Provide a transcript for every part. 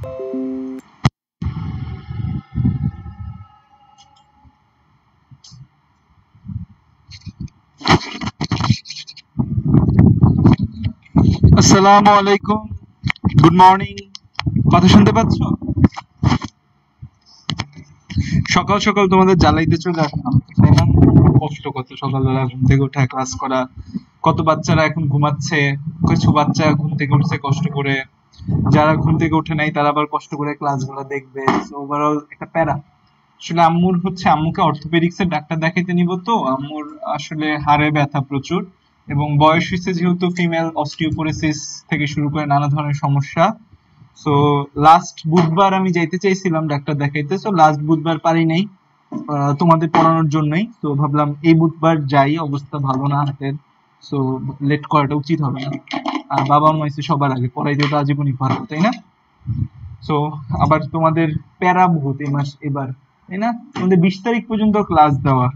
আসসালামু আলাইকুম, good morning. কথা শুনতে পাচ্ছ? সকাল সকাল তোমাদের জ্বালাইতে চলে আসলাম, তাই না? কষ্ট কত সকালবেলা ঘুম থেকে উঠে ক্লাস করা, কত বাচ্চারা এখন ঘুমাচ্ছে, কিছু বাচ্চা ঘুম থেকে উঠছে কষ্ট করে, যারা ঘুম থেকে উঠে নাই তারা আবার কষ্ট করে ক্লাসগুলো দেখবে। ওভারঅল একটা প্যারা। আসলে আম্মুকে অর্থোপেডিক্স এর ডাক্তার দেখাইতে নিব, তো আম্মুর আসলে হাড়ে ব্যথা প্রচুর, এবং বয়স হয়েছে যেহেতু, ফিমেল অস্টিওপোরোসিস থেকে শুরু করে নানা ধরনের সমস্যা। সো লাস্ট বুধবার আমি যাইতে চাইছিলাম ডাক্তার দেখাইতে, সো লাস্ট বুধবার পারি নাই তোমাদের পড়ানোর জন্যই। তো ভাবলাম এই বুধবার যাই, অবস্থা ভালো না হাতের, সো লেট করাটা উচিত হবে না। আর বাবা মা হয়েছে সবার আগে, পড়াইতে তো আজীবনই পারবো, তাই না? সো আবার তোমাদের প্যারা বহুত এই মাস এবার, তাই না? তোমাদের 20 তারিখ পর্যন্ত ক্লাস দেওয়া,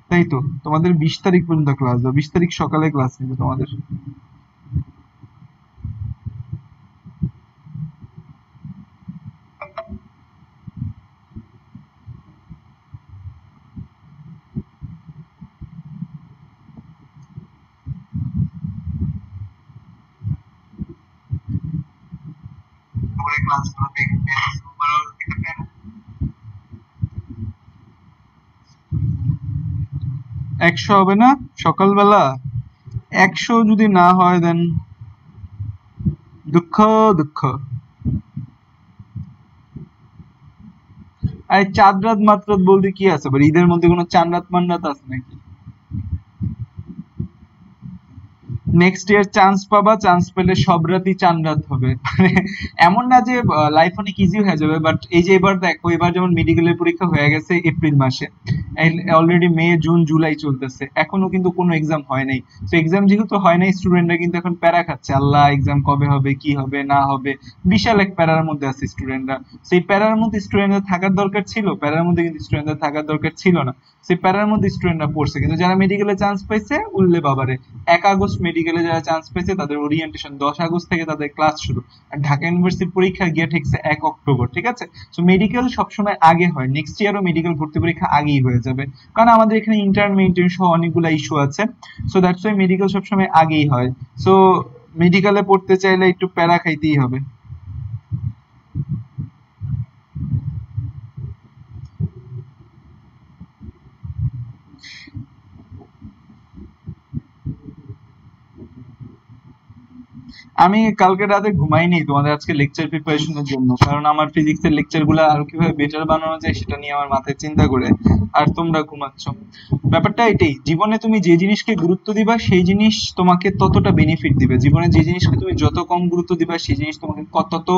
তাই তো? তোমাদের 20 তারিখ পর্যন্ত ক্লাস দেওয়া, 20 তারিখ সকালে ক্লাস নেবে তোমাদের। ক্লাসগুলো দেখবে, 100 হবে না সকালবেলা? 100 যদি না হয় দেন দুঃখ দুঃখ। আরে চাঁদ রাত মাত্র বলতে কি আছে, ঈদের মধ্যে কোনো চাঁদ রাত মান রাত আছে নাকি? নেক্সট ইয়ার চান্স পাবা, চান্স পেলে সব রাতই চান রাত হবে। এমন না যে লাইফ অনেক ইজি হয়ে যাবে, বাট এই যে এবার দেখো, এবার যেমন মেডিকেলের পরীক্ষা হয়ে গেছে এপ্রিল মাসে, অলরেডি মে জুন জুলাই চলতেছে, এখনো কিন্তু কোনো এক্সাম হয় নাই। তো এক্সাম যেহেতু হয় নাই, স্টুডেন্টরা কিন্তু এখন প্যারা খাচ্ছে, আল্লাহ এক্সাম কবে হবে, কি হবে না হবে, বিশাল এক প্যারার মধ্যে আছে স্টুডেন্টরা। সেই প্যারার মধ্যে স্টুডেন্টদের থাকার দরকার ছিল, প্যারার মধ্যে কিন্তু স্টুডেন্টদের থাকার দরকার ছিল না। সেই প্যারার মধ্যে স্টুডেন্টরা পড়ছে, কিন্তু যারা মেডিকেলে চান্স পাইছে উল্লে বাবারে, 1 আগস্ট মেডিকেলে যারা চান্স পেয়েছে তাদের ওরিয়েন্টেশন, 10 আগস্ট থেকে তাদের ক্লাস শুরু। আর ঢাকা ইউনিভার্সিটির পরীক্ষা গিয়ে ঠেকছে 1 অক্টোবর, ঠিক আছে? তো মেডিকেল সবসময় আগে হয়, নেক্সট ইয়ারও মেডিকেল ভর্তি পরীক্ষা আগেই হয়ে যাবে, কারণ আমাদের এখানে ইন্টার্ন মেইনটেইন সহ অনেকগুলো ইস্যু আছে। সো দ্যাটস ওয়াই মেডিকেল সবসময় আগেই হয়। সো মেডিকেলে পড়তে চাইলে একটু প্যারা খাইতেই হবে। আমি কালকে রাতে ঘুমাইনি তোমাদের আজকে লেকচার প্রিপারেশনের জন্য, কারণ আমার ফিজিক্সের লেকচার গুলা আরো কিভাবে বেটার বানানো যায় সেটা নিয়ে আমার মাথায় চিন্তা করে। আর তোমরা ঘুমাচ্ছ। ব্যাপারটা এটাই, জীবনে তুমি যে জিনিসকে গুরুত্ব দিবা সেই জিনিস তোমাকে ততটা বেনিফিট দিবে, জীবনে যে জিনিসকে তুমি যত কম গুরুত্ব দিবা সেই জিনিস তোমাকে তত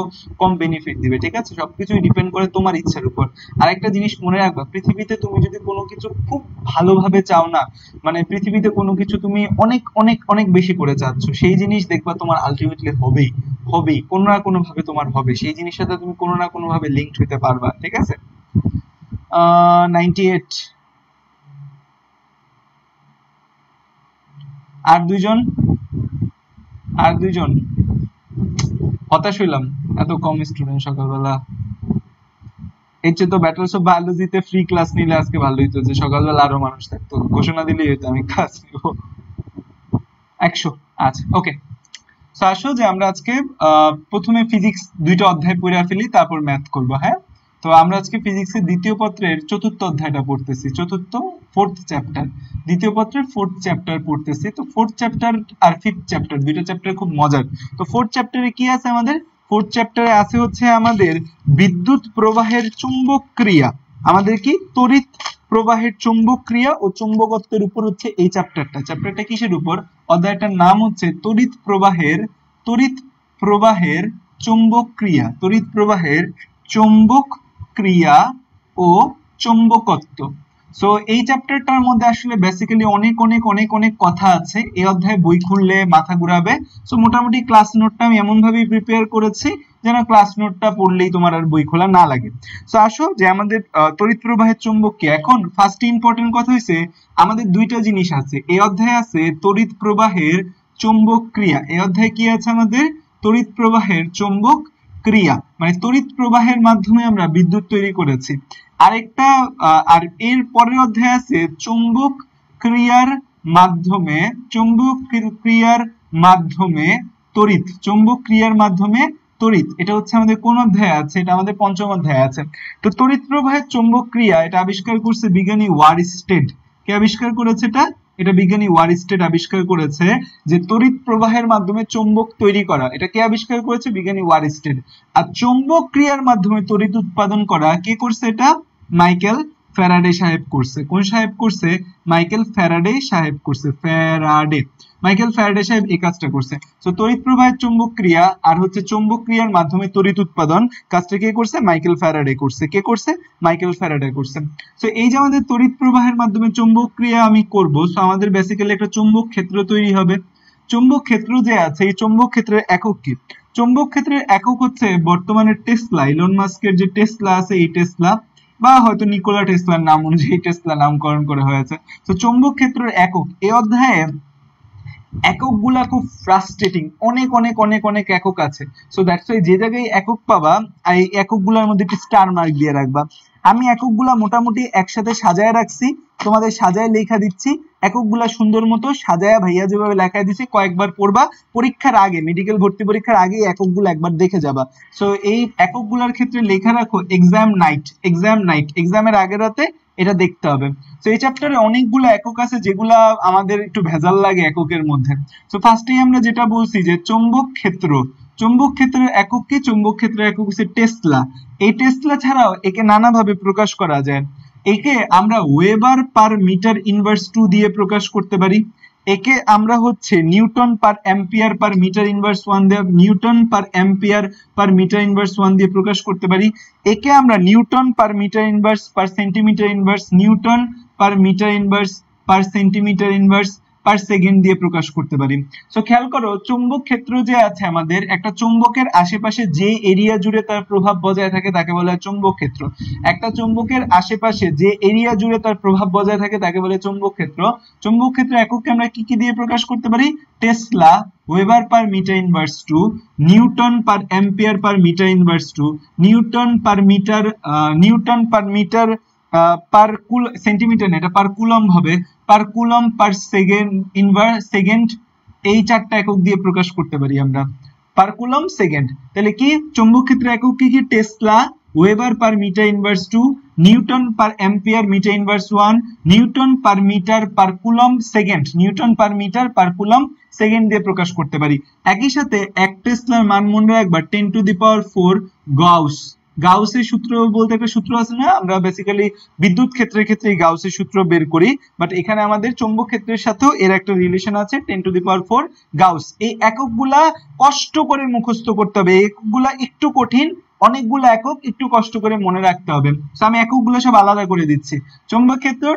কম বেনিফিট দিবে, ঠিক আছে? সবকিছুই ডিপেন্ড করে তোমার ইচ্ছার উপর। আর একটা জিনিস মনে রাখবা, পৃথিবীতে তুমি যদি কোনো কিছু খুব ভালোভাবে চাও না, মানে পৃথিবীতে কোনো কিছু তুমি অনেক অনেক অনেক বেশি করে চাচ্ছ, সেই জিনিস দেখবা তোমার আলটিমেটলি হবেই, হবেই কোনো না কোনো ভাবে তোমার হবে, সেই জিনিসের সাথে তুমি কোনো না কোনো ভাবে লিঙ্কড হতে পারবা, ঠিক আছে? 98। আর দুইজন, আর দুইজন। হতাশ হইলাম, এত কম স্টুডেন্ট সকালবেলা। এর চেয়ে তো ব্যাটলস অফ বায়োলজিতে ফ্রি ক্লাস নিলে আজকে ভালো হইতো, যে সকালবেলা আরো মানুষ থাকতো, ঘোষণা দিলেই হইতো আমি ক্লাস নিব। 100। আচ্ছা, ওকে। তো আসো যে আমরা আজকে প্রথমে ফিজিক্স 2টা অধ্যায় পড়ে ফেলি, তারপর ম্যাথ করব, হ্যাঁ? তো আমরা আজকে ফিজিক্সের দ্বিতীয় পত্রের চতুর্থ অধ্যায়টা পড়তেছি, চতুর্থ, ফোর্থ চ্যাপ্টার, দ্বিতীয় পত্রের ফোর্থ চ্যাপ্টার পড়তেছি। তো ফোর্থ চ্যাপ্টার আর ফিফথ চ্যাপ্টার, দুইটা চ্যাপ্টার খুব মজার। তো ফোর্থ চ্যাপ্টারে কি আছে আমাদের? ফোর্থ চ্যাপ্টারে আছে হচ্ছে আমাদের বিদ্যুৎ প্রবাহের চুম্বক ক্রিয়া। আমাদের কি? তড়িৎ প্রবাহের চুম্বক ক্রিয়া ও চুম্বকত্বের উপর হচ্ছে এই চ্যাপ্টারটা। চ্যাপ্টারটা কিসের উপর? অধ্যায়টার নাম হচ্ছে তড়িৎ প্রবাহের চুম্বক ক্রিয়া, তড়িৎ প্রবাহের চুম্বক ক্রিয়া ও চুম্বকত্ব। সো এই চ্যাপ্টারটার মধ্যে আসলে বেসিক্যালি অনেক অনেক অনেক অনেক কথা আছে, এই অধ্যায়ে বই খুললে মাথা ঘুরাবে। সো মোটামুটি ক্লাস নোটটা আমি এমন ভাবে প্রিপেয়ার করেছি যেন ক্লাস নোটটা পড়লেই তোমার আর বই খোলা না লাগে। সো আসো যে আমাদের তড়িৎ প্রবাহের চুম্বক কি। এখন ফার্স্ট ইম্পর্টেন্ট কথা হইছে, আমাদের দুইটা জিনিস আছে এই অধ্যায়ে, আছে তড়িৎ প্রবাহের চুম্বক ক্রিয়া। এই অধ্যায়ে কি আছে আমাদের? তড়িৎ প্রবাহের চুম্বক ক্রিয়া, মানে তড়িৎ প্রবাহের মাধ্যমে আমরা বিদ্যুৎ তৈরি করেছি। আরেকটা আর এর পরের অধ্যায় আছে চৌম্বক ক্রিয়ার মাধ্যমে, চৌম্বক ক্রিয়ার মাধ্যমে তড়িৎ, চৌম্বক ক্রিয়ার মাধ্যমে তড়িৎ। এটা হচ্ছে আমাদের কোন অধ্যায়ে আছে? এটা আমাদের পঞ্চম অধ্যায়ে আছে। তো তড়িৎ প্রবাহের চৌম্বক ক্রিয়া, এটা আবিষ্কার করছে বিজ্ঞানী ওয়ারস্টেড। কে আবিষ্কার করেছে এটা? এটা বিজ্ঞানী ওয়ারস্টেড আবিষ্কার করেছে যে তড়িৎ প্রবাহের মাধ্যমে চৌম্বক তৈরি করা। এটা কে আবিষ্কার করেছে? বিজ্ঞানী ওয়ারস্টেড। আর চৌম্বক ক্রিয়ার মাধ্যমে তড়িৎ উৎপাদন করা কে করছে? এটা মাইকেল ফ্যারাডে সাহেব করছে। কোন সাহেব করছে? মাইকেল ফ্যারাডে সাহেব করছে। ফ্যারাডে, মাইকেল ফ্যারাডে সাহেব এই কাজটা করছে। তো তড়িৎ প্রবাহের চৌম্বক ক্রিয়া আর হচ্ছে চৌম্বক ক্রিয়ার মাধ্যমে তড়িৎ উৎপাদন, কাজটা কে করছে? মাইকেল ফ্যারাডে করছে। কে করছে? মাইকেল ফ্যারাডে করছে। তো এই যে আমাদের তড়িৎ প্রবাহের মাধ্যমে চৌম্বক ক্রিয়া আমি করব, তো আমাদের বেসিক্যালি একটা চৌম্বক ক্ষেত্র তৈরি হবে। চৌম্বক ক্ষেত্র যে আছে, এই চৌম্বক ক্ষেত্রের একক কি? চৌম্বক ক্ষেত্রের একক হচ্ছে বর্তমানে টেসলা, ইলন মাস্কের যে টেসলা আছে, এই টেসলা বা হয়তো নিকোলা টেসলার নাম অনুযায়ী টেসলা নামকরণ করা হয়েছে। তো চৌম্বক ক্ষেত্রের একক, এই অধ্যায়ে এককগুলা খুব ফ্রাস্ট্রেটিং, অনেক অনেক অনেক অনেক একক আছে। সো দ্যাটস ওয়াই যে জায়গায় একক পাবা এই এককগুলোর মধ্যে একটি স্টার মার্ক দিয়ে রাখবা। আমি এককগুলা মোটামুটি একসাথে সাজায় রাখছি, তোমাদের সাজায় লেখা দিচ্ছি। এককগুলা সুন্দর মতো সাজায় ভাইয়া যেভাবে লেখায় দিচ্ছি কয়েকবার পড়বা, পরীক্ষার আগে, মেডিকেল ভর্তি পরীক্ষার আগে এককগুলো একবার দেখে যাবা। সো এই এককগুলোর ক্ষেত্রে লেখা রাখো এক্সাম নাইট, এক্সাম নাইট, এক্সামের আগের রাতে এটা দেখতে হবে। তো এই চ্যাপ্টারে অনেকগুলো একক আছে যেগুলা আমাদের একটু ভেজাল লাগে এককের মধ্যে। তো ফার্স্টেই আমরা যেটা বলছি যে চৌম্বক ক্ষেত্র, চৌম্বক ক্ষেত্রের একক কি? চৌম্বক ক্ষেত্রের একক হচ্ছে টেসলা। এই টেসলা ছাড়াও একে নানাভাবে প্রকাশ করা যায়। একে আমরা ওয়েবার পার মিটার ইনভার্স 2 দিয়ে প্রকাশ করতে পারি। একে আমরা হচ্ছে newton per ampere per metre inverse 1 দিয়ে, newton per ampere per metre inverse 1 দিয়ে প্রকাশ করতে পারি। একে আমরা newton per metre inverse per centimetre inverse, newton per metre inverse per centimetre inverse per second দিয়ে প্রকাশ করতে পারি। সো খেয়াল করো চৌম্বক ক্ষেত্র যে আছে আমাদের, একটা চৌম্বকের আশেপাশে যে এরিয়া জুড়ে তার প্রভাব বজায় থাকে তাকে বলা হয় চৌম্বক ক্ষেত্র। একটা চৌম্বকের আশেপাশে যে এরিয়া জুড়ে তার প্রভাব বজায় থাকে তাকে বলে চৌম্বক ক্ষেত্র। চৌম্বক ক্ষেত্র এককে আমরা কি কি দিয়ে প্রকাশ করতে পারি? Tesla, weber per metre inverse 2, newton per ampere per metre inverse 2, newton per metre, newton per metre per centimetre না, এটা পার কুলম্ব হবে, per coulomb per second inverse second. এই চারটা একক দিয়ে প্রকাশ করতে পারি আমরা, পার কুলম্ব সেকেন্ড। তাহলে কি চৌম্বক ক্ষেত্রের একক কি কি? Tesla, weber per metre inverse 2, newton per ampere metre inverse 1, newton per metre per coulomb second, newton per metre per coulomb second দিয়ে প্রকাশ করতে পারি। একই সাথে এক টেসলার মান মনে রাখবা 10⁴ গাউস। গাউসের সূত্র বলতে একটা সূত্র আছে না, আমরা বেসিক্যালি বিদ্যুৎ ক্ষেত্রের ক্ষেত্রে গাউসের সূত্র বের করি, বাট এখানে আমাদের চৌম্বক ক্ষেত্রের সাথেও এর একটা রিলেশন আছে 10⁴ গাউস। এই এককগুলা কষ্ট করে মুখস্থ করতে হবে, এই এককগুলা একটু কঠিন, অনেকগুলো একক একটু কষ্ট করে মনে রাখতে হবে। আমি এককগুলো সব আলাদা করে দিচ্ছি। চৌম্বক ক্ষেত্র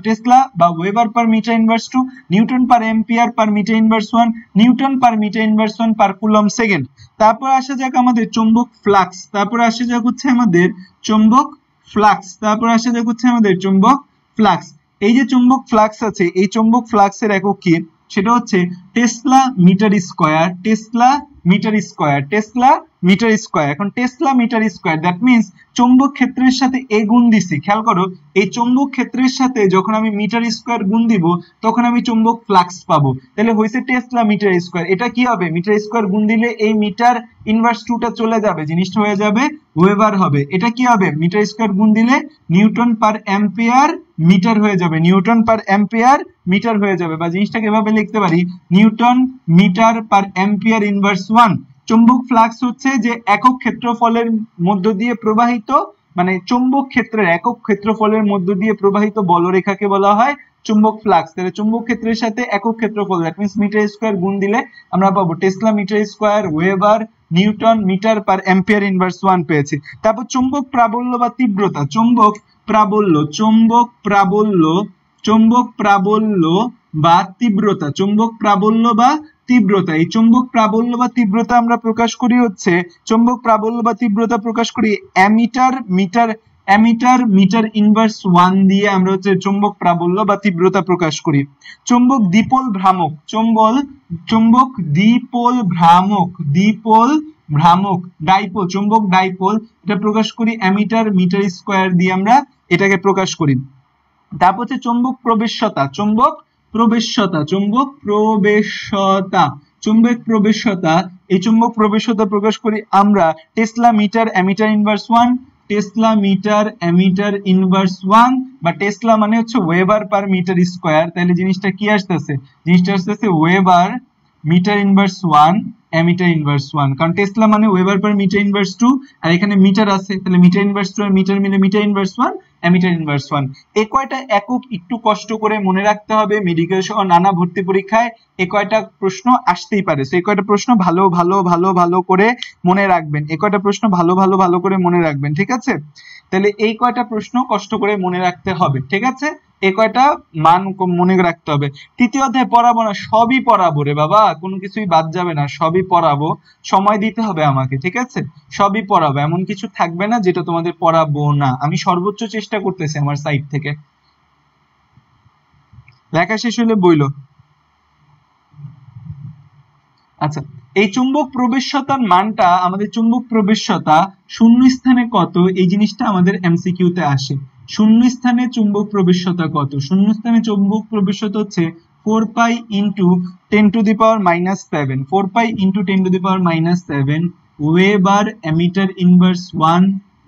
টেসলা বা weber per metre inverse 2, newton per ampere per metre inverse 1, newton per metre inverse 1 per coulomb second. তারপর আসা যাক আমাদের চৌম্বক ফ্লাক্স, তারপর আসা যাক হচ্ছে আমাদের চৌম্বক ফ্লাক্স, তারপর আসা যাক হচ্ছে আমাদের চৌম্বক ফ্লাক্স। এই যে চৌম্বক ফ্লাক্স আছে, এই চৌম্বক ফ্লাক্সের একক কি? সেটা হচ্ছে tesla metre square, tesla metre square, tesla metre square. এখন tesla metre square, that means চৌম্বক ক্ষেত্রের সাথে এ গুণ দিছি। খেয়াল করো এই চৌম্বক ক্ষেত্রের সাথে যখন আমি মিটার স্কয়ার গুণ দিব তখন আমি চৌম্বক ফ্লাক্স পাবো। তাহলে হইছে টেসলা মিটার স্কয়ার। এটা কি হবে? মিটার স্কয়ার গুণ দিলে এই মিটার ইনভার্স 2 টা চলে যাবে, জিনিসটা হয়ে যাবে ওয়েবার হবে। এটা কি হবে? মিটার স্কয়ার গুণ দিলে নিউটন পার অ্যাম্পিয়ার মিটার হয়ে যাবে, নিউটন পার অ্যাম্পিয়ার মিটার হয়ে যাবে। বা জিনিসটাকে এভাবে লিখতে পারি newton metre per ampere inverse 1। চৌম্বক ফ্লাক্স হচ্ছে যে একক ক্ষেত্রফলের মধ্য দিয়ে প্রবাহিত, মানে চৌম্বক ক্ষেত্রের একক ক্ষেত্রফলের মধ্য দিয়ে প্রবাহিত বলরেখাকে বলা হয় চুম্বক ফ্লাক্স। তাহলে চুম্বক ক্ষেত্রের সাথে একক ক্ষেত্রফল, দ্যাট মিন্স মিটার স্কয়ার গুণ দিলে আমরা পাবো tesla metre square, weber, newton metre per ampere inverse 1 পেয়েছি। তারপর চুম্বক প্রাবল্য বা তীব্রতা, চুম্বক প্রাবল্য, চুম্বক প্রাবল্য, চুম্বক প্রাবল্য বা তীব্রতা, চুম্বক প্রাবল্য বা তীব্রতা। এই চুম্বক প্রাবল্য বা তীব্রতা আমরা প্রকাশ করি হচ্ছে, চুম্বক প্রাবল্য বা তীব্রতা প্রকাশ করি অ্যামিটার মিটার ইনভার্স 1 দিয়ে আমরা হচ্ছে চুম্বক প্রাবল্য বা তীব্রতা প্রকাশ করি। চুম্বক দ্বিপোল ভ্রামক, চুম্বক দ্বিপোল ভ্রামক, দ্বিপোল ভ্রামক, ডাইপোল, চুম্বক ডাইপোল, এটা প্রকাশ করি অ্যামিটার মিটার স্কয়ার দিয়ে আমরা এটাকে প্রকাশ করি। তারপর হচ্ছে চুম্বক প্রবেশ্যতা, চুম্বক প্রবেশ্যতা, চুম্বক প্রবেশ্যতা, চুম্বক প্রবেশ্যতা, এই চুম্বক প্রবেশ্যতা প্রকাশ করি আমরা tesla metre ammeter inverse 1, tesla metre ammeter inverse 1, বা টেসলা মানে হচ্ছে ওয়েবার পার মিটার স্কয়ার, তাহলে জিনিসটা কি আসতেছে, জিনিসটা আসতেছে weber metre inverse 1 ammeter inverse 1, কারণ টেসলা মানে ওয়েবার পার মিটার ইনভার্স 2, আর এখানে মিটার আছে, তাহলে মিটার ইনভার্স 2 আর মিটার মিলে মিটার ইনভার্স 1 অ্যামিটার ইনভার্স 1। এই কয়টা একক একটু কষ্ট করে মনে রাখতে হবে, মেডিকেল সহ নানা ভর্তি পরীক্ষায় এই কয়টা প্রশ্ন আসতেই পারে, সেই কয়টা প্রশ্ন ভালো ভালো ভালো ভালো করে মনে রাখবেন, এই কয়টা প্রশ্ন ভালো ভালো ভালো করে মনে রাখবেন, ঠিক আছে? তাহলে এই কয়টা প্রশ্ন কষ্ট করে মনে রাখতে হবে, ঠিক আছে? এই কয়টা মান মনে রাখতে হবে। তৃতীয় অধ্যায় পড়াবো না, সবই পড়াবো রে বাবা, কোনো কিছুই বাদ যাবে না, সবই পড়াবো, সময় দিতে হবে আমাকে, ঠিক আছে? সবই পড়াবো, এমন কিছু থাকবে না যেটা তোমাদের পড়াবো না, আমি সর্বোচ্চ চেষ্টা করতেছি আমার সাইড থেকে। লেখা শেষ হলে বইলো। আচ্ছা, এই চুম্বক প্রবেশ্যতার মানটা, আমাদের চুম্বক প্রবেশ্যতা শূন্য স্থানে কত, এই জিনিসটা আমাদের এমসিকিউ তে আসে। শূন্য স্থানে চুম্বক প্রবেশ্যতা কত? শূন্য স্থানে চুম্বক প্রবেশ্যতা হচ্ছে 4 pi into 10 to the power -7, 4 pi into 10 to the power -7 weber ammeter inverse 1,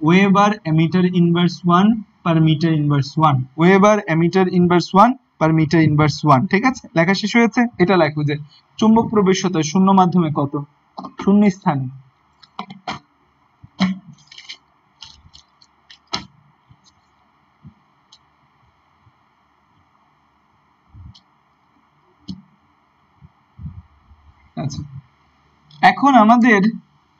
weber ammeter inverse 1 per metre inverse 1, weber ammeter inverse 1 per metre inverse 1, ঠিক আছে? লেখা শেষ হয়েছে? এটা লেখো যে চুম্বক প্রবেশ্যতা শূন্য মাধ্যমে কত, শূন্য স্থানে। আচ্ছা, এখন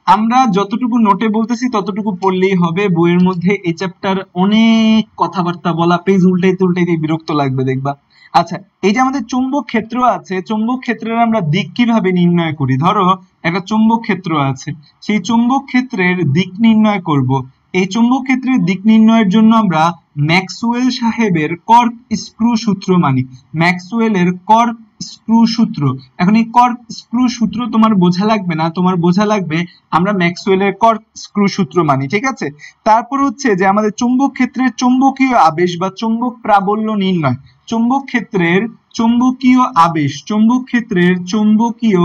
আমরা যতটুকু নোটে বলতেছি ততটুকু পড়লেই হবে, বইয়ের মধ্যে এই চ্যাপ্টার অনেক কথাবার্তা বলা, পেজ উল্টাইতে উল্টাইতে বিরক্ত লাগবে দেখবা। আচ্ছা, এই যে আমাদের চুম্বক ক্ষেত্র আছে, চুম্বক ক্ষেত্রের আমরা দিক কিভাবে নির্ণয় করি? ধরো একটা চুম্বক ক্ষেত্র আছে, সেই চুম্বক ক্ষেত্রের দিক নির্ণয় করব। এই চুম্বক ক্ষেত্রের দিক নির্ণয়ের জন্য আমরা ম্যাক্সওয়েল সাহেবের কর্ক স্ক্রু সূত্র মানি, ম্যাক্সওয়েলের কর্ক স্ক্রু সূত্র। এখন এই কর্ক স্ক্রু সূত্র তোমার বোঝা লাগবে না, তোমার বোঝা লাগবে আমরা ম্যাক্সওয়েলের কর্ক স্ক্রু সূত্র মানি, ঠিক আছে? তারপর হচ্ছে যে আমাদের চুম্বক ক্ষেত্রের চৌম্বকীয় আবেশ বা চুম্বক প্রাবল্য নির্ণয়, চুম্বক ক্ষেত্রের চৌম্বকীয় আবেশ, চুম্বক ক্ষেত্রের চৌম্বকীয়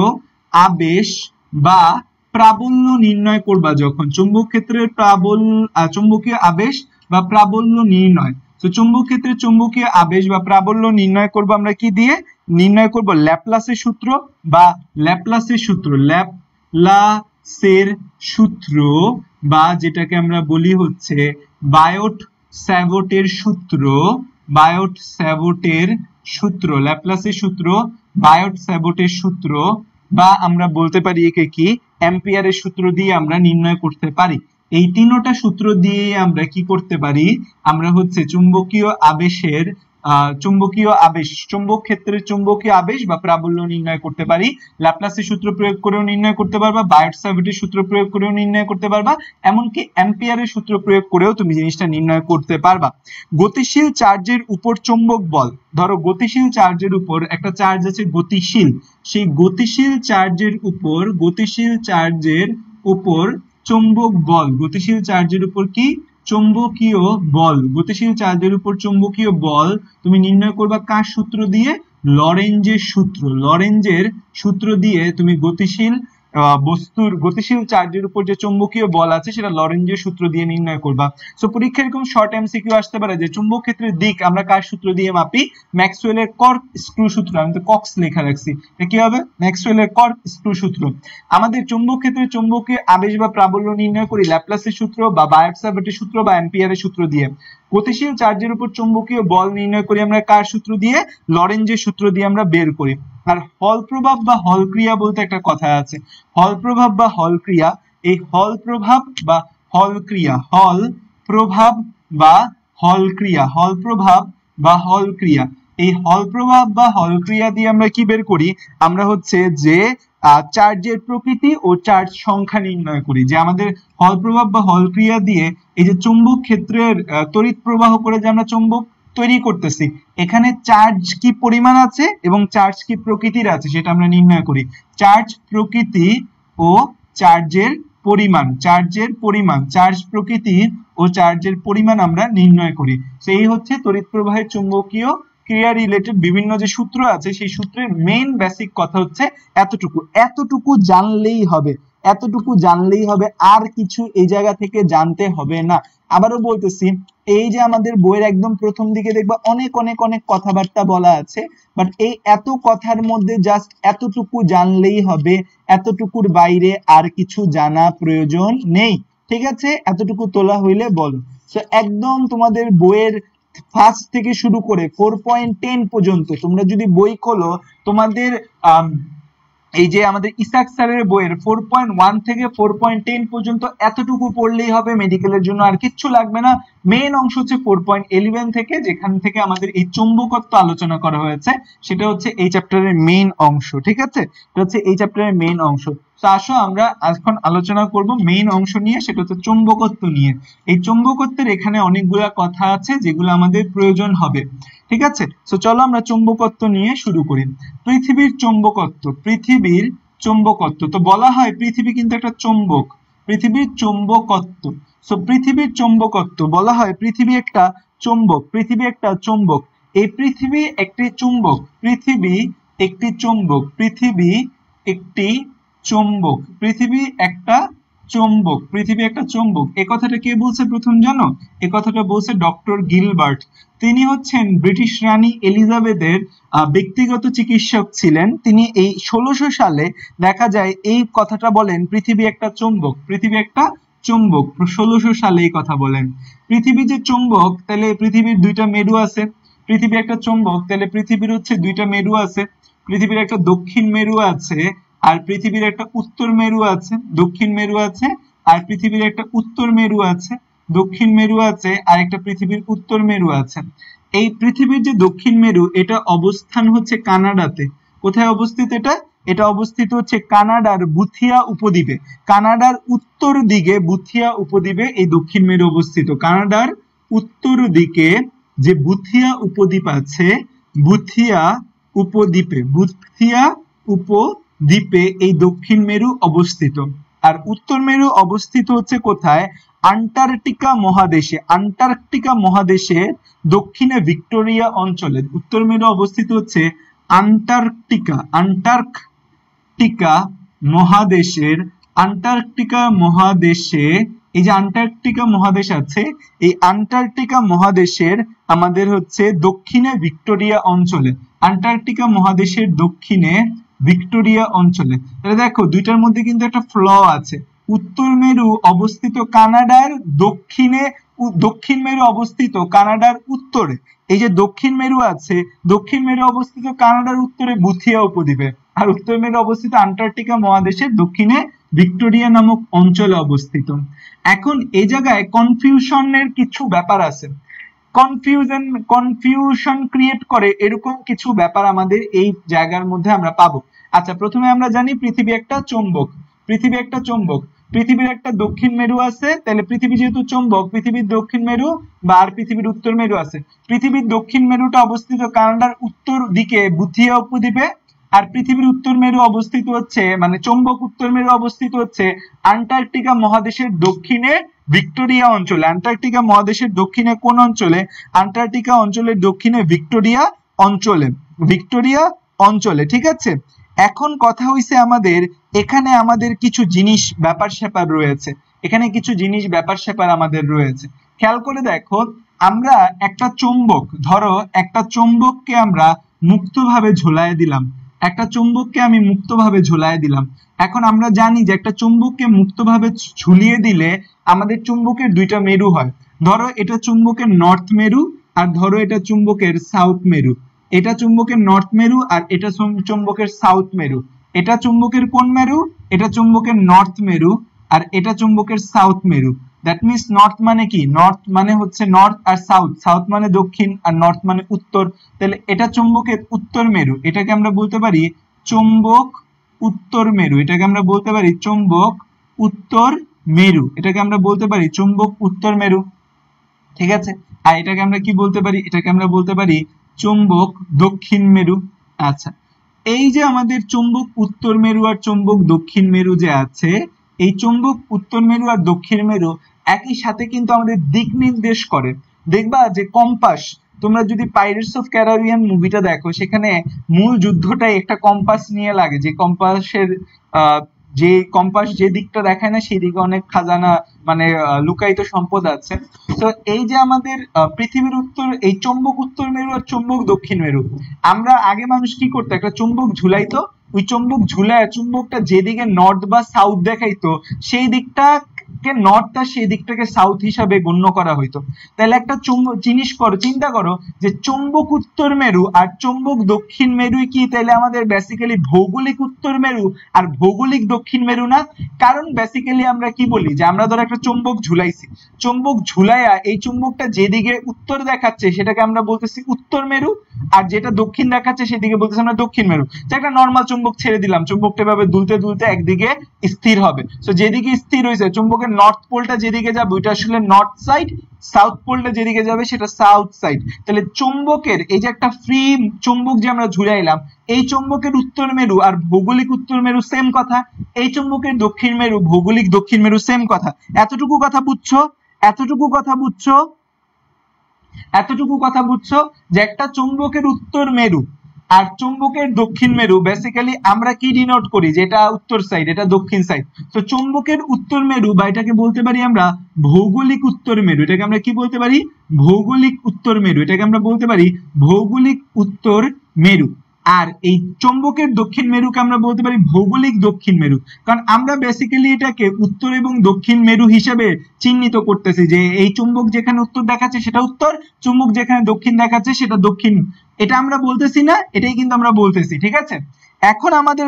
আবেশ বা প্রাবল্য নির্ণয় করবা যখন, চুম্বক ক্ষেত্রের চুম্বকীয় আবেশ বা প্রাবল্য নির্ণয়, তো চুম্বক ক্ষেত্রে চুম্বকীয় আবেশ বা প্রাবল্য নির্ণয় করব আমরা কি দিয়ে? নির্ণয় করব ল্যাপ্লাসের সূত্র বা ল্যাপ্লাসের সূত্র, ল্যাপ্লাসের সূত্র, বা যেটাকে আমরা বলি হচ্ছে বায়োট-স্যাভটের সূত্র, বায়োট-স্যাভটের সূত্র, ল্যাপ্লাসের সূত্র, বায়োট-স্যাভটের সূত্র, বা আমরা বলতে পারি একে কি অ্যাম্পিয়ারের সূত্র দিয়ে আমরা নির্ণয় করতে পারি। এই তিনটা সূত্র দিয়ে আমরা কি করতে পারি? আমরা হচ্ছে চুম্বকীয় আবেশের চুম্বকীয় আবেশ, চুম্বক ক্ষেত্রের চুম্বকীয় আবেশ বা প্রাবল্য নির্ণয় করতে পারি। ল্যাপ্লাসের সূত্র প্রয়োগ করেও নির্ণয় করতে পারবা, বায়োট-স্যাভটের সূত্র প্রয়োগ করেও নির্ণয় করতে পারবা, এমনকি অ্যাম্পিয়ারের সূত্র প্রয়োগ করেও তুমি জিনিসটা নির্ণয় করতে পারবা। গতিশীল চার্জের উপর চুম্বক বল, ধরো গতিশীল চার্জের উপর একটা চার্জ আছে গতিশীল, সেই গতিশীল চার্জের উপর, গতিশীল চার্জের উপর চৌম্বক বল, গতিশীল চার্জের উপর কি? চৌম্বকীয় বল, গতিশীল চার্জের উপর চৌম্বকীয় বল তুমি নির্ণয় করবা কার সূত্র দিয়ে? লরেঞ্জের সূত্র, লরেঞ্জের সূত্র দিয়ে তুমি গতিশীল বস্তুর গতিশীল চার্জের উপর যে চৌম্বকীয় বল আছে সেটা লরেঞ্জের সূত্র দিয়ে নির্ণয় করবা। সো পরীক্ষায় এরকম শর্ট এমসিকিউ আসতে পারে যে চুম্বক ক্ষেত্রের দিক আমরা কার সূত্র দিয়ে মাপি? ম্যাক্সওয়েলের কর্ক স্ক্রু সূত্র, আমি তো কক্স লেখা রাখছি, কি হবে? ম্যাক্সওয়েলের কর্ক স্ক্রু সূত্র। আমাদের চুম্বক ক্ষেত্রের চৌম্বকীয় আবেশ বা প্রাবল্য নির্ণয় করি ল্যাপ্লাসের সূত্র বা বায়োট-স্যাভটের সূত্র বা অ্যাম্পিয়ারের সূত্র দিয়ে। গতিশীল চার্জের উপর চৌম্বকীয় বল নির্ণয় করি আমরা কার সূত্র দিয়ে? লরেঞ্জের সূত্র দিয়ে আমরা বের করি। আর হল প্রভাব বা হল ক্রিয়া বলতে একটা কথা আছে, হল প্রভাব বা হল ক্রিয়া, এই হল প্রভাব বা হল ক্রিয়া, হল প্রভাব বা হল ক্রিয়া, হল প্রভাব বা হল ক্রিয়া, এই হল প্রভাব বা হল ক্রিয়া দিয়ে আমরা কি বের করি? আমরা হচ্ছে যে চার্জের প্রকৃতি ও চার্জ সংখ্যা নির্ণয় করি, যে আমাদের হল প্রভাব বা হল ক্রিয়া দিয়ে এই যে চুম্বক ক্ষেত্রের তড়িৎ প্রবাহ করে যে আমরা চুম্বক তৈরি করতেছি, এখানে চার্জ কি পরিমাণ আছে এবং চার্জ কি প্রকৃতির আছে সেটা আমরা নির্ণয় করি। চার্জ প্রকৃতি ও চার্জের পরিমাণ, চার্জের পরিমাণ, চার্জ প্রকৃতি ও চার্জের পরিমাণ আমরা নির্ণয় করি। সেই হচ্ছে তড়িৎ প্রবাহের চুম্বকীয় ক্রিয়া রিলেটেড বিভিন্ন যে সূত্র আছে সেই সূত্রের মেইন বেসিক কথা হচ্ছে এতটুকু। এতটুকু জানলেই হবে, এতটুকু জানলেই হবে, আর কিছু এই জায়গা থেকে জানতে হবে না। আবারও বলতেছি, এই যে আমাদের বইয়ের একদম প্রথম দিকে দেখবা অনেক অনেক অনেক কথাবার্তা বলা আছে, বাট এই এত কথার মধ্যে জাস্ট এতটুকু জানলেই হবে, এতটুকুর বাইরে আর কিছু জানা প্রয়োজন নেই। ঠিক আছে, এতটুকু তোলা হইলে বলো। সো একদম তোমাদের বইয়ের ফার্স্ট থেকে শুরু করে 4.10 পর্যন্ত তোমরা যদি বই খোলো, তোমাদের এই যে আমাদের ইসাক স্যারের বইয়ের 4.1 থেকে 4.10 পর্যন্ত এতটুকু পড়লেই হবে মেডিকেলের জন্য, আর কিচ্ছু লাগবে না। মেইন অংশ হচ্ছে 4.11 থেকে, যেখান থেকে আমাদের এই চুম্বকত্ব আলোচনা করা হয়েছে, সেটা হচ্ছে এই চ্যাপ্টারের মেইন অংশ। ঠিক আছে, এটা হচ্ছে এই চ্যাপ্টারের মেইন অংশ। তো আসো আমরা এখন আলোচনা করব মেইন অংশ নিয়ে, সেটা হচ্ছে চুম্বকত্ব নিয়ে। এই চুম্বকত্বের এখানে অনেকগুলা কথা আছে যেগুলো আমাদের প্রয়োজন হবে। ঠিক আছে, সো চলো আমরা চুম্বকত্ব নিয়ে শুরু করি। পৃথিবীর চুম্বকত্ব, পৃথিবীর চুম্বকত্ব, তো বলা হয় পৃথিবী কিন্তু একটা চুম্বক, পৃথিবীর চুম্বকত্ব। সো পৃথিবীর চুম্বকত্ব বলা হয় পৃথিবী একটা চুম্বক, পৃথিবী একটা চুম্বক। এই পৃথিবী একটি চুম্বক, পৃথিবী একটি চুম্বক, পৃথিবী একটি চুম্বক, পৃথিবী একটা চুম্বক, পৃথিবী একটা চুম্বক। এই কথাটা কে বলছে প্রথম জানো? এই কথাটা বলছে ডক্টর গিলবার্ট। তিনি হচ্ছেন ব্রিটিশ রানী এলিজাবেথের ব্যক্তিগত চিকিৎসক ছিলেন। তিনি এই 1600 সালে দেখা যায় এই কথাটা বলেন, পৃথিবী একটা চুম্বক, পৃথিবী একটা চুম্বক। 1600 সালে এই কথা বলেন। পৃথিবী যে চুম্বক, তাহলে পৃথিবীর দুইটা মেরু আছে। পৃথিবী একটা চুম্বক, তাহলে পৃথিবীর হচ্ছে দুইটা মেরু আছে। পৃথিবীর একটা দক্ষিণ মেরু আছে, আর পৃথিবীর একটা উত্তর মেরু আছে, দক্ষিণ মেরু আছে, আর পৃথিবীর একটা উত্তর মেরু আছে, দক্ষিণ মেরু আছে, আর একটা পৃথিবীর উত্তর মেরু আছে। এই পৃথিবীর যে দক্ষিণ মেরু, এটা অবস্থান হচ্ছে কানাডাতে। কোথায় অবস্থিত এটা? এটা অবস্থিত হচ্ছে কানাডার বুথিয়া উপদ্বীপে। কানাডার উত্তর দিকে বুথিয়া উপদ্বীপে এই দক্ষিণ মেরু অবস্থিত। কানাডার উত্তর দিকে যে বুথিয়া উপদ্বীপ আছে, বুথিয়া উপদ্বীপে, বুথিয়া উপদ্বীপে এই দক্ষিণ মেরু অবস্থিত। আর উত্তর মেরু অবস্থিত হচ্ছে কোথায়? আন্টার্কটিকা মহাদেশে। আন্টার্কটিকা মহাদেশের দক্ষিণে ভিক্টোরিয়া অঞ্চলে। উত্তর মেরু অবস্থিত হচ্ছে আন্টার্কটিকা, আন্টার্কটিকা মহাদেশের, আন্টার্কটিকা মহাদেশে, এই যে আন্টার্কটিকা মহাদেশ আছে, এই আন্টার্কটিকা মহাদেশের আমাদের হচ্ছে দক্ষিণে ভিক্টোরিয়া অঞ্চলে। আন্টার্কটিকা মহাদেশের দক্ষিণে ভিক্টোরিয়া অঞ্চলে। তাহলে দেখো দুইটার মধ্যে কিন্তু একটা ফ্ল আছে। উত্তর মেরু অবস্থিত কানাডার দক্ষিণে, দক্ষিণ মেরু অবস্থিত কানাডার উত্তরে। এই যে দক্ষিণ মেরু আছে, দক্ষিণ মেরু অবস্থিত কানাডার উত্তরে বুথিয়া উপদ্বীপে, আর উত্তর মেরু অবস্থিত আন্টার্কটিকা মহাদেশের দক্ষিণে ভিক্টোরিয়া নামক অঞ্চলে অবস্থিত। এখন এই জায়গায় কনফিউশনের কিছু ব্যাপার আছে, কনফিউশন ক্রিয়েট করে এরকম কিছু ব্যাপার আমাদের এই জায়গার মধ্যে আমরা পাবো। আচ্ছা, প্রথমে আমরা জানি পৃথিবী একটা চুম্বক, পৃথিবী একটা চুম্বক, পৃথিবীর একটা দক্ষিণ মেরু আছে, তাহলে পৃথিবী যেহেতু চুম্বক, পৃথিবীর দক্ষিণ মেরু বা আর পৃথিবীর উত্তর মেরু আছে। পৃথিবীর দক্ষিণ মেরুটা অবস্থিত কানাডার উত্তর দিকে বুথিয়া উপদ্বীপে, আর পৃথিবীর উত্তর মেরু অবস্থিত হচ্ছে, মানে চুম্বক উত্তর মেরু অবস্থিত হচ্ছে আন্টার্কটিকা মহাদেশের দক্ষিণে ভিক্টোরিয়া অঞ্চলে। আন্টার্কটিকা মহাদেশের দক্ষিণে কোন অঞ্চলে? আন্টার্কটিকা অঞ্চলের দক্ষিণে ভিক্টোরিয়া অঞ্চলে, ভিক্টোরিয়া অঞ্চলে। ঠিক আছে, এখন কথা হইছে আমাদের এখানে আমাদের কিছু জিনিস ব্যাপার স্যাপার রয়েছে, এখানে কিছু জিনিস ব্যাপার স্যাপার আমাদের রয়েছে। খেয়াল করে দেখো, আমরা একটা চুম্বক, ধরো একটা চুম্বককে আমরা মুক্তভাবে ঝোলায় দিলাম, একটা চুম্বককে আমি মুক্তভাবে ঝোলায় দিলাম। এখন আমরা জানি যে একটা চুম্বককে মুক্তভাবে ঝুলিয়ে দিলে আমাদের চুম্বকের দুইটা মেরু হয়। ধরো এটা চুম্বকের নর্থ মেরু, আর ধরো এটা চুম্বকের সাউথ মেরু। এটা চুম্বকের নর্থ মেরু আর এটা চুম্বকের সাউথ মেরু। এটা চুম্বকের কোন মেরু? এটা চুম্বকের নর্থ মেরু, আর এটা চুম্বকের সাউথ মেরু। দ্যাট মিনস নর্থ মানে কি? নর্থ মানে হচ্ছে নর্থ, আর সাউথ, সাউথ মানে দক্ষিণ, আর নর্থ মানে উত্তর। তাহলে এটা চুম্বকের উত্তর মেরু, এটাকে আমরা বলতে পারি চুম্বক উত্তর মেরু, এটাকে আমরা বলতে পারি চুম্বক উত্তর মেরু, এটাকে আমরা বলতে পারি চুম্বক উত্তর মেরু। ঠিক আছে, আর এটাকে আমরা কি বলতে পারি? এটাকে আমরা বলতে পারি চুম্বক দক্ষিণ মেরু। আচ্ছা, এই যে আমাদের চুম্বক উত্তর মেরু আর চুম্বক দক্ষিণ মেরু যে আছে, এই চুম্বক উত্তর মেরু আর দক্ষিণ মেরু একই সাথে কিন্তু আমাদের দিক নির্দেশ করে। দেখবা যে কম্পাস, তোমরা যদি পাইরেটস অফ ক্যারিবিয়ান মুভিটা দেখো, সেখানে মূল যুদ্ধটাই একটা কম্পাস নিয়ে লাগে, যে কম্পাসের যে কম্পাস যে দিকটা দেখায় না সেই দিকে অনেক খাজানা মানে লুকায়িত সম্পদ আছে। তো এই যে আমাদের পৃথিবীর উত্তর, এই চুম্বক উত্তর মেরু আর চুম্বক দক্ষিণ মেরু, আমরা আগে মানুষ কি করতো, একটা চুম্বক ঝুলাইতো, ওই চুম্বক ঝুলায় চুম্বকটা যেদিকে নর্থ বা সাউথ দেখাইতো সেই দিকটাকে নর্থ আর সেই দিকটাকে সাউথ হিসাবে গণ্য করা হইতো। তাহলে একটা জিনিস করো, চিন্তা করো যে চুম্বক উত্তর মেরু আর চুম্বক দক্ষিণ মেরুই কি তাহলে আমাদের বেসিক্যালি ভৌগোলিক উত্তর মেরু আর ভৌগোলিক দক্ষিণ মেরু না? কারণ বেসিক্যালি আমরা কি বলি যে আমরা ধরো একটা চুম্বক ঝুলাইছি, চুম্বক ঝুলাইয়া এই চুম্বকটা যেদিকে উত্তর দেখাচ্ছে সেটাকে আমরা বলতেছি উত্তর মেরু, আর যেটা দক্ষিণ দেখাচ্ছে সেদিকে বলতেছি আমরা দক্ষিণ মেরু। যে একটা নর্মাল চুম্বক ছেড়ে দিলাম, চুম্বকটা এভাবে দুলতে দুলতে একদিকে স্থির হবে, তো যেদিকে স্থির হয়েছে চুম্বকের নর্থ পোলটা যেদিকে যাবে ওইটা আসলে নর্থ সাইড, সাউথ পোলটা যেদিকে যাবে সেটা সাউথ সাইড। তাহলে চুম্বকের এই যে একটা ফ্রি চুম্বক যে আমরা ঝুলাইলাম, এই চুম্বকের উত্তর মেরু আর ভৌগোলিক উত্তর মেরু সেম কথা, এই চুম্বকের দক্ষিণ মেরু ভৌগোলিক দক্ষিণ মেরু সেম কথা। এতটুকু কথা বুঝছো? এতটুকু কথা বুঝছো? এতটুকু কথা বুঝছো যে একটা চুম্বকের উত্তর মেরু আর চুম্বকের দক্ষিণ মেরু বেসিক্যালি আমরা কি ডিনোট করি, যে এটা উত্তর সাইড এটা দক্ষিণ সাইড। তো চুম্বকের উত্তর মেরু বা এটাকে বলতে পারি আমরা ভৌগোলিক উত্তর মেরু, এটাকে আমরা কি বলতে পারি, ভৌগোলিক উত্তর মেরু, এটাকে আমরা বলতে পারি ভৌগোলিক উত্তর মেরু। আর এই চুম্বকের দক্ষিণ মেরুকে আমরা বলতে পারি ভৌগোলিক দক্ষিণ মেরু, কারণ আমরা বেসিক্যালি এটাকে উত্তর এবং দক্ষিণ মেরু হিসেবে চিহ্নিত করতেছি, যে এই চুম্বক যেখানে উত্তর দেখাচ্ছে সেটা উত্তর, চুম্বক যেখানে দক্ষিণ দেখাচ্ছে সেটা দক্ষিণ। এটা আমরা বলতেছি না, এটাই কিন্তু আমরা বলতেছি, ঠিক আছে? এখন আমাদের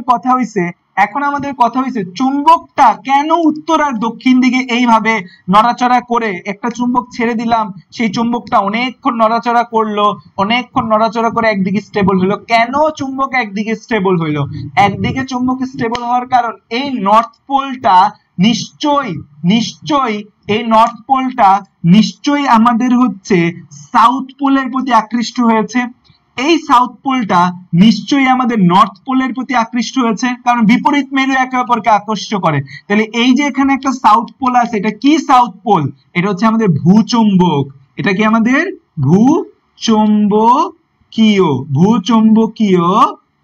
কথা হইছে, চুম্বকটা কেন উত্তর আর দক্ষিণ দিকে এইভাবে নড়াচড়া করে, একটা চুম্বক ছেড়ে দিলাম সেই চুম্বকটা অনেকক্ষণ নড়াচড়া করলো, অনেকক্ষণ নড়াচড়া করে একদিকে স্টেবল হলো। কেন চুম্বক একদিকে স্টেবল হইলো? একদিকে চুম্বক স্টেবল হওয়ার কারণ এই নর্থ পোলটা নিশ্চয়ই এই নর্থ পোলটা নিশ্চয়ই আমাদের হচ্ছে সাউথ পোলের প্রতি আকৃষ্ট হয়েছে। এই সাউথ পোলটা নিশ্চয়ই আমাদের নর্থ পোলের প্রতি আকৃষ্ট হয়েছে, কারণ বিপরীত মেরু একে অপরকে আকর্ষিত করে। তাহলে এই যে এখানে একটা সাউথ পোল আছে, এটা কি সাউথ পোল? এটা হচ্ছে আমাদের ভূচুম্বক। এটা কি আমাদের ভূচুম্বকীয়,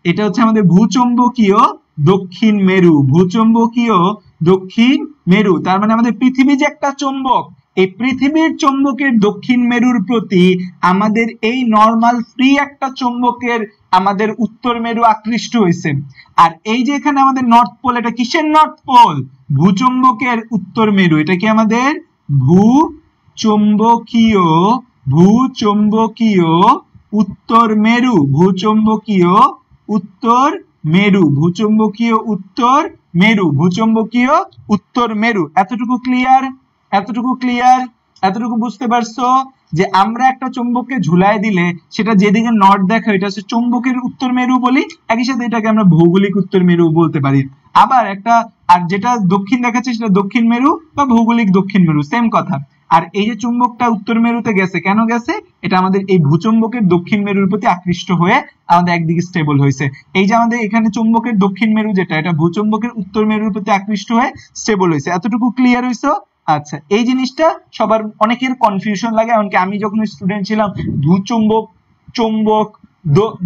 এটা হচ্ছে আমাদের ভূচুম্বকীয় দক্ষিণ মেরু, ভূচুম্বকীয় দক্ষিণ মেরু। তার মানে আমাদের পৃথিবী যে একটা চুম্বক, এই পৃথিবীর চুম্বকের দক্ষিণ মেরুর প্রতি আমাদের এই নরমাল ফ্রি একটা চুম্বকের আমাদের উত্তর মেরু আকৃষ্ট হয়েছে। আর এই যে এখানে আমাদের নর্থ পোল, এটা কিসের নর্থ পোল? ভূচুম্বকের উত্তর মেরু। এটা কি আমাদের ভূচুম্বকীয় উত্তর মেরু, ভূচুম্বকীয় উত্তর মেরু, ভূচুম্বকীয় উত্তর মেরু, ভূচুম্বকীয় উত্তর মেরু। এতটুকু ক্লিয়ার? এতটুকু ক্লিয়ার? এতটুকু বুঝতে পারছো যে আমরা একটা চুম্বককে ঝুলায় দিলে সেটা যেদিকে নর্থ দেখা এটা হচ্ছে চুম্বকের উত্তর মেরু বলি, একই সাথে এটাকে আমরা ভৌগোলিক উত্তর মেরু বলতে পারি। আবার একটা আর যেটা দক্ষিণ দেখাচ্ছে সেটা দক্ষিণ মেরু বা ভৌগোলিক দক্ষিণ মেরু, সেম কথা। আর এই যে চুম্বকটা উত্তর মেরুতে গেছে, কেন গেছে? এটা আমাদের এই ভূচুম্বকের দক্ষিণ মেরুর প্রতি আকৃষ্ট হয়ে আমাদের একদিকে স্টেবল হয়েছে। এই যে আমাদের এখানে চুম্বকের দক্ষিণ মেরু যেটা, এটা ভূচুম্বকের উত্তর মেরুর প্রতি আকৃষ্ট হয়ে স্টেবল হয়েছে। এতটুকু ক্লিয়ার হয়েছে? আচ্ছা, এই জিনিসটা সবার অনেকের কনফিউশন লাগে, এমনকি আমি যখন স্টুডেন্ট ছিলাম ভূচুম্বক চুম্বক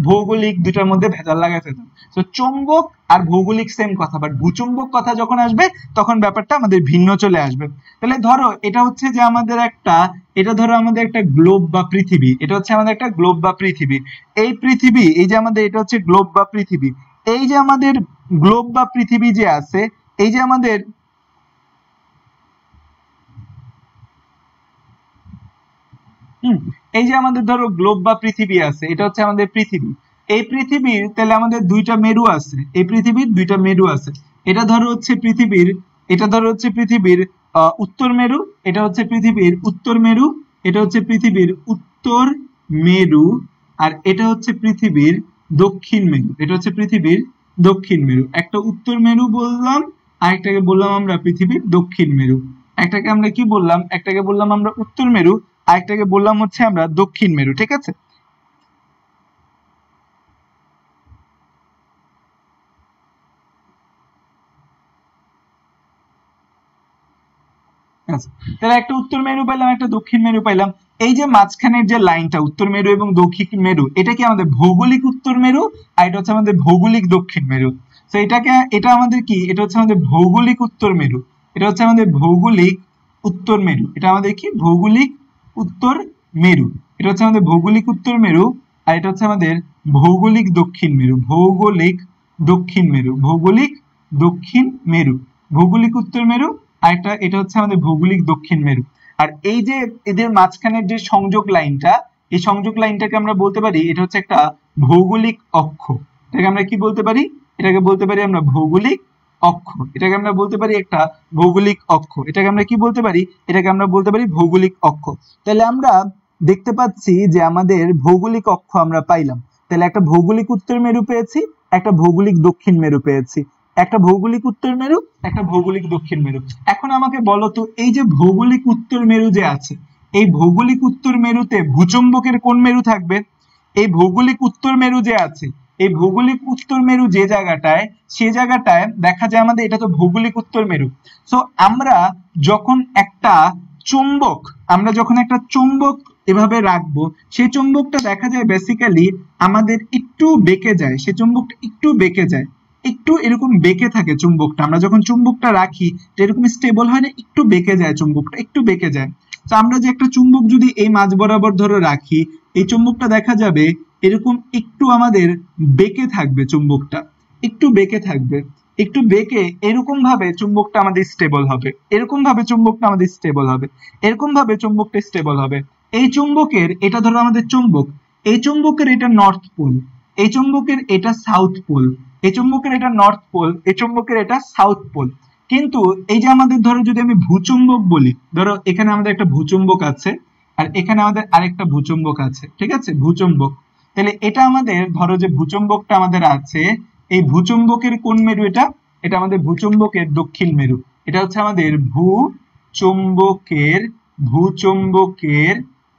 ভৌগোলিক দুটার মধ্যে ভেজাল লাগাতে হতো। তো চুম্বক আর ভৌগোলিক সেম কথা, বাট ভূচুম্বক কথা যখন আসবে তখন ব্যাপারটা আমাদের ভিন্ন চলে আসবে। তাহলে ধরো এটা হচ্ছে যে আমাদের একটা, এটা ধরো আমাদের একটা গ্লোব বা পৃথিবী, এটা হচ্ছে আমাদের একটা গ্লোব বা পৃথিবী। এই পৃথিবী, এই যে আমাদের এটা হচ্ছে গ্লোব বা পৃথিবী, এই যে আমাদের গ্লোব বা পৃথিবী যে আছে, এই যে আমাদের এই যে আমাদের ধরো গ্লোব বা পৃথিবী আছে, এটা হচ্ছে আমাদের পৃথিবী। এই পৃথিবীর তাহলে আমাদের দুইটা মেরু আছে, এই পৃথিবীর দুইটা মেরু আছে। এটা ধরো হচ্ছে পৃথিবীর, এটা ধরো হচ্ছে পৃথিবীর উত্তর মেরু, এটা হচ্ছে পৃথিবীর উত্তর মেরু, এটা হচ্ছে পৃথিবীর উত্তর মেরু, আর এটা হচ্ছে পৃথিবীর দক্ষিণ মেরু, এটা হচ্ছে পৃথিবীর দক্ষিণ মেরু। একটা উত্তর মেরু বললাম, আরেকটাকে বললাম আমরা পৃথিবীর দক্ষিণ মেরু। একটাকে আমরা কি বললাম? একটাকে বললাম আমরা উত্তর মেরু, আরেকটাকে বললাম হচ্ছে আমরা দক্ষিণ মেরু, ঠিক আছে? কাছে। তাহলে একটা উত্তর মেরু পাইলাম, একটা দক্ষিণ মেরু পাইলাম। এই যে মাঝখানের যে লাইনটা উত্তর মেরু এবং দক্ষিণ মেরু, এটা কি আমাদের ভৌগোলিক উত্তর মেরু, আর এটা হচ্ছে আমাদের ভৌগোলিক দক্ষিণ মেরু। তো এটা আমাদের কি, এটা হচ্ছে আমাদের ভৌগোলিক উত্তর মেরু, এটা হচ্ছে আমাদের ভৌগোলিক উত্তর মেরু, এটা আমাদের কি ভৌগোলিক উত্তর মেরু, এটা হচ্ছে আমাদের ভৌগোলিক উত্তর মেরু, আর এটা হচ্ছে আমাদের ভৌগোলিক দক্ষিণ মেরু, ভৌগোলিক দক্ষিণ মেরু, ভৌগোলিক দক্ষিণ মেরু, ভৌগোলিক উত্তর মেরু, আর এটা হচ্ছে আমাদের ভৌগোলিক দক্ষিণ মেরু। আর এই যে এদের মাঝখানের যে সংযোগ লাইনটা, এই সংযোগ লাইনটাকে আমরা বলতে পারি এটা হচ্ছে একটা ভৌগোলিক অক্ষ। এটাকে আমরা কি বলতে পারি, এটাকে বলতে পারি আমরা ভৌগোলিক অক্ষ, এটাকে আমরা বলতে পারি একটা ভৌগোলিক অক্ষ, এটাকে আমরা কি বলতে পারি, এটাকে আমরা বলতে পারি ভৌগোলিক অক্ষ। তাহলে আমরা দেখতে পাচ্ছি যে আমাদের ভৌগোলিক অক্ষ আমরা পাইলাম। তাহলে একটা ভৌগোলিক উত্তর মেরু পেয়েছি, একটা ভৌগোলিক দক্ষিণ মেরু পেয়েছি, একটা ভৌগোলিক উত্তর মেরু, একটা ভৌগোলিক দক্ষিণ মেরু। এখন আমাকে বলো তো, এই যে ভৌগোলিক উত্তর মেরু যে আছে, এই ভৌগোলিক উত্তর মেরুতে ভূচম্বকের কোন মেরু থাকবে? এই ভৌগোলিক উত্তর মেরু যে আছে, এই ভৌগোলিক উত্তর মেরু যে জায়গাটায়, সে জায়গাটায় দেখা যায় আমাদের এটা তো ভৌগোলিক উত্তর মেরু। সো আমরা যখন একটা চুম্বক, এভাবে রাখবো, সেই চুম্বকটা দেখা যায় বেসিক্যালি আমাদের একটু বেঁকে যায়, সেই চুম্বকটা একটু বেঁকে যায়, একটু এরকম বেঁকে থাকে চুম্বকটা। আমরা যখন চুম্বকটা রাখি এরকম স্টেবল হয় না, একটু বেঁকে যায় চুম্বকটা, একটু বেঁকে যায়। তো আমরা যে একটা চুম্বক যদি এই মাঝ বরাবর ধরে রাখি, এই চুম্বকটা দেখা যাবে এরকম একটু আমাদের বেঁকে থাকবে, চুম্বকটা একটু বেঁকে থাকবে, একটু বেঁকে এরকম ভাবে চুম্বকটা আমাদের স্টেবল হবে, এরকম ভাবে চুম্বকটা আমাদের স্টেবল হবে, এরকম ভাবে চুম্বকটা স্টেবল হবে। এই চুম্বকের এটা ধরো আমাদের চুম্বক, এই চুম্বকের এটা নর্থ পোল, এই চুম্বকের এটা সাউথ পোল, এই চুম্বকের এটা নর্থ পোল, এই চুম্বকের এটা সাউথ পোল। কিন্তু এই যে আমাদের ধরো যদি আমি ভূচুম্বক বলি, ধরো এখানে আমাদের একটা ভূচুম্বক আছে, আর এখানে আমাদের আরেকটা ভূচুম্বক আছে, ঠিক আছে, ভূচুম্বক। তাহলে এটা আমাদের ধরো যে ভূচুম্বকটা আমাদের আছে, এই ভূচুম্বকের কোন মেরু এটা? এটা আমাদের ভূচুম্বকের দক্ষিণ মেরু, এটা হচ্ছে আমাদের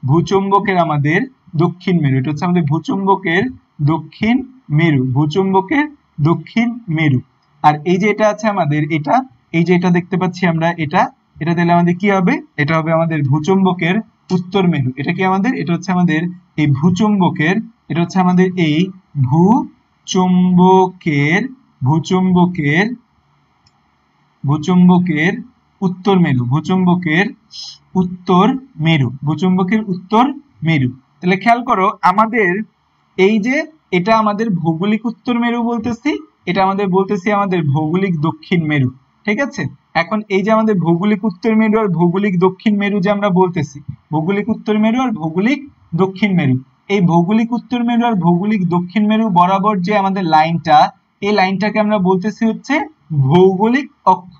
ভূচুম্বকের আমাদের দক্ষিণ মেরু, এটা হচ্ছে আমাদের ভূচুম্বকের দক্ষিণ মেরু, ভূচুম্বকের দক্ষিণ মেরু। আর এই যে এটা আছে আমাদের, এটা এই যে এটা দেখতে পাচ্ছি আমরা, এটা দিলে আমাদের কি হবে? এটা হবে আমাদের ভূচুম্বকের উত্তর মেরু। এটা কি আমাদের? এটা হচ্ছে আমাদের এই ভূচুম্বকের, এটা হচ্ছে আমাদের এই ভূচুম্বকের উত্তর মেরু, ভূচুম্বকের উত্তর মেরু, ভূচুম্বকের উত্তর মেরু। তাহলে খেয়াল করো, আমাদের এই যে এটা আমাদের ভৌগোলিক উত্তর মেরু বলতেছি, এটা আমাদের বলতেছি আমাদের ভৌগোলিক দক্ষিণ মেরু, ঠিক আছে। এখন এই যে আমাদের ভৌগোলিক উত্তর মেরু আর ভৌগোলিক দক্ষিণ মেরু যে আমরা বলতেছি, ভৌগোলিক উত্তর মেরু আর ভৌগোলিক দক্ষিণ মেরু, এই ভৌগোলিক উত্তর মেরু আর ভৌগোলিক দক্ষিণ মেরু বরাবর যে আমাদের লাইনটা, এই লাইনটাকে আমরা বলতেছি হচ্ছে ভৌগোলিক অক্ষ।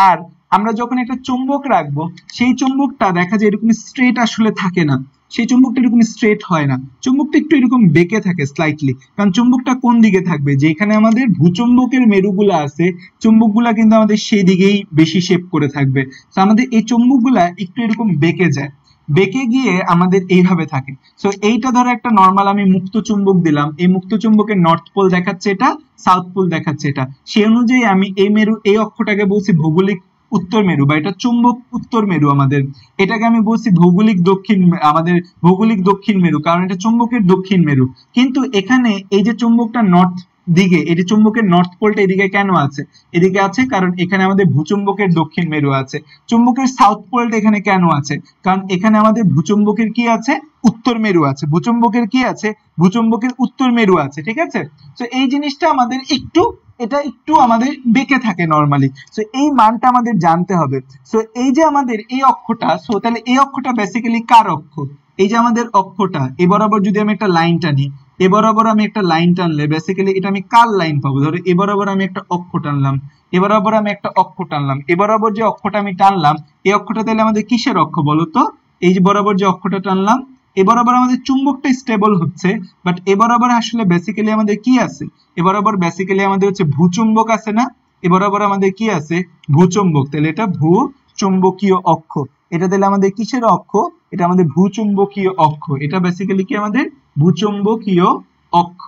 আর আমরা যখন একটা চুম্বক রাখবো, সেই চুম্বকটা দেখা যায় এরকম স্ট্রেট আসলে থাকে না, সেই চুম্বকটা এরকম স্ট্রেট হয় না, চুম্বকটা একটু এরকম বেঁকে থাকে স্লাইটলি। কারণ চুম্বকটা কোন দিকে থাকবে? যেখানে আমাদের ভূচুম্বকের মেরুগুলো আছে, চুম্বকগুলা কিন্তু আমাদের সেই দিকেই বেশি শেপ করে থাকবে। তো আমাদের এই চুম্বকগুলা একটু এরকম বেঁকে যায়, বেঁকে গিয়ে আমাদের এইভাবে থাকে। সো এইটা ধরো একটা নর্মাল আমি মুক্ত চুম্বক দিলাম, এই মুক্ত চুম্বকের নর্থ পোল দেখাচ্ছে এটা, সাউথ পোল দেখাচ্ছে এটা, সেই অনুযায়ী আমি এই মেরু, এই অক্ষটাকে বলছি ভৌগোলিক উত্তর মেরু, বা এটা চুম্বক উত্তর মেরু আমাদের, এটাকে আমি বলছি ভৌগোলিক দক্ষিণ, আমাদের ভৌগোলিক দক্ষিণ মেরু, কারণ এটা চুম্বকের দক্ষিণ মেরু। কিন্তু এখানে এই যে চুম্বকটা নর্থ দিকে, এটি চুম্বকের নর্থ পোলটা এদিকে কেন আছে? এদিকে আছে কারণ এখানে আমাদের ভূচুম্বকের দক্ষিণ মেরু আছে। চুম্বকের সাউথ পোলটা এখানে কেন আছে? কারণ এখানে আমাদের ভূচুম্বকের কি আছে? উত্তর মেরু আছে। ভূচুম্বকের কি আছে? ভূচুম্বকের উত্তর মেরু আছে, ঠিক আছে। তো এই জিনিসটা আমাদের একটু, এটা একটু আমাদের বেঁকে থাকে নরমালি। সো এই মানটা আমাদের জানতে হবে। সো এই যে আমাদের এই অক্ষটা, সো তাহলে এই অক্ষটা বেসিক্যালি কার অক্ষ? এই যে আমাদের অক্ষটা, এ বরাবর যদি আমি একটা লাইন টানি, এ বরাবর আমি একটা লাইন টানলে বেসিক্যালি এটা আমি কার লাইন পাবো? ধরো এ বরাবর আমি একটা অক্ষ টানলাম, এ বরাবর আমি একটা অক্ষ টানলাম, এ বরাবর যে অক্ষটা আমি টানলাম, এই অক্ষটা তাহলে আমাদের কিসের অক্ষ বলো তো? এই যে বরাবর যে অক্ষটা টানলাম, এ বরাবর আমাদের চুম্বকটা স্টেবল হচ্ছে, বাট এ বরাবর আসলে বেসিক্যালি আমাদের কি আছে? এ বরাবর বেসিক্যালি আমাদের হচ্ছে ভূচুম্বক আছে না? এ বরাবর আমাদের কি আছে? ভূচুম্বক। তাহলে এটা ভূচুম্বকীয় অক্ষ। এটা তাহলে আমাদের কিসের অক্ষ? এটা আমাদের ভূচুম্বকীয় অক্ষ। এটা বেসিক্যালি কি আমাদের ভূচুম্বকীয় অক্ষ।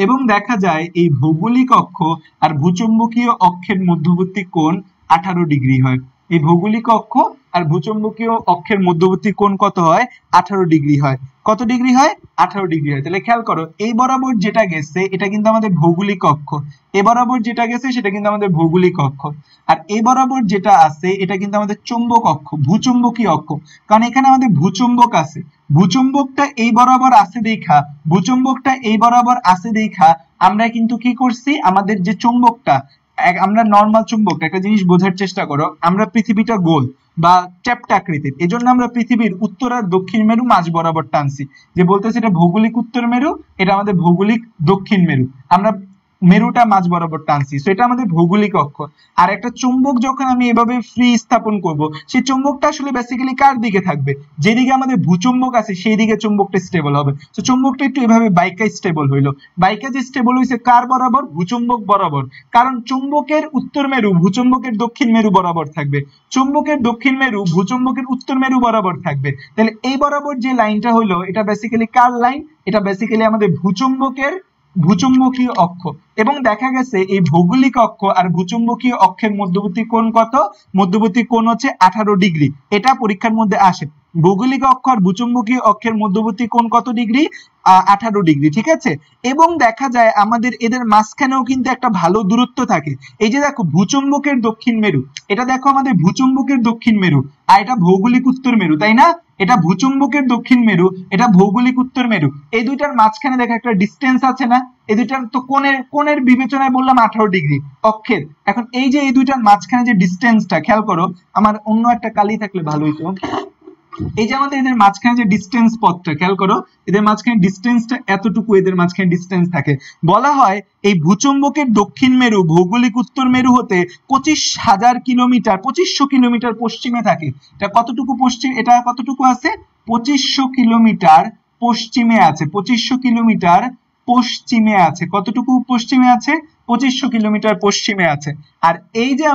এবং দেখা যায় এই ভৌগোলিক অক্ষ আর ভূচুম্বকীয় অক্ষের মধ্যবর্তী কোণ 18 ডিগ্রি হয়। এই ভৌগোলিক অক্ষ আর ভূচম্বকীয় অক্ষের মধ্যবর্তী কোণ কত হয় 18 ডিগ্রি হয়। কত ডিগ্রি হয় 18 ডিগ্রি হয়। তাহলে খেয়াল করো এই বরাবর যেটা গেছে এটা কিন্তু আমাদের ভৌগোলিক অক্ষ, এ বরাবর যেটা গেছে সেটা কিন্তু আমাদের ভৌগোলিক অক্ষ, আর এই বরাবর যেটা আছে এটা কিন্তু আমাদের চৌম্বক অক্ষ, ভূচম্বকীয় অক্ষ। কারণ এখানে আমাদের ভূচম্বক আছে, ভূচম্বকটা এই বরাবর আছে দেখা, ভূচম্বকটা এই বরাবর আছে দেখা আমরা কিন্তু কি করছি, আমাদের যে চুম্বকটা, আমরা নরমাল চুম্বক, একটা জিনিস বোঝার চেষ্টা করো, আমরা পৃথিবীটা গোল বা চ্যাপ্টা আকৃতির, এজন্য আমরা পৃথিবীর উত্তর আর দক্ষিণ মেরু মাঝ বরাবর টানছি, যে বলতেছে এটা ভৌগোলিক উত্তর মেরু, এটা আমাদের ভৌগোলিক দক্ষিণ মেরু, আমরা মেরুটা মাঝ বরাবর টানছি, সো এটা আমাদের ভৌগোলিক অক্ষ। আর একটা চুম্বক যখন আমি এভাবে ফ্রি স্থাপন করব, সেই চুম্বকটা আসলে বেসিক্যালি কার দিকে থাকবে, যেদিকে আমাদের ভূচুম্বক আছে সেই দিকে চুম্বকটা স্টেবল হবে। তো চুম্বকটা একটু এভাবে বাইকা স্টেবল হইলো, বাইকা যে স্টেবল হইছে কার বরাবর, ভূচুম্বক বরাবর, কারণ চুম্বকের উত্তর মেরু ভূচুম্বকের দক্ষিণ মেরু বরাবর থাকবে, চুম্বকের দক্ষিণ মেরু ভূচুম্বকের উত্তর মেরু বরাবর থাকবে। তাহলে এই বরাবর যে লাইনটা হইলো এটা বেসিক্যালি কার লাইন, এটা বেসিক্যালি আমাদের ভূচুম্বকের ভূচুম্বকীয় অক্ষ। এবং দেখা গেছে এই ভৌগোলিক অক্ষ আর ভূচুম্বকীয় অক্ষের মধ্যবর্তী কোণ কত, মধ্যবর্তী কোণ হচ্ছে 18 ডিগ্রি। এটা পরীক্ষার মধ্যে আসে, ভৌগোলিক অক্ষ আর ভূচুম্বকীয় অক্ষের মধ্যবর্তী কোণ কত ডিগ্রি, 18 ডিগ্রি, ঠিক আছে। এবং দেখা যায় আমাদের এদের মাঝখানেও কিন্তু একটা ভালো দূরত্ব থাকে। এই যে দেখো ভূচুম্বকের দক্ষিণ মেরু, এটা দেখো আমাদের ভূচুম্বকের দক্ষিণ মেরু, আর এটা ভৌগোলিক উত্তর মেরু, তাই না, এটা ভূচুম্বকের দক্ষিণ মেরু, এটা ভৌগোলিক উত্তর মেরু, এই দুইটার মাঝখানে দেখো একটা ডিস্টেন্স আছে না, এই দুইটার তো কোণের বিবেচনায় বললাম 18 ডিগ্রি অক্ষের। এখন এই যে এই দুইটার মাঝখানে যে ডিস্টেন্সটা খেয়াল করো, আমার অন্য একটা কালি থাকলে ভালো হইতো, এই যে আমাদের এদের মাঝখানে যে ডিস্টেন্স পথটা খেয়াল করো, এদের মাঝখানে ডিস্টেন্সটা এতটুকু, এদের মাঝখানে ডিস্টেন্স থাকে। বলা হয় এই ভূচুম্বকের দক্ষিণ মেরু ভৌগোলিক উত্তর মেরু হতে 25,000 কিলোমিটার, 2500 কিলোমিটার পশ্চিমে থাকে। এটা কতটুকু পশ্চিম, এটা কতটুকু আছে, 2500 কিলোমিটার পশ্চিমে আছে, 2500 কিলোমিটার পশ্চিমে আছে, কতটুকু পশ্চিমে আছে, 2500 কিলোমিটার পশ্চিমে আছে। আর এই যে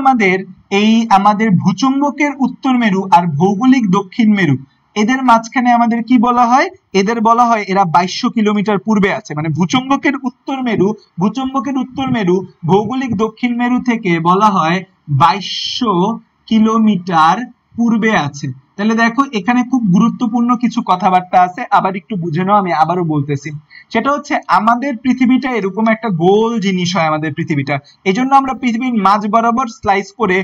আমাদের ভূচুম্বকের উত্তর মেরু আর ভৌগোলিক দক্ষিণ মেরু, এদের মাঝখানে আমাদের কি বলা হয়, এদের বলা হয় এরা 2200 কিলোমিটার পূর্বে আছে। মানে ভূচুম্বকের উত্তর মেরু ভৌগোলিক দক্ষিণ মেরু থেকে বলা হয় 2200 কিলোমিটার পূর্বে আছে। তাহলে দেখো এখানে খুব গুরুত্বপূর্ণ কিছু কথাবার্তা আছে, আবার একটু বুঝে নাও, আমি আবারও বলতেছি। সেটা হচ্ছে আমাদের পৃথিবীটা এরকম একটা গোল জিনিস হয়, আমাদের পৃথিবীটা, এজন্য আমরা পৃথিবীর মাঝ বরাবর স্লাইস করে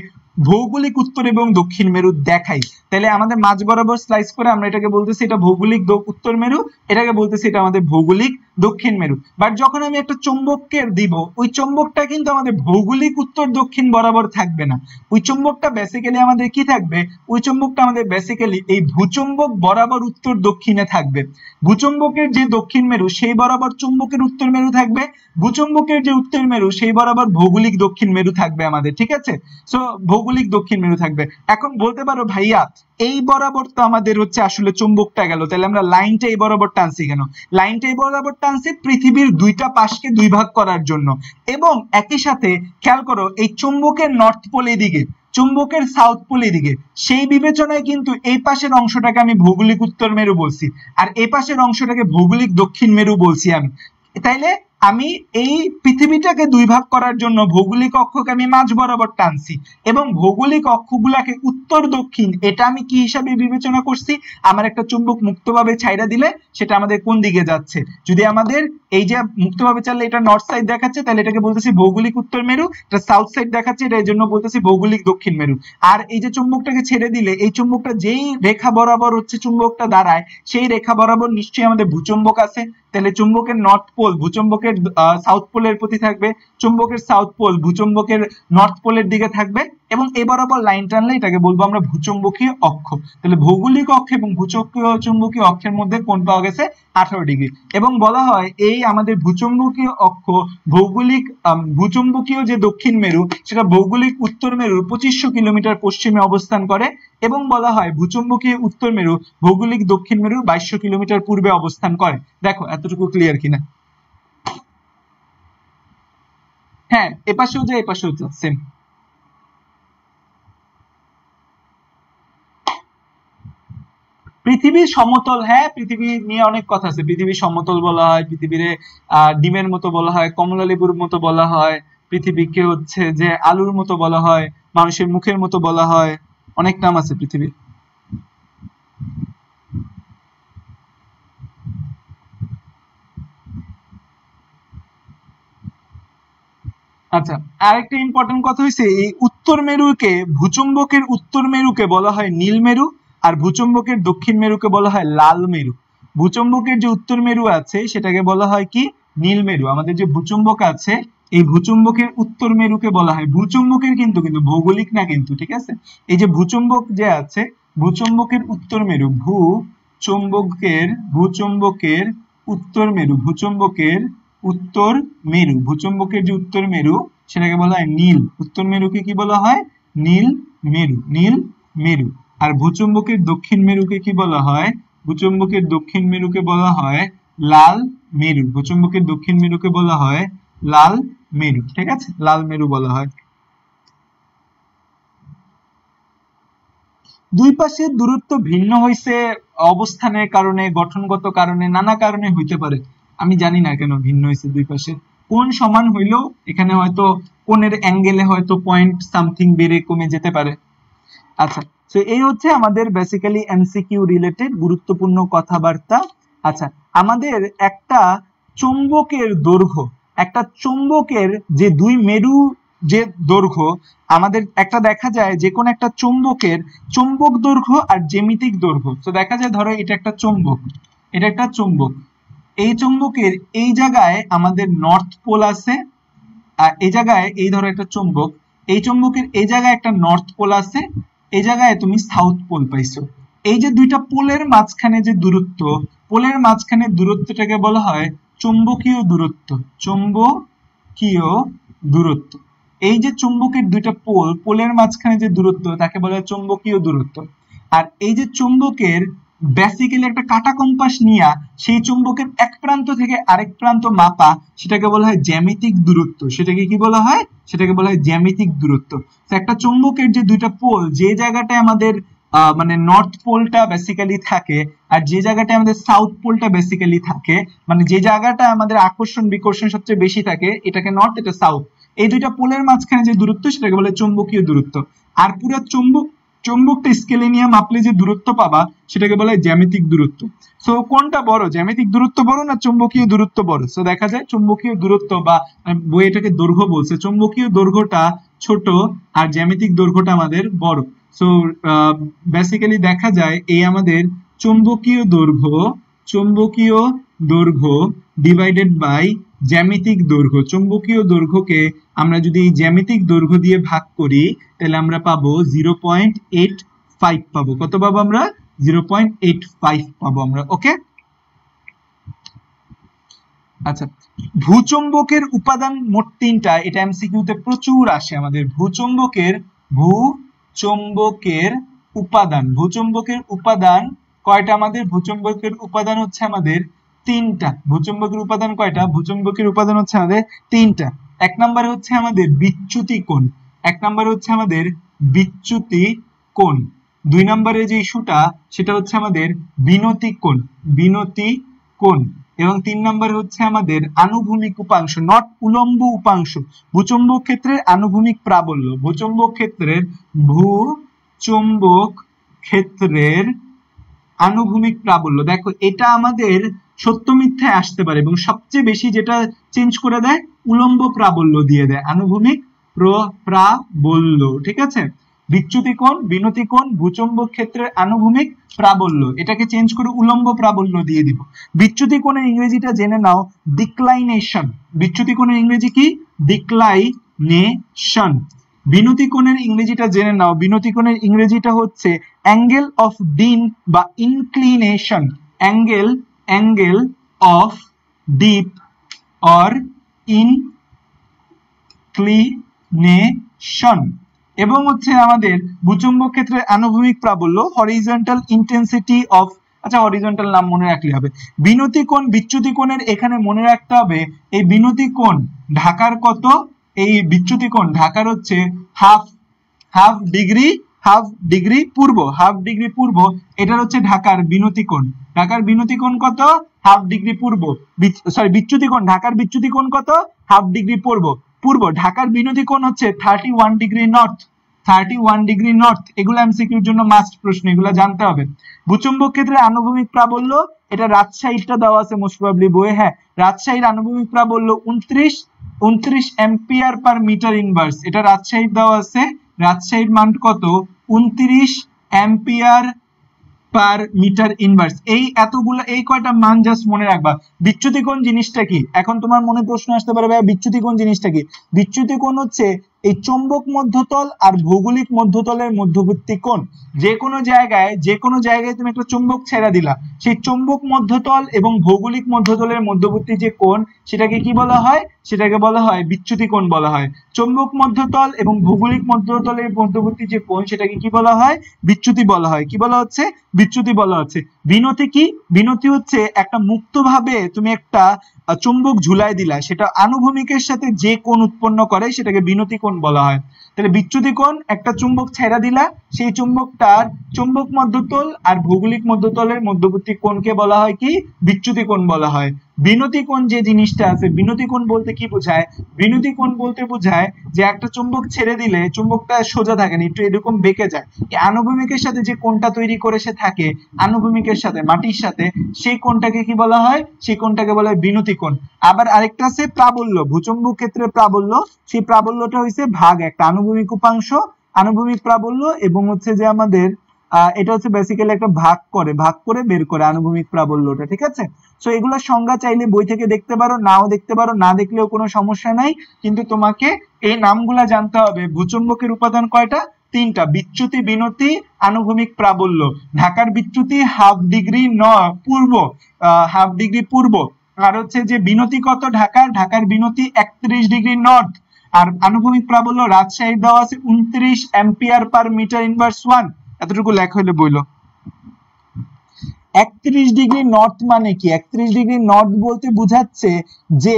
ভৌগোলিক উত্তর এবং দক্ষিণ মেরু দেখাই। তাহলে আমাদের মাঝ বরাবর স্লাইস করে আমরা এটাকে বলতেছি এটা ভৌগোলিক উত্তর মেরু, এটাকে বলতেছি এটা আমাদের ভৌগোলিক দক্ষিণ মেরু। বাট যখন আমি একটা চুম্বককে দিব, ওই চুম্বকটা কিন্তু আমাদের ভৌগোলিক উত্তর দক্ষিণ বরাবর থাকবে না, ওই চুম্বকটা বেসিক্যালি আমাদের কি থাকবে, ওই চুম্বকটা আমাদের বেসিক্যালি এই ভূচুম্বক বরাবর উত্তর দক্ষিণে থাকবে। ভূচুম্বকের যে দক্ষিণ মেরু সেই বরাবর চুম্বকের উত্তর মেরু থাকবে, ভূচুম্বকের যে উত্তর মেরু সেই বরাবর ভৌগোলিক দক্ষিণ মেরু থাকবে আমাদের, ঠিক আছে। সো ভৌগোলিক দক্ষিণ মেরু থাকবে। এখন বলতে পারো ভাইয়া এই বরাবর তো আমাদের হচ্ছে আসলে চুম্বকটা গেল, তাহলে আমরা লাইনটা এই বরাবর টানছি কেন, লাইনটা এই বরাবর টানছি পৃথিবীর দুইটা পাশকে দুই ভাগ করার জন্য। এবং একই সাথে খেয়াল করো এই চুম্বকের নর্থ পোল এদিকে, চুম্বকের সাউথ পোল এদিকে, সেই বিবেচনায় কিন্তু এই পাশের অংশটাকে আমি ভৌগোলিক উত্তর মেরু বলছি, আর এই পাশের অংশটাকে ভৌগোলিক দক্ষিণ মেরু বলছি আমি। তাইলে আমি এই পৃথিবীটাকে দুই ভাগ করার জন্য ভৌগোলিক অক্ষকে আমি মাঝ বরাবর টানছি, এবং ভৌগোলিক অক্ষগুলাকে উত্তর দক্ষিণ এটা আমি কি হিসাবে বিবেচনা করছি, আমার একটা চুম্বক মুক্তভাবে ছাইড়া দিলে সেটা আমাদের কোন দিকে যাচ্ছে, যদি আমাদের এই যে মুক্তভাবে চাইলে এটা নর্থ সাইড দেখাচ্ছে তাহলে এটাকে বলতেছি ভৌগোলিক উত্তর মেরু, এটা সাউথ সাইড দেখাচ্ছে এটা এই জন্য বলতেছি ভৌগোলিক দক্ষিণ মেরু। আর এই যে চুম্বকটাকে ছেড়ে দিলে এই চুম্বকটা যেই রেখা বরাবর হচ্ছে চুম্বকটা দাঁড়ায় সেই রেখা বরাবর নিশ্চয়ই আমাদের ভূচুম্বক আছে, তাহলে চুম্বকের নর্থ পোল ভূচুম্বকের সাউথ পোলের প্রতি থাকবে, চুম্বকের সাউথ পোল ভূচুম্বকের নর্থ পোলের দিকে থাকবে, এবং এই বরাবর লাইন টানলে এটাকে বলবো আমরা ভূচুম্বকীয় অক্ষ। তাহলে ভৌগোলিক অক্ষ এবং চুম্বকীয় অক্ষের মধ্যে কোণ পাওয়া গেছে 18 ডিগ্রি। এবং বলা হয় এই আমাদের ভূচুম্বকীয় অক্ষ ভূচুম্বকীয় যে দক্ষিণ মেরু সেটা ভৌগোলিক উত্তর মেরুর 2500 কিলোমিটার পশ্চিমে অবস্থান করে, এবং বলা হয় ভূচুম্বকীয় উত্তর মেরু ভৌগোলিক দক্ষিণ মেরুর 2200 কিলোমিটার পূর্বে অবস্থান করে। দেখো এতটুকু ক্লিয়ার কিনা? হ্যাঁ, এপাশেও যা এপাশেও যা সেম। পৃথিবী সমতল, হ্যাঁ পৃথিবী নিয়ে অনেক কথা আছে, পৃথিবী সমতল বলা হয়, পৃথিবীরে ডিমের মতো বলা হয়, কমলা লেবুর মতো বলা হয়, পৃথিবীকে হচ্ছে যে আলুর মতো বলা হয়, মানুষের মুখের মতো বলা হয়, অনেক নাম আছে পৃথিবীর। আচ্ছা, আরেকটা ইম্পর্টেন্ট কথা হইছে, এই উত্তর মেরুকে, ভূচম্বকের উত্তর মেরুকে বলা হয় নীল মেরু, আর ভূচম্বকের দক্ষিণ মেরুকে বলা হয় লাল মেরু। ভূচম্বকের যে উত্তর মেরু আছে সেটাকে বলা হয় কি? নীল মেরু। আমাদের যে ভূচম্বক আছে, এই ভূচম্বকের উত্তর মেরুকে বলা হয়, ভূচম্বকের কিন্তু ভৌগোলিক না কিন্তু, ঠিক আছে? এই যে ভূচম্বক যে আছে, ভূচম্বকের উত্তর মেরু, ভূচম্বকের উত্তর মেরু, ভূচম্বকের উত্তর মেরু, ভূচম্বকের যে উত্তর মেরু সেটাকে বলা হয় নীল। উত্তর মেরুকে কি বলা হয়? নীল মেরু, নীল মেরু। আর ভূচম্বকের দক্ষিণ মেরুকে কি বলা হয়? ভূচম্বকের দক্ষিণ মেরুকে বলা হয় লাল মেরু। ভূচম্বকের দক্ষিণ মেরুকে বলা হয় লাল মেরু, ঠিক আছে? লাল মেরু বলা হয়। দুই পাশের দূরত্ব ভিন্ন হইছে অবস্থানের কারণে, গঠনগত কারণে, নানা কারণে হইতে পারে। আমি জানি না কেন ভিন্ন হইছে দুই পাশে। কোণ সমান হইলেও এখানে হয়তো কোণের অ্যাঙ্গেলে হয়তো পয়েন্ট সামথিং বেড়ে কমে যেতে পারে। আচ্ছা, তো এই হচ্ছে আমাদের বেসিক্যালি এমসিকিউ রিলেটেড গুরুত্বপূর্ণ কথাবার্তা। আচ্ছা, আমাদের একটা চৌম্বকের দৈর্ঘ্য, একটা চৌম্বকের যে দুই মেরু যে দৈর্ঘ্য, আমাদের একটা দেখা যায় যে কোন একটা চৌম্বকের চৌম্বক দৈর্ঘ্য আর জ্যামিতিক দৈর্ঘ্য। তো দেখা যায় ধরো এটা একটা চৌম্বক, এটা একটা চৌম্বক, এই চৌম্বকের এই জায়গায় আমাদের নর্থ পোল আছে, আর এই জায়গায় এই ধরো একটা চৌম্বক, এই চৌম্বকের এই জায়গায় একটা নর্থ পোল আছে, এই জায়গায় তুমি সাউথ পোল পাইছো। এই যে দুইটা পোলের মাঝখানে যে দূরত্ব, পোলের মাঝখানে দূরত্বটাকে বলা হয় চৌম্বকীয় দূরত্ব, চৌম্বকীয় দূরত্ব। এই যে চুম্বকের দুইটা পোল, পোলের মাঝখানে যে দূরত্ব তাকে বলা হয় চৌম্বকীয় দূরত্ব। আর এই যে চুম্বকের বেসিক্যালি একটা কাঁটা কম্পাস নিয়ে সেই চুম্বকের এক প্রান্ত থেকে আরেক প্রান্ত মাপা, সেটাকে বলা হয় জ্যামিতিক দূরত্ব। সেটাকে কি বলা হয়? সেটাকে বলা হয় জ্যামিতিক দূরত্ব। তো একটা চুম্বকের যে দুইটা পোল, যে জায়গাটায় আমাদের মানে নর্থ পোলটা বেসিক্যালি থাকে আর যে জায়গাটায় আমাদের সাউথ পোলটা বেসিক্যালি থাকে, মানে যে জায়গাটা আমাদের আকর্ষণ বিকর্ষণ সবচেয়ে বেশি থাকে, এটাকে নর্থ, এটা সাউথ, এই দুইটা পোলের মাঝখানে যে দূরত্ব সেটাকে বলে চৌম্বকীয় দূরত্ব। আর পুরো চৌম্বকটা স্কেলে নিয়ে মাপলে যে দূরত্ব পাবা সেটাকে বলে জ্যামিতিক দূরত্ব। সো কোনটা বড়, জ্যামিতিক দূরত্ব বড় না চৌম্বকীয় দূরত্ব বড়? সো দেখা যায় চৌম্বকীয় দূরত্ব, বা বই এটাকে দৈর্ঘ্য বলছে, চৌম্বকীয় দৈর্ঘ্যটা ছোট আর জ্যামিতিক দৈর্ঘ্যটা আমাদের বড়। সো বেসিক্যালি দেখা যায় এই আমাদের চৌম্বকীয় দৈর্ঘ্য ডিভাইডেড বাই জ্যামিতিক দৈর্ঘ্য। চৌম্বকীয় দৈর্ঘ্যকে আমরা যদি জ্যামিতিক দৈর্ঘ্য দিয়ে ভাগ করি তাহলে আমরা পাবো 0.85 পাবো। কত পাবো আমরা? 0.85 পাবো আমরা। ওকে, আচ্ছা, ভূচৌম্বকের উপাদান মোট তিনটা, এটা এমসিকিউ তে প্রচুর আসে আমাদের। ভূচৌম্বকের উপাদান কয়টা? আমাদের ভূচৌম্বকের উপাদান হচ্ছে আমাদের তিনটা। ভূচৌম্বকের উপাদান কয়টা? ভূচৌম্বকের উপাদান হচ্ছে আমাদের তিনটা। এক নম্বরে হচ্ছে আমাদের বিচ্যুতি কোণ, দুই নম্বরে যে ইস্যুটা সেটা হচ্ছে আমাদের বিনতি কোণ, এবং তিন নম্বরে হচ্ছে আমাদের আনুভূমিক উপাংশ, নট উলম্ব উপাংশ। ভূচৌম্বক ক্ষেত্রের আনুভূমিক প্রাবল্য, ভূচৌম্বক ক্ষেত্রের আনুভূমিক প্রাবল্য। দেখো এটা আমাদের সত্য মিথ্যায় আসতে পারে, এবং সবচেয়ে বেশি যেটা চেঞ্জ করে দেয় উলম্ব প্রাবল্য দিয়ে দেয়, আনুভূমিক প্রাবল্য, ঠিক আছে? বিচ্যুতি কোণ, বিনতি কোণ, ভূচৌম্বক ক্ষেত্রের আনুভূমিক প্রাবল্য, এটাকে চেঞ্জ করে উলম্ব প্রাবল্য দিয়ে দিব। বিচ্যুতি কোণের ইংরেজিটা জেনে নাও, ডিক্লাইনেশন। বিচ্যুতি কোণের ইংরেজি কি? ডিক্লাইনেশন। বিনতি কোণের ইংরেজিটা জেনে নাও, বিনতি কোণের ইংরেজিটা হচ্ছে অ্যাঙ্গেল অফ ডিপ বা inclination, angle of deep or inclination. এবং হচ্ছে আমাদের ভূচৌম্বক ক্ষেত্রের আনুভূমিক প্রাবল্য হরিজন্টাল ইন্টেন্সিটি অফ, আচ্ছা হরিজন্টাল নাম মনে রাখলে হবে। বিনতি কোণ, বিচ্যুতি কোণের এখানে মনে রাখতে হবে এই বিনতি কোণ ঢাকার কত, এই বিচ্যুতি কোণ ঢাকার হচ্ছে হাফ ডিগ্রি পূর্ব, এটার হচ্ছে ঢাকার বিনতি কোণ। ঢাকার বিনতি কোণ কত? হাফ ডিগ্রি পূর্ব। বিচ্যুতি কোণ, ঢাকার বিচ্যুতি কোণ কত? হাফ ডিগ্রি পূর্ব। ঢাকার বিনতি কোণ হচ্ছে 31 ডিগ্রি নর্থ। এগুলো এমসিকিউর জন্য মাস্ট প্রশ্ন, এগুলো জানতে হবে। ভূচৌম্বক ক্ষেত্রে আনুভূমিক প্রাবল্য, এটা রাজশাহীটা দেওয়া আছে মোস্ট প্রবাবলি বইয়ে। হ্যাঁ, রাজশাহীর আনুভূমিক প্রাবল্য 29 29 অ্যাম্পিয়ার পার মিটার ইনভার্স। এটা রাজশাহীর দেওয়া আছে, রাজশাহীর মান কত 29 অ্যাম্পিয়ার পার মিটার ইনভার্স। এই এতগুলো এই কয়টা মান জাস্ট মনে রাখবা। বিচ্যুতি কোণ জিনিসটা কি? এখন তোমার মনে প্রশ্ন আসতে পারে ভাই বিচ্যুতি কোণ জিনিসটা কি? বিচ্যুতি কোণ হচ্ছে এই চৌম্বক মধ্যতল আর ভৌগোলিক মধ্যতলের মধ্যবর্তী কোণ। যে কোনো জায়গায় তুমি একটা চুম্বক ছেড়ে দিলা, সেই চৌম্বক মধ্যতল এবং ভৌগোলিক মধ্যতলের মধ্যবর্তী যে কোণ সেটাকে কি বলা হয়? সেটাকে বলা হয় বিচ্যুতি কোণ বলা হয়। চৌম্বক মধ্যতল এবং ভৌগোলিক মধ্যতলের মধ্যবর্তী যে কোণ সেটাকে কি বলা হয়? বিচ্যুতি বলা হয়। কি বলা হচ্ছে? বিচ্যুতি বলা হচ্ছে। বিনতি কি? বিনতি হচ্ছে একটা মুক্তভাবে তুমি একটা চুম্বক ঝুলাই দিলা, সেটা আনুভূমিকের সাথে যে কোণ উৎপন্ন করে সেটাকে বিনতি কোণ বলা হয়। তাহলে বিচ্যুতি কোণ একটা চুম্বক ছেড়া দিলা, সেই চুম্বকটার চুম্বক মধ্যতল আর ভৌগোলিক মধ্যতলের মধ্যবর্তী কোণকে বলা হয় কি? বিচ্যুতি কোণ বলা হয়। বিনতি কোণ যে জিনিসটা আছে, বিনতি কোণ বলতে কি বোঝায়? বিনতি কোণ বলতে বোঝায় যে একটা চুম্বক ছেড়ে দিলে চুম্বকটা সোজা থাকে না, একটু এরকম বেঁকে যায়। এই আনুভূমিকের সাথে যে কোণটা তৈরি করে সে থাকে, আনুভূমিকের সাথে মাটির সাথে, সেই কোণটাকে কি বলা হয়? সেই কোণটাকে বলা হয় বিনতি কোণ। আবার আরেকটা আছে প্রাবল্য, ভূচুম্বক ক্ষেত্রে প্রাবল্য। সেই প্রাবল্যটা হইছে ভাগ একটা আনুভূমিক উপাংশ, আনুভূমিক প্রাবল্য, এবং হচ্ছে যে আমাদের এটা হচ্ছে বেসিক্যালি একটা ভাগ করে বের করে আনুভূমিক প্রাবল্যটা। ঠিক আছে? সো এগুলোর সংজ্ঞা চাইলে বই থেকে দেখতে পারো, নাও দেখতে পারো, না দেখলেও কোনো সমস্যা নাই, কিন্তু তোমাকে এই নামগুলা জানতে হবে। ভূচুম্বকের উপাদান কয়টা? 3টা, বিচ্যুতি, বিনতি, আনুভূমিক প্রাবল্য। ঢাকার বিচ্যুতি হাফ ডিগ্রি পূর্ব, আর হচ্ছে যে বিনতি কত ঢাকার বিনতি 31 ডিগ্রি নর্থ, আর আনুভূমিক প্রাবল্য রাজশাহীর দেওয়া আছে 29 অ্যাম্পিয়ার পার মিটার ইনভার্স 1। এতটুকু লেখা হইলে বইলো। 31 ডিগ্রি নর্থ মানে কি? 31 ডিগ্রি নর্থ বলতে বোঝাচ্ছে যে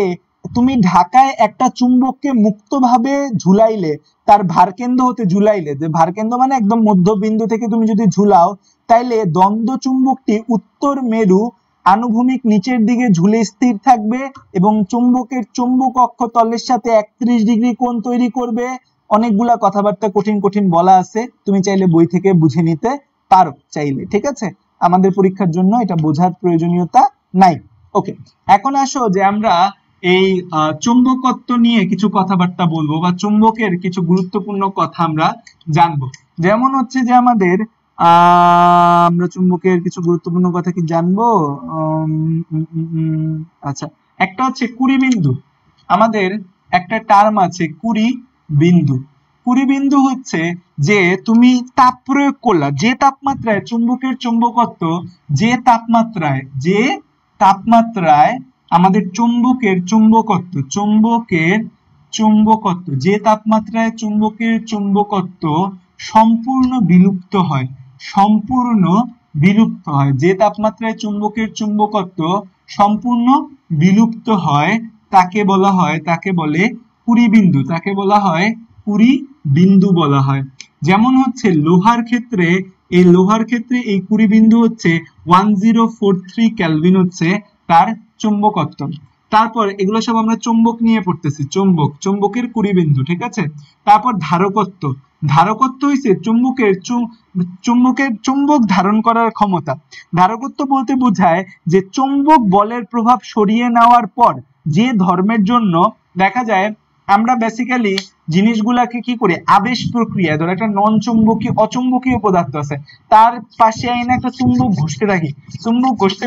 তুমি ঢাকায় একটা চুম্বককে মুক্তভাবে ঝুলাইলে, তার ভারকেন্দ্র হতে ঝুলাইলে, যে ভারকেন্দ্র মানে একদম মধ্যবিন্দু থেকে তুমি যদি ঝুলাও, তাইলে দ্বন্দ্ব চুম্বকটি উত্তর মেরু আনুভূমিক নিচের দিকে ঝুলে স্থির থাকবে এবং চুম্বকের চুম্বক অক্ষ তলের সাথে 31 ডিগ্রি কোণ তৈরি করবে। অনেকগুলা কথাবার্তা কঠিন বলা আছে, তুমি চাইলে বই থেকে বুঝে নিতে পারো চাইলে। ঠিক আছে? আমাদের পরীক্ষার জন্য এটা বোঝার প্রয়োজনীয়তা নাই। ওকে, এখন আসো যে আমরা এই চুম্বকত্ব নিয়ে কিছু কথাবার্তা বলবো, বা চুম্বকের কিছু গুরুত্বপূর্ণ কথা আমরা জানবো। যেমন হচ্ছে যে আমাদের আমরা চুম্বকের কিছু গুরুত্বপূর্ণ কথা কি জানবো? আচ্ছা, একটা হচ্ছে কুড়ি বিন্দু। আমাদের একটা টার্ম আছে কুড়ি বিন্দু। কুড়ি বিন্দু হচ্ছে যে তুমি তাপ প্রয়োগ করলা, যে তাপমাত্রায় চুম্বকের চুম্বকত্ব, যে তাপমাত্রায় আমাদের চুম্বকের চুম্বকত্ব, যে তাপমাত্রায় চুম্বকের চুম্বকত্ব সম্পূর্ণ বিলুপ্ত হয়, যে তাপমাত্রায় চুম্বকের চুম্বকত্ব সম্পূর্ণ বিলুপ্ত হয় তাকে বলে কুড়ি বিন্দু, কুড়ি বিন্দু বলা হয়। যেমন হচ্ছে লোহার ক্ষেত্রে এই কুড়ি বিন্দু হচ্ছে 1043 কেলভিন হচ্ছে তার চুম্বকত্ব। তারপর এগুলো সব আমরা চুম্বক নিয়ে পড়তেছি, চুম্বকের কুড়ি বিন্দু। ঠিক আছে? তারপর ধারকত্ব হইছে চুম্বক ধারণ করার ক্ষমতা। ধারকত্ব বলতে বোঝায় যে চুম্বক বলের প্রভাব সরিয়ে নেওয়ার পর যে ধর্মের জন্য দেখা যায় আমরা বেসিক্যালি জিনিসগুলাকে কি করি, আবেশ প্রক্রিয়া, ধরো একটা নন চুম্বকীয় অচুম্বকীয় পদার্থ আছে, তার পাশে আইনা একটা চুম্বক ঘষতে থাকি, চুম্বক ঘষতে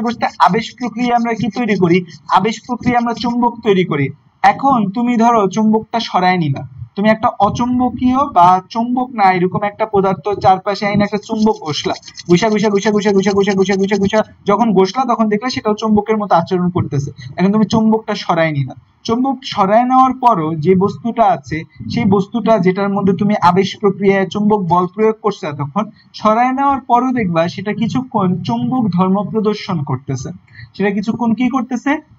আবেশ প্রক্রিয়া আমরা কি তৈরি করি? আবেশ প্রক্রিয়া আমরা চুম্বক তৈরি করি। এখন তুমি ধরো চুম্বকটা সরায় নিলা, তুমি একটা অচুম্বকীয় বা চুম্বক না এরকম একটা পদার্থ চারপাশে আইনা একটা চুম্বক ঘষলা, যখন ঘষলা তখন দেখলে সেটাও চুম্বকের মতো আচরণ করতেছে। এখন তুমি চুম্বকটা সরায় নিলা, চুম্বক সরায় নেওয়ার পরও যে বস্তুটা আছে, সেই বস্তুটা যেটার মধ্যে তুমি আবেশ প্রক্রিয়ায় চুম্বক বল প্রয়োগ করছো, তখন সরায় নেওয়ার পরও দেখবা সেটা কিছুক্ষণ চুম্বক ধর্ম প্রদর্শন করতেছে,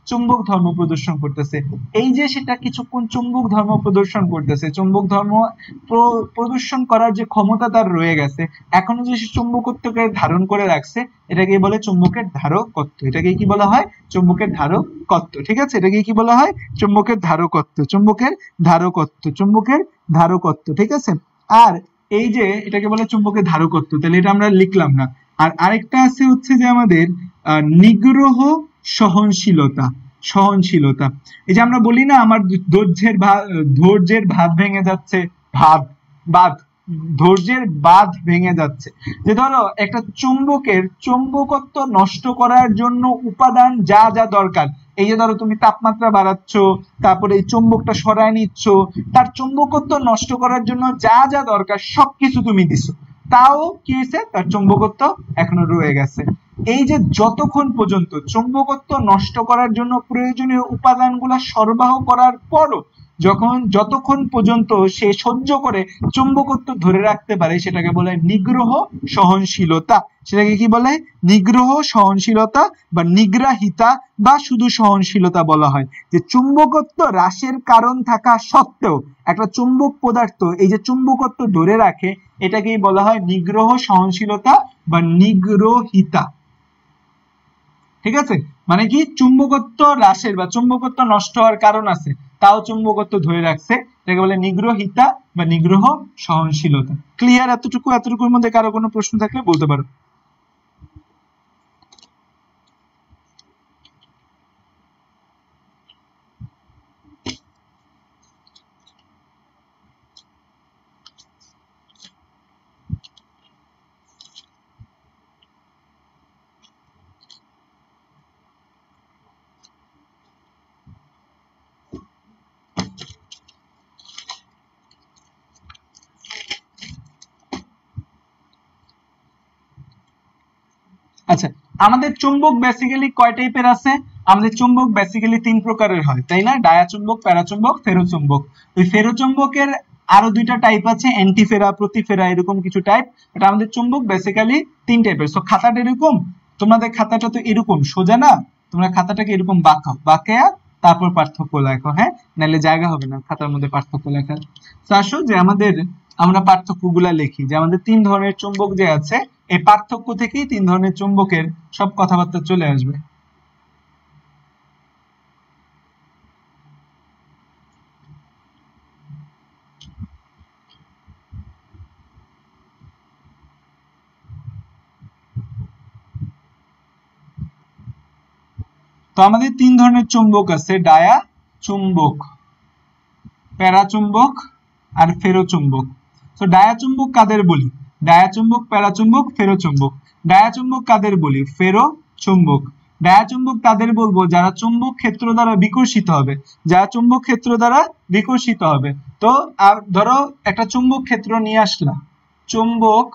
চুম্বক ধর্ম প্রদর্শন করতেছে। এই যে সেটা কিছুক্ষণ চুম্বক ধর্ম প্রদর্শন করতেছে, চুম্বক ধর্ম প্রদর্শন করার যে ক্ষমতা তার রয়ে গেছে, এখনো যে সে চুম্বকত্বকে ধারণ করে রাখছে, এটাকে বলে চুম্বকের ধারকত্ব। এটাকে কি বলা হয়? চুম্বকের ধারকত্ব। ঠিক আছে? এটাকে কি বলা হয়? চুম্বকের ধারকত্ব। ঠিক আছে? আর এই যে এটাকে বলে চুম্বকের ধারকত্ব, তাহলে এটা আমরা লিখলাম না। আর আরেকটা আছে হচ্ছে যে আমাদের নিগ্রহ সহনশীলতা। সহনশীলতা। এই যে আমরা বলি না আমার ধৈর্যের বাঁধ ভেঙে যাচ্ছে, ধৈর্যের বাঁধ ভেঙে যাচ্ছে। যে ধরো একটা চুম্বকের চুম্বকত্ব নষ্ট করার জন্য উপাদান যা যা দরকার, এই যে ধরো তুমি তাপমাত্রা বাড়াচ্ছ, তারপরে এই চুম্বকটা সরায় নিচ্ছ, তার চুম্বকত্ব নষ্ট করার জন্য যা যা দরকার সবকিছু তুমি দিছো, তাও কি হয়েছে, তার চুম্বকত্ব এখনো রয়ে গেছে। এই যে যতক্ষণ পর্যন্ত চুম্বকত্ব নষ্ট করার জন্য প্রয়োজনীয় উপাদানগুলা সরবরাহ করার পরও যতক্ষণ পর্যন্ত সে সহ্য করে চুম্বকত্ব ধরে রাখতে পারে, সেটাকে বলে নিগ্রহ সহনশীলতা। সেটাকে কি বলে? নিগ্রহ সহনশীলতা বা নিগ্রাহিতা বা শুধু সহনশীলতা বলা হয়। যে চুম্বকত্ব হ্রাসের কারণ থাকা সত্ত্বেও একটা চুম্বক পদার্থ এই যে চুম্বকত্ব ধরে রাখে, এটাকেই বলা হয় নিগ্রহ সহনশীলতা বা নিগ্রহিতা। ঠিক আছে, মানে কি চুম্বকত্ব হ্রাসের বা চুম্বকত্ব নষ্ট হওয়ার কারণ আছে, তাও চুম্বকত্ব ধরে রাখছে, এটাকে বলে নিগ্রহিতা বা নিগ্রহ সহনশীলতা। ক্লিয়ার? এতটুকুর মধ্যে কারো কোনো প্রশ্ন থাকলে বলতে পারো। আচ্ছা, আমাদের চুম্বক বেসিক্যালি কয় টাইপের আছে? আমাদের চুম্বক বেসিক্যালি 3 প্রকারের হয়, তাই না? ডায়াচুম্বক, প্যারাচুম্বক, ফেরোচুম্বক। ওই ফেরোচুম্বকের আরো 2টা টাইপ আছে, অ্যান্টিফেরা, প্রতিফেরা, এরকম কিছু টাইপ। এটা আমাদের চুম্বক বেসিক্যালি 3 টাইপের। সো খাতাটা এরকম, তোমাদের খাতাটা তো এরকম সোজা না, তোমরা খাতাটাকে এরকম বাঁকাও, বাঁকায়া তারপর পার্থক্য লেখো, হ্যাঁ, নাহলে জায়গা হবে না খাতার মধ্যে পার্থক্য লেখার। তো আসো যে আমরা পার্থক্যগুলা লিখি। যে আমাদের 3 ধরনের চুম্বক যে আছে, এই পার্থক্য থেকেই 3 ধরনের চুম্বকের সব কথাবার্তা চলে আসবে। তো আমাদের 3 ধরনের চুম্বক আছে, ডায়া চুম্বক, প্যারাচুম্বক আর ফেরোচুম্বক। তো ডায়া চুম্বক কাদের বলি? ডায়া চুম্বক, প্যারাচুম্বক, ফেরোচুম্বক। ডায়া চুম্বক কাদের বলি? ফেরোচুম্বক। ডায়া চুম্বক তাদের বলবো যারা চুম্বক ক্ষেত্র দ্বারা বিকর্ষিত হবে, যারা চুম্বক ক্ষেত্র দ্বারা বিকর্ষিত হবে। তো ধরো একটা চুম্বক ক্ষেত্র নিয়ে আসলাম, চুম্বক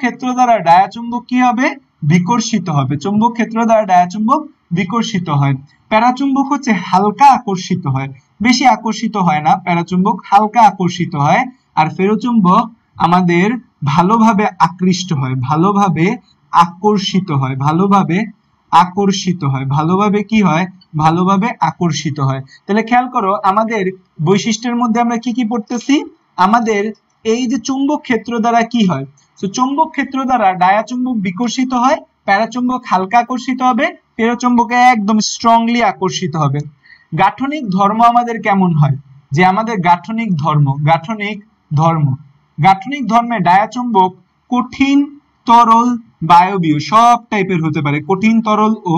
ক্ষেত্র দ্বারা ডায়া চুম্বক কি হবে? বিকর্ষিত হবে। চুম্বক ক্ষেত্র দ্বারা ডায়া চুম্বক বিকর্ষিত হয়। প্যারাচুম্বক হচ্ছে হালকা আকর্ষিত হয়, বেশি আকর্ষিত হয় না, প্যারাচুম্বক হালকা আকর্ষিত হয়। আর ফেরোচুম্বক আমাদের ভালোভাবে আকৃষ্ট হয়, ভালোভাবে আকর্ষিত হয়, ভালোভাবে কি হয়? ভালোভাবে আকর্ষিত হয়। তাহলে খেয়াল করো আমাদের বৈশিষ্ট্যের মধ্যে আমরা কি কি পড়তেছি? আমাদের এই যে চুম্বক ক্ষেত্র দ্বারা কি হয়? তো চুম্বক ক্ষেত্র দ্বারা ডায়া চুম্বক বিকর্ষিত হয়, প্যারাচুম্বক হালকা আকর্ষিত হবে, ফেরোচুম্বক একদম স্ট্রংলি আকর্ষিত হবে। গাঠনিক ধর্ম আমাদের কেমন হয়? যে আমাদের গাঠনিক ধর্মে ডায়া চুম্বক কঠিন, তরল, বায়বীয় সব টাইপের হতে পারে। কঠিন, তরল ও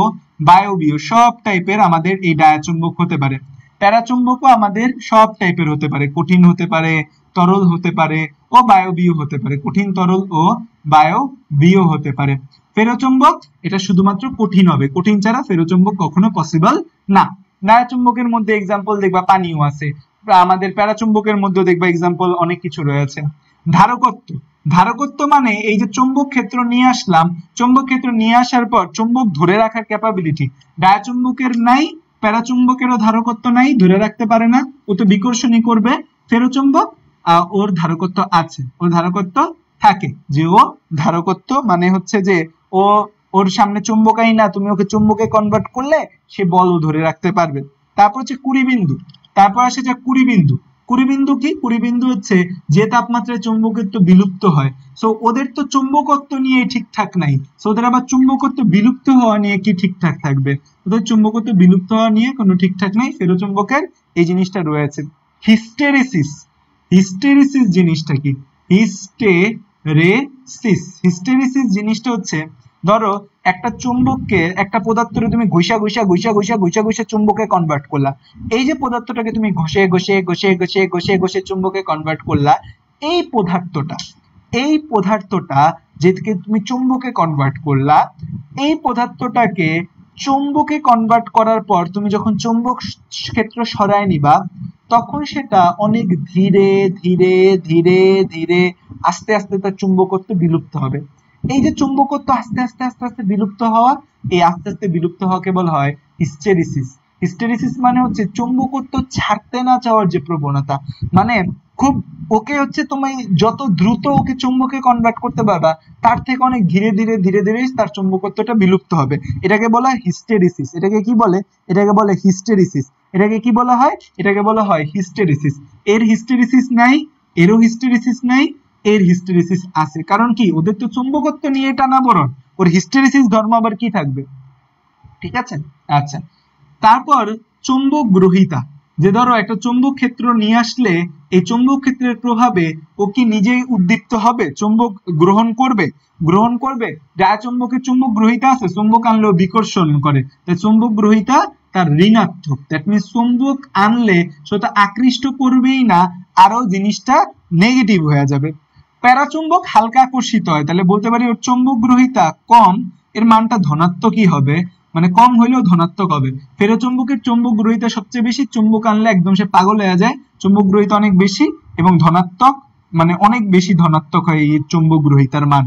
বায়বীয় সব টাইপের আমাদের এই ডায়া চুম্বক হতে পারে। প্যারাচুম্বকও আমাদের সব টাইপের হতে পারে, কঠিন হতে পারে, তরল হতে পারে ও বায়বীয় হতে পারে, কঠিন, তরল ও বায়বীয় হতে পারে। ফেরোচুম্বক এটা শুধুমাত্র কঠিন হবে, কঠিন ছাড়া ফেরোচুম্বক কখনো পসিবল না। ডায়া চুম্বকের মধ্যে এক্সাম্পল দেখবা পানিও আছে, আমাদের প্যারাচুম্বকের মধ্যে দেখবা এক্সাম্পল অনেক কিছু রয়েছে। ধারকত্ব মানে এই যে চুম্বক ক্ষেত্র নিয়ে আসলাম, চুম্বক ক্ষেত্র নিয়ে আসার পর চুম্বক ধরে রাখার ক্যাপাবিলিটি ডায়া চুম্বকের নাই, প্যারাচুম্বকেরও ধারকত্ব নাই, ধরে রাখতে পারে না, ও তো বিকর্ষণই করবে। ফেরোচুম্বক ওর ধারকত্ব আছে, ওর ধারকত্ব থাকে, যে ও ধারকত্ব মানে হচ্ছে যে ওর সামনে চুম্বকাই না, তুমি ওকে চুম্বকে কনভার্ট করলে সে বলও ধরে রাখতে পারবে। তারপর হচ্ছে কুড়িবিন্দু, তারপর আসে যে কুড়িবিন্দু। কুড়িবিন্দু কি? কুড়িবিন্দু হচ্ছে যে তাপমাত্রায় চুম্বকত্ব বিলুপ্ত হয়। সো ওদের তো চুম্বকত্ব নিয়ে ঠিকঠাক নাই, সো ওদের আবার চুম্বকত্ব বিলুপ্ত হওয়া নিয়ে কি ঠিকঠাক থাকবে? ওদের চুম্বকত্ব বিলুপ্ত হওয়া নিয়ে কোনো ঠিকঠাক নাই। ফেরোচুম্বকের এই জিনিসটা রয়েছে। হিস্টেরিসিস জিনিসটা কি? হিস্টেরিসিস জিনিসটা হচ্ছে ধরো একটা চুম্বককে, একটা পদার্থকে তুমি ঘষা ঘষা ঘষা ঘষা ঘষা ঘষে চুম্বকে কনভার্ট করলা, এই যে পদার্থটাকে তুমি ঘষে ঘষে ঘষে ঘষে ঘষে ঘষে চুম্বকে কনভার্ট করলা, এই পদার্থটা যেটাকে তুমি চুম্বকে কনভার্ট করলা, এই পদার্থটাকে চুম্বকে কনভার্ট করার পর তুমি যখন চুম্বক ক্ষেত্র সরায় নিবা, তখন সেটা অনেক ধীরে ধীরে ধীরে ধীরে আস্তে আস্তে তার চুম্বকত্ব বিলুপ্ত হবে। এই যে চুম্বকত্ব আস্তে আস্তে আস্তে আস্তে বিলুপ্ত হওয়া, এই আস্তে আস্তে বিলুপ্ত হওয়াকে বলা হয় হিস্টেরিসিস। হিস্টেরিসিস মানে হচ্ছে চুম্বকত্ব ছাড়তে না চাওয়ার যে প্রবণতা, মানে খুব ওকে হচ্ছে তুমি যত দ্রুত ওকে চুম্বকে কনভার্ট করতে পারবা, তার থেকে অনেক ধীরে ধীরে ধীরে ধীরে তার চুম্বকত্বটা বিলুপ্ত হবে। এটাকে বলা হয় হিস্টেরিসিস। এটাকে কি বলে? এটাকে বলে হিস্টেরিসিস। এটাকে কি বলা হয়? এটাকে বলা হয় হিস্টেরিসিস। এর হিস্টেরিসিস নাই, এরও হিস্টেরিসিস নাই, এর হিস্টেরিসিস আছে। কারণ কি? ওদের তো চুম্বকত্ব নিয়ে টানাপোড়েন, ওর হিস্টেরিসিস ধর্ম আবার কি থাকবে? ঠিক আছে। আচ্ছা, তারপর চুম্বক গ্রহিতা, যে ধরো একটা চুম্বক ক্ষেত্র নিয়ে আসলে এই চুম্বক ক্ষেত্রের প্রভাবে ও কি নিজেই উদ্দীপ্ত হবে? চুম্বক গ্রহণ করবে? গ্রহণ করবে। চুম্বকের চুম্বক গ্রহিতা আছে, চুম্বক আনলেও বিকর্ষণ করে, তাই চুম্বক গ্রহিতা তার ঋণাত্মক। দ্যাট মিনস চুম্বক আনলে সেটা আকৃষ্ট করবেই না, আরো জিনিসটা নেগেটিভ হয়ে যাবে। প্যারাচুম্বক হালকা আকর্ষিত হয়, তাহলে বলতে পারি ওর চুম্বক গ্রহিতা কম, এর মানটা ধনাত্মকই হবে, মানে কম হইলেও ধনাত্মক হবে। ফেরোচুম্বকের চুম্বক গ্রহিতা সবচেয়ে বেশি, চুম্বক আনলে একদম সে পাগল হয়ে যায়, চুম্বক গ্রহিতা অনেক বেশি এবং ধনাত্মক, মানে অনেক বেশি ধনাত্মক হয় এই চুম্বক গ্রহিতার মান।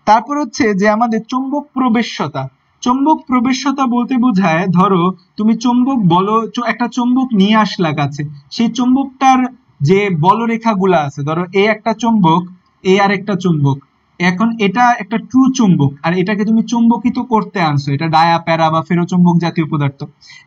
তারপর হচ্ছে যে আমাদের চুম্বক প্রবেশ্যতা। চুম্বক প্রবেশ্যতা বলতে বোঝায়, ধরো তুমি চুম্বক বলো, একটা চুম্বক নিয়ে আসলা কাছে, সেই চুম্বকটার যে বলরেখাগুলা আছে, ধরো এ একটা চুম্বক, এ আর একটা চুম্বক, এখন এটা একটা ট্রু চুম্বক আর এটাকে তুমি চুম্বকিত করতে আনছো, এটা ডায়া প্যারা বা ফেরোচুম্বক জাতীয় পদার্থ।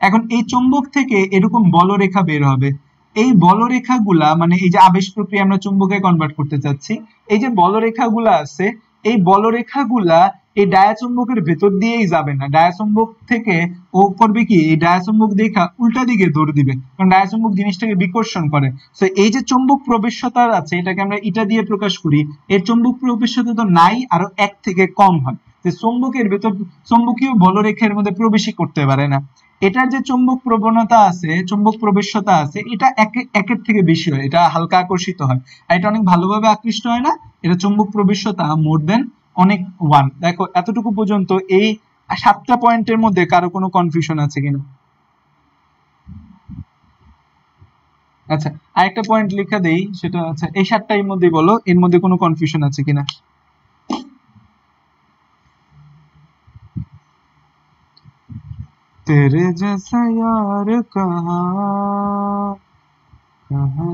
এখন এই চুম্বক থেকে এরকম বলরেখা বের হবে, এই বলরেখাগুলা মানে এই যে আবেশ প্রক্রিয়া আমরা চুম্বকে কনভার্ট করতে চাচ্ছি, এই যে বলরেখাগুলা আছে, এই বলরেখাগুলা এই ডায়াচুম্বকের ভেতর দিয়েই যাবে না, ডায়াচুম্বক থেকে ও করবে কি, এই ডায়াচুম্বক দেখা উল্টা দিকে দৌড় দিবে, কারণ ডায়াচুম্বক জিনিসটাকে বিকর্ষণ করে। তো এই যে চুম্বক প্রবেশ্যতা আছে, এটাকে আমরা ইটা দিয়ে প্রকাশ করি, এর চুম্বক প্রবেশ্যতা তো নাই, আরো 1 থেকে কম হয়, যে চুম্বকের ভেতর চুম্বকীয় বলরেখার মধ্যে প্রবেশই করতে পারে না। এটার যে চুম্বক প্রবণতা আছে, চুম্বক প্রবেশ্যতা আছে, এটা একের থেকে বেশি হয়, এটা হালকা আকর্ষিত হয়, আর এটা অনেক ভালোভাবে আকৃষ্ট হয় না, এটা চুম্বক প্রবেশ্যতা মোর দেন অনেক 1। দেখো এতটুকু পর্যন্ত এই 7টা পয়েন্টের মধ্যে কারো কোনো কনফিউশন আছে কিনা? আচ্ছা, আরেকটা পয়েন্ট লিখা দেই, সেটা আচ্ছা এই 7টার মধ্যেই বলো, এর মধ্যে কোনো কনফিউশন আছে কিনা? तेरे जैसा यार कहाँ कहाँ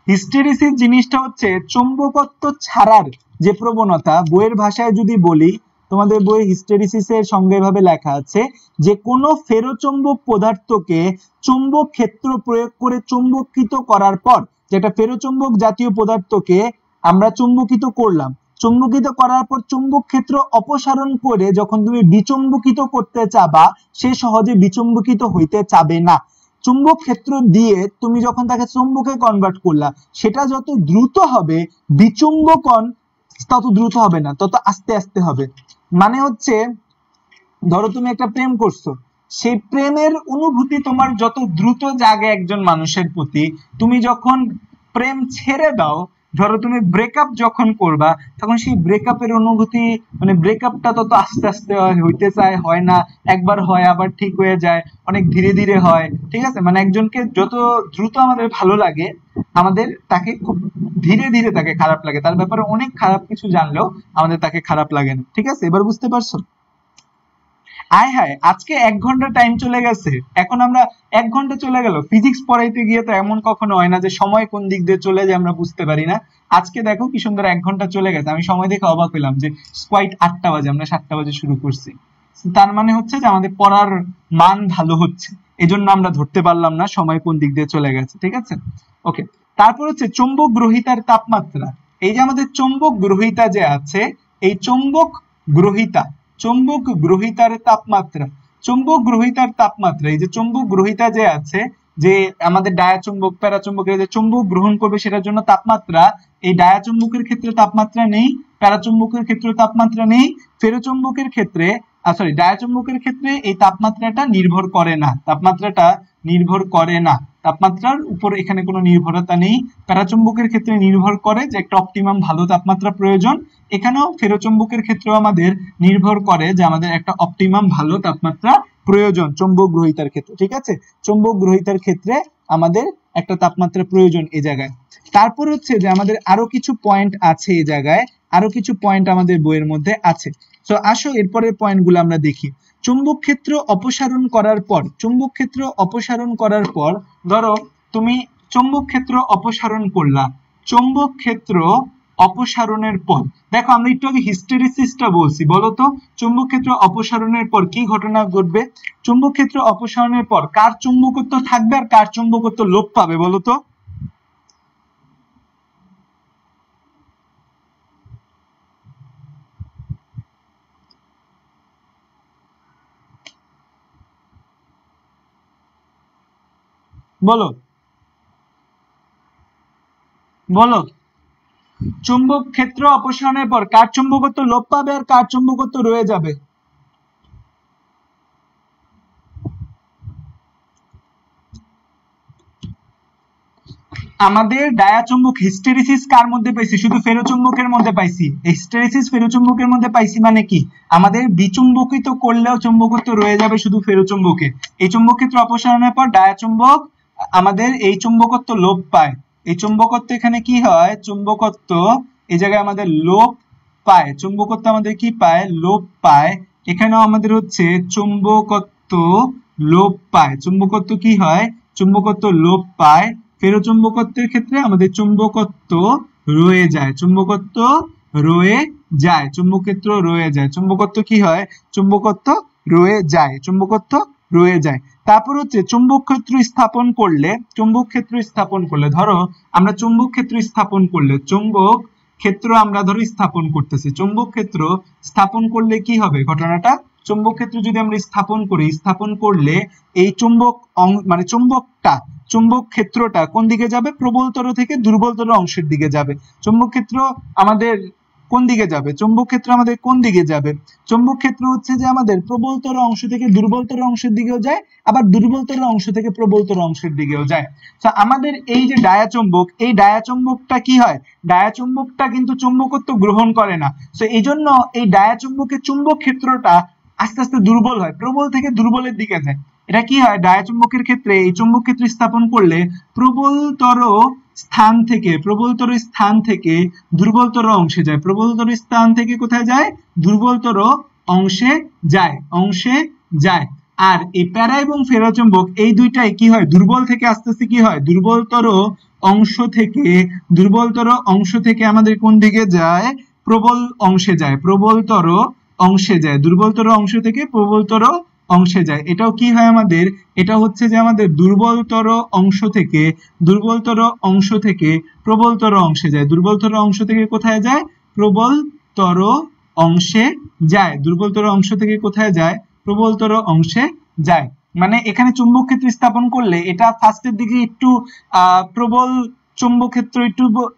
হিস্টেরিসিস জিনিসটা হচ্ছে চুম্বকত্ব ছাড়ার যে প্রবণতা। বইয়ের ভাষায় যদি বলি, তোমাদের বইয়ে হিস্টেরিসিসের সংজ্ঞা এভাবে লেখা আছে যে কোনো ফেরোচুম্বক পদার্থকে চুম্বক ক্ষেত্র প্রয়োগ করে চুম্বকিত করার পর, যেটা ফেরোচুম্বক জাতীয় পদার্থকে আমরা চুম্বকিত করলাম, চুম্বকিত করার পর চুম্বক ক্ষেত্র অপসারণ করে যখন তুমি বিচুম্বকিত করতে চাবা, সে সহজে বিচুম্বকিত হইতে চাবে না। চুম্বক ক্ষেত্র দিয়ে তুমি যখন তাকে চুম্বকে কনভার্ট করলা, সেটা যত দ্রুত হবে, বিচুম্বকন তত দ্রুত হবে না, তত আস্তে আস্তে হবে। মানে হচ্ছে ধরো তুমি একটা প্রেম করছো, সেই প্রেমের অনুভূতি তোমার যত দ্রুত জাগে একজন মানুষের প্রতি, তুমি যখন প্রেম ছেড়ে দাও, ধরো তুমি ব্রেকআপ যখন করবা, তখন সেই ব্রেকআপের অনুভূতি, মানে ব্রেকআপটা তত আস্তে আস্তে হইতে চায়, হয় না, একবার হয় আবার ঠিক হয়ে যায়, অনেক ধীরে ধীরে হয়। ঠিক আছে, মানে একজনকে যত দ্রুত আমাদের ভালো লাগে, আমাদের তাকে খুব ধীরে ধীরে তাকে খারাপ লাগে, তার ব্যাপারে অনেক খারাপ কিছু জানলেও আমাদের তাকে খারাপ লাগে না। ঠিক আছে, এবার বুঝতে পারছো? আয় হায়, আজকে 1 ঘন্টা টাইম চলে গেছে, এখন আমরা 1 ঘন্টা চলে গেল। ফিজিক্স পড়াইতে গিয়ে তো এমন কখনো হয় না যে সময় কোন দিক দিয়ে চলে যায় আমরা বুঝতে পারি না। আজকে দেখো কি সুন্দর 1 ঘন্টা চলে গেছে, আমি সময় দেখে অবাক হইলাম যে কোয়াইট 8টা বাজে, আমরা 7টা বাজে শুরু করছি। তার মানে হচ্ছে যে আমাদের পড়ার মান ভালো হচ্ছে, এজন্য আমরা ধরতে পারলাম না সময় কোন দিক দিয়ে চলে গেছে। ঠিক আছে, ওকে। তারপর হচ্ছে চৌম্বক গ্রহিতার তাপমাত্রা। এই যে আমাদের চৌম্বক গ্রহিতা যে আছে, এই চৌম্বক গ্রহিতার তাপমাত্রা, চৌম্বক গ্রহিতার তাপমাত্রা, এই যে চৌম্বক গ্রহিতা যে আছে, যে আমাদের ডায়াচুম্বক প্যারাচুম্বকের যে চৌম্বক গ্রহণ করবে সেটার জন্য তাপমাত্রা, এই ডায়াচুম্বকের ক্ষেত্রে তাপমাত্রা নেই, প্যারাচুম্বকের ক্ষেত্রে তাপমাত্রা নেই, ফেরোচুম্বকের ক্ষেত্রে ডায়াচুম্বকের ক্ষেত্রে এই তাপমাত্রাটা নির্ভর করে না, তাপমাত্রার উপর এখানে কোনো নির্ভরতা নেই। প্যারাচুম্বকের ক্ষেত্রে নির্ভর করে যে একটা অপটিমাম ভালো তাপমাত্রা প্রয়োজন, এখানেও ফেরোচুম্বকের ক্ষেত্রেও আমাদের নির্ভর করে যে আমাদের একটা অপটিমাম ভালো তাপমাত্রা প্রয়োজন চৌম্বক গ্রহিতার ক্ষেত্রে। ঠিক আছে, চৌম্বক গ্রহিতার ক্ষেত্রে আমাদের একটা তাপমাত্রা প্রয়োজন এই জায়গায়। তারপর হচ্ছে যে আমাদের আরো কিছু পয়েন্ট আছে এই জায়গায়, আরো কিছু পয়েন্ট আমাদের বইয়ের মধ্যে আছে। তো আসো এরপরের পয়েন্টগুলো আমরা দেখি। চুম্বক ক্ষেত্র অপসারণ করার পর, ধরো তুমি চুম্বক ক্ষেত্র অপসারণ করলা, চুম্বক ক্ষেত্র অপসারণের পর দেখো, আমরা একটু আগে হিস্টেরিসিসটা বলছি, বলতো চুম্বক ক্ষেত্র অপসারণের পর কি ঘটনা ঘটবে? চুম্বক ক্ষেত্র অপসারণের পর কার চুম্বকত্ব থাকবে আর কার চুম্বকত্ব লোপ পাবে বলতো? বলো বলো, চুম্বক ক্ষেত্র অপসারণের পর কার চুম্বকত্ব লোপ পাবে আর কার চুম্বকত্ব রয়ে যাবে? আমাদের ডায়াচুম্বক হিস্টেরিসিস কার মধ্যে পাইছি? শুধু ফেরোচুম্বকের মধ্যে পাইছি। হিস্টেরিসিস ফেরোচুম্বকের মধ্যে পাইছি মানে কি, আমাদের বিচুম্বকিত করলেও চুম্বকত্ব রয়ে যাবে শুধু ফেরোচুম্বকে। এই চুম্বক ক্ষেত্র অপসারণের পর ডায়াচুম্বক আমাদের এই চুম্বকত্ব লোপ পায়, এই চুম্বকত্ব এখানে কি হয়, চুম্বকত্ব এই জায়গায় আমাদের লোপ পায়, চুম্বকত্ব আমাদের কি পায়, লোপ পায়। এখানেও আমাদের হচ্ছে চুম্বকত্ব লোপ পায়, চুম্বকত্ব কি হয়, চুম্বকত্ব লোপ পায়। ফেরোচুম্বকত্বের ক্ষেত্রে আমাদের চুম্বকত্ব রয়ে যায়, চুম্বকত্ব রয়ে যায়, চুম্বকক্ষেত্র রয়ে যায়, চুম্বকত্ব কি হয়, চুম্বকত্ব রয়ে যায়, চুম্বকত্ব রয়ে যায়। তারপর হচ্ছে চুম্বক ক্ষেত্র স্থাপন করলে, ধরো আমরা চুম্বক ক্ষেত্র স্থাপন করলে, চুম্বক ক্ষেত্র আমরা ধরো স্থাপন করতেছি, চুম্বক ক্ষেত্র স্থাপন করলে কি হবে ঘটনাটা, চুম্বক ক্ষেত্র যদি আমরা স্থাপন করলে এই চুম্বক মানে চুম্বক ক্ষেত্রটা কোন দিকে যাবে, প্রবলতর থেকে দুর্বলতর অংশের দিকে যাবে। চুম্বক ক্ষেত্র আমাদের কোন দিকে যাবে, চুম্বক ক্ষেত্র আমাদের কোন দিকে যাবে, চুম্বক ক্ষেত্র হচ্ছে যে আমাদের প্রবলতর অংশ থেকে দুর্বলতর অংশের দিকেও যায়, আবার দুর্বলতর অংশ থেকে প্রবলতর অংশের দিকেও যায়। তো আমাদের এই যে ডায়াচুম্বক, এই ডায়াচুম্বকটা কি হয়, ডায়াচুম্বকটা কিন্তু চুম্বকত্ব গ্রহণ করে না। তো এই জন্য এই ডায়াচুম্বকের চুম্বক ক্ষেত্রটা আস্তে আস্তে দুর্বল হয়, প্রবল থেকে দুর্বলের দিকে যায়। এটা কি হয়, ডায়াচুম্বকের ক্ষেত্রে এই চুম্বক ক্ষেত্র স্থাপন করলে প্রবলতর স্থান থেকে দুর্বলতর অংশে যায়, প্রবলতর স্থান থেকে কোথায় যায়, দুর্বলতর অংশে যায়। আর এই প্যারা এবং ফেরোচুম্বক এই দুইটাই কি হয়, দুর্বল থেকে আস্তে আস্তে কি হয়, দুর্বলতর অংশ থেকে আমাদের কোন দিকে যায়, প্রবল অংশে যায়, দুর্বলতর অংশ থেকে প্রবলতর অংশে যায়। এটাও কি হয় আমাদের, এটা হচ্ছে যে আমাদের দুর্বলতর অংশ থেকে প্রবলতর অংশে যায়, দুর্বলতর অংশ থেকে কোথায় যায়, প্রবলতর অংশে যায়, দুর্বলতর অংশ থেকে কোথায় যায়, প্রবলতর অংশে যায়। মানে এখানে চুম্বক ক্ষেত্র স্থাপন করলে এটা ফার্স্টের দিকে একটু প্রবল চুম্বক ক্ষেত্র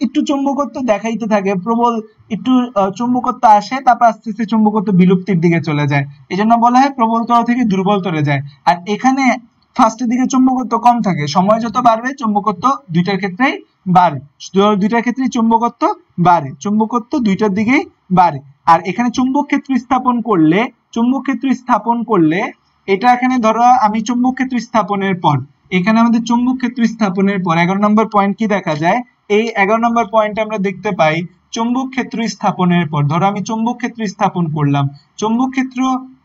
একটু চুম্বকত্ব দেখাইতে থাকে, প্রবল একটু চুম্বকত্ব আসে, তারপর আস্তে আস্তে চুম্বকত্ব বিলুপ্তির দিকে চলে যায়, এই জন্য বলা হয় প্রবলতর থেকে দুর্বলতরে যায়। আর এখানে ফার্স্টের দিকে চুম্বকত্ব কম থাকে, সময় যত বাড়বে চুম্বকত্ব দুইটার ক্ষেত্রেই বাড়ে, দুইটার ক্ষেত্রেই চুম্বকত্ব বাড়ে, চুম্বকত্ব দুইটার দিকেই বাড়ে। আর এখানে চুম্বক ক্ষেত্র স্থাপন করলে এটা এখানে ধরো আমি চুম্বক ক্ষেত্র স্থাপনের পর, এখানে আমাদের চুম্বক ক্ষেত্র স্থাপনের পর 11 নম্বর পয়েন্ট কি দেখা যায়, এই 11 নম্বর পয়েন্টে আমরা দেখতে পাই চৌম্বক ক্ষেত্র স্থাপনের পর, ধরো আমি চৌম্বক ক্ষেত্র স্থাপন করলাম, চৌম্বক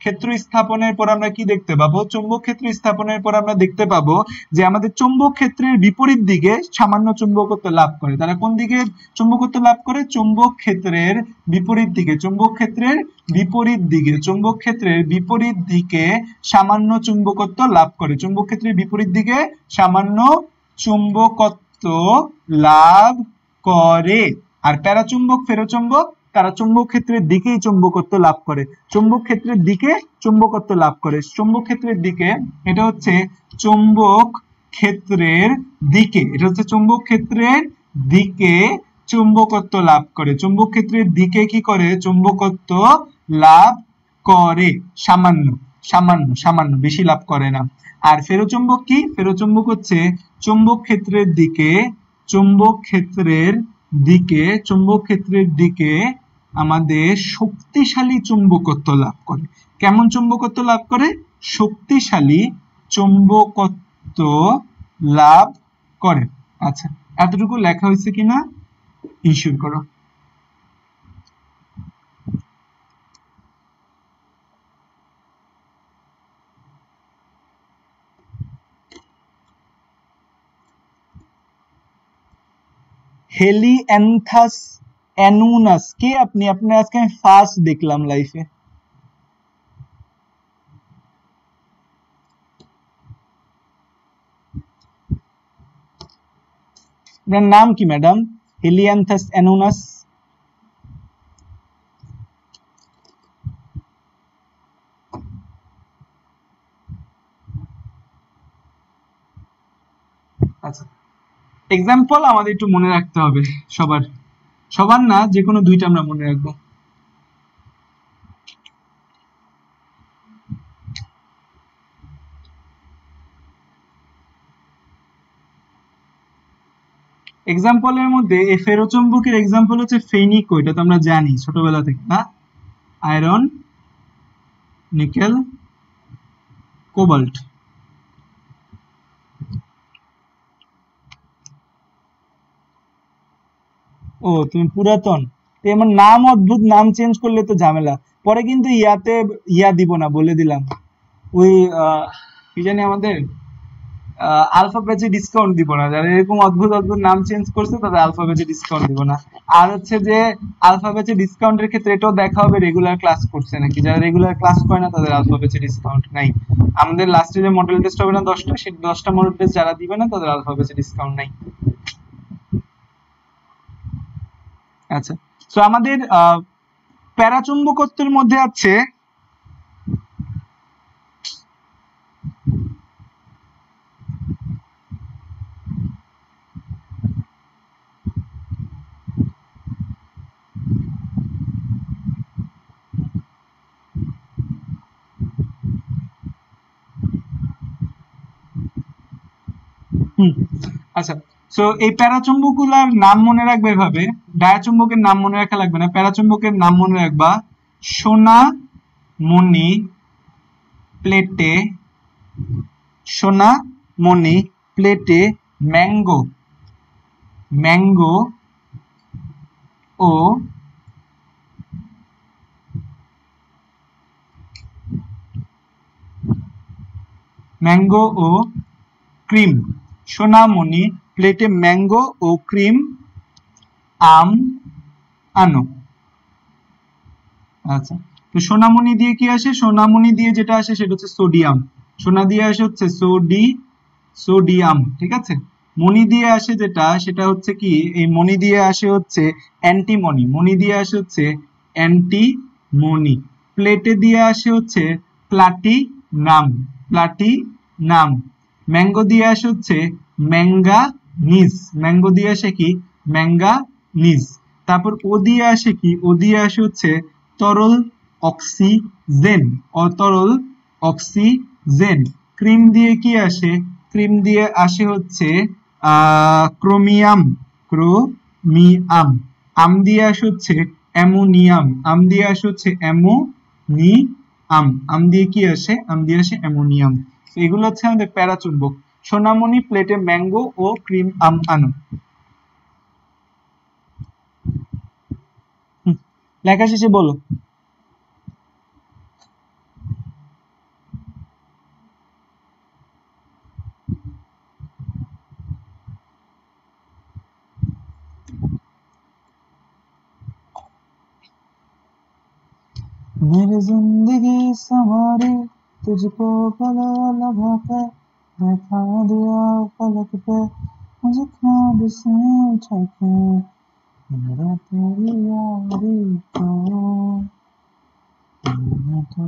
ক্ষেত্র স্থাপনের পর আমরা কি দেখতে পাবো? চৌম্বক ক্ষেত্র স্থাপনের পর আমরা দেখতে পাবো যে আমাদের চৌম্বক ক্ষেত্রের বিপরীত দিকে সামান্য চুম্বকত্ব লাভ করে। তারা কোন দিকে চুম্বকত্ব লাভ করে? চৌম্বক ক্ষেত্রের বিপরীত দিকে, চৌম্বক ক্ষেত্রের বিপরীত দিকে, চৌম্বক ক্ষেত্রের বিপরীত দিকে সামান্য চুম্বকত্ব লাভ করে, চৌম্বক ক্ষেত্রের বিপরীত দিকে সামান্য চুম্বকত্ব লাভ করে। আর প্যারাচুম্বক ফেরোচুম্বক তারা চৌম্বক ক্ষেত্রের দিকেই চুম্বকত্ব লাভ করে, চৌম্বক ক্ষেত্রের দিকে চুম্বকত্ব লাভ করে, চৌম্বক ক্ষেত্রের দিকে, এটা হচ্ছে চৌম্বক ক্ষেত্রের দিকে, এটা হচ্ছে চৌম্বক ক্ষেত্রের দিকে চুম্বকত্ব লাভ করে, চৌম্বক ক্ষেত্রের দিকে কি করে? চুম্বকত্ব লাভ করে, সামান্য সামান্য সামান্য, বেশি লাভ করে না। আর ফেরোচুম্বক কি? ফেরোচুম্বক হচ্ছে চৌম্বক ক্ষেত্রের দিকে, চৌম্বক ক্ষেত্রের দিকে, চৌম্বক ক্ষেত্রের দিকে আমাদের শক্তিশালী চুম্বকত্ব লাভ করে। কেমন চুম্বকত্ব লাভ করে? শক্তিশালী চুম্বকত্ব লাভ করে। আচ্ছা, এতটুকু লেখা হয়েছে কিনা ইনশিওর করো। হেলিঅ্যান্থাস অ্যানুনাস কে আপনি? আপনার আজকে আমি ফার্স্ট দেখলাম লাইফে। আপনার নাম কি ম্যাডাম? হেলিঅ্যান্থাস অ্যানুনাস। আচ্ছা, এক্সাম্পল আমাদের একটু মনে রাখতে হবে, সবার সবার না, যে কোনো দুইটা আমরা মনে রাখবো। এক্সাম্পলের মধ্যে এই ফেরোচুম্বকের এক্সাম্পল হচ্ছে ফেনিকো, এটা তো আমরা জানি ছোটবেলা থেকে না? Iron, nickel, cobalt. ও তুমি পুরাতন, এমন নাম অদ্ভুত, নাম চেঞ্জ করলে তো ঝামেলা পরে, কিন্তু ইয়াতে ইয়া দিব না বলে দিলাম, ওই কি জানি আমাদের আলফা ব্যাচে ডিসকাউন্ট দিব না, যারা এরকম অদ্ভুত অদ্ভুত নাম চেঞ্জ করছে তাদের আলফা ব্যাচে ডিসকাউন্ট দিব না। আর হচ্ছে যে আলফা ব্যাচে ডিসকাউন্টের ক্ষেত্রে এটাও দেখা হবে রেগুলার ক্লাস করছে নাকি, যারা রেগুলার ক্লাস করে না তাদের আলফা ব্যাচে ডিসকাউন্ট নাই। আমাদের লাস্টে যে মডেল টেস্ট হবে না 10টা, সেই 10টা মডেল টেস্ট যারা দিবে না তাদের আলফা ব্যাচে ডিসকাউন্ট নাই। আচ্ছা, তো আমাদের প্যারাচুম্বকত্বের মধ্যে আছে আচ্ছা, সো এই প্যারাচুম্বকগুলার নাম মনে রাখবে এভাবে, ডায়াচুম্বকের নাম মনে রাখা লাগবে না, প্যারাচুম্বকের নাম মনে রাখবা সোনা মণি প্লেটে, সোনা মণি প্লেটে ম্যাঙ্গো, ম্যাঙ্গো ও ম্যাঙ্গো ও ক্রিম, সোনামণি প্লেটে ম্যাঙ্গো ও ক্রিম আম আনো। আচ্ছা, তো সোনামণি দিয়ে কি আসে? সোনামণি দিয়ে যেটা আসে সেটা হচ্ছে সোডিয়াম, সোনা দিয়ে আসে হচ্ছে সোডিয়াম, ঠিক আছে। মণি দিয়ে আসে যেটা, সেটা হচ্ছে কি, এই মণি দিয়ে আসে হচ্ছে অ্যান্টিমনি, মণি দিয়ে আসে হচ্ছে অ্যান্টিমনি, প্লেটে দিয়ে আসে হচ্ছে প্লাটিনাম, প্লাটিনাম, ম্যাঙ্গো দিয়ে আসে হচ্ছে ম্যাঙ্গানিজ, ম্যাঙ্গো দিয়ে আসে কি? ম্যাঙ্গানিজ। তারপর ও দিয়ে আসে কি? ও দিয়ে আসে হচ্ছে তরল অক্সিজেন, অতরল অক্সিজেন। ক্রিম দিয়ে কি আসে? ক্রিম দিয়ে আসে হচ্ছে ক্রোমিয়াম, ক্রোমিয়াম। আম দিয়ে আসে হচ্ছে অ্যামোনিয়াম, আম দিয়ে আসে হচ্ছে অ্যামোনিয়াম, আম দিয়ে কি আসে? আম দিয়ে আসে অ্যামোনিয়াম। এগুলো হচ্ছে আমাদের প্যারাচুম্বক। সোনামণি প্লেটে ম্যাঙ্গো ও ক্রিম আম আনো। লেখা শেষে বলো। मेरी जिंदगी संवारी तुझको गले लगा के बैठा दिया पलक पे मुझे ख्वाब से उठा के मेरा तेरी यारी को मैं तो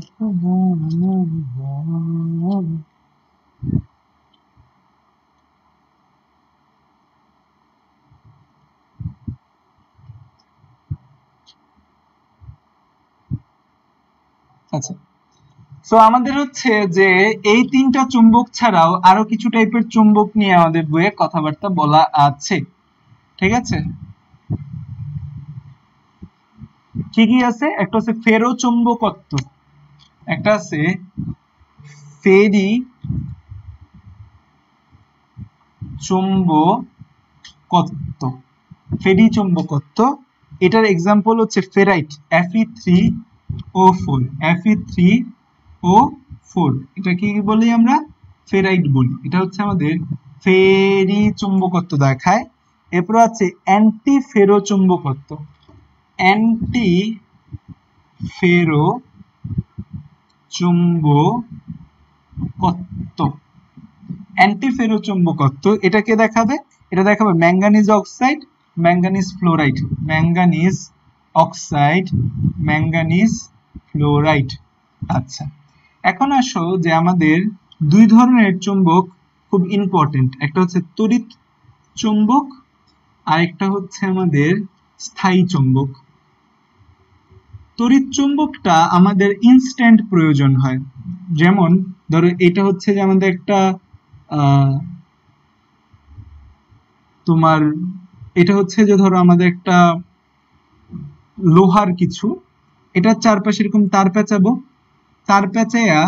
আচ্ছা, সো আমাদের হচ্ছে যে এই তিনটা চুম্বক ছাড়াও আরো কিছু টাইপের চুম্বক নিয়ে আমাদের বইয়ে কথাবার্তা বলা আছে, ঠিক আছে? কি কি আছে? একটা হচ্ছে ফেরো চুম্বকত্ব, একটা আছে ফেরি চুম্বকত্ব। ফেরি চুম্বকত্ব, এটার এক্সাম্পল হচ্ছে ফেরাইট Fe3O4, Fe3O4, এটা কি বলি আমরা? ফেরাইট বলি। এটা হচ্ছে আমাদের ফেরি চুম্বকত্ব দেখায়। এরপর আছে অ্যান্টি ফেরো চুম্বকত্ব, অ্যান্টি ফেরো চুম্বকত্ব, অ্যান্টি ফেরো চুম্বকত্ব এটাকে দেখাবে, এটা দেখাবে manganese oxide, manganese fluoride, manganese oxide, manganese fluoride. আচ্ছা, এখন আসো যে আমাদের দুই ধরনের চুম্বক খুব ইম্পর্টেন্ট, একটা হচ্ছে তড়িৎ চুম্বক আর একটা হচ্ছে আমাদের স্থায়ী চুম্বক। তড়িৎ চুম্বকটা আমাদের ইনস্ট্যান্ট প্রয়োজন হয়, যেমন ধরো এটা হচ্ছে যে আমাদের একটা তোমার এটা হচ্ছে যে ধরো আমাদের একটা লোহার কিছু, এটার চারপাশে এরকম তার পেঁচাবো, তার পেঁচাইয়া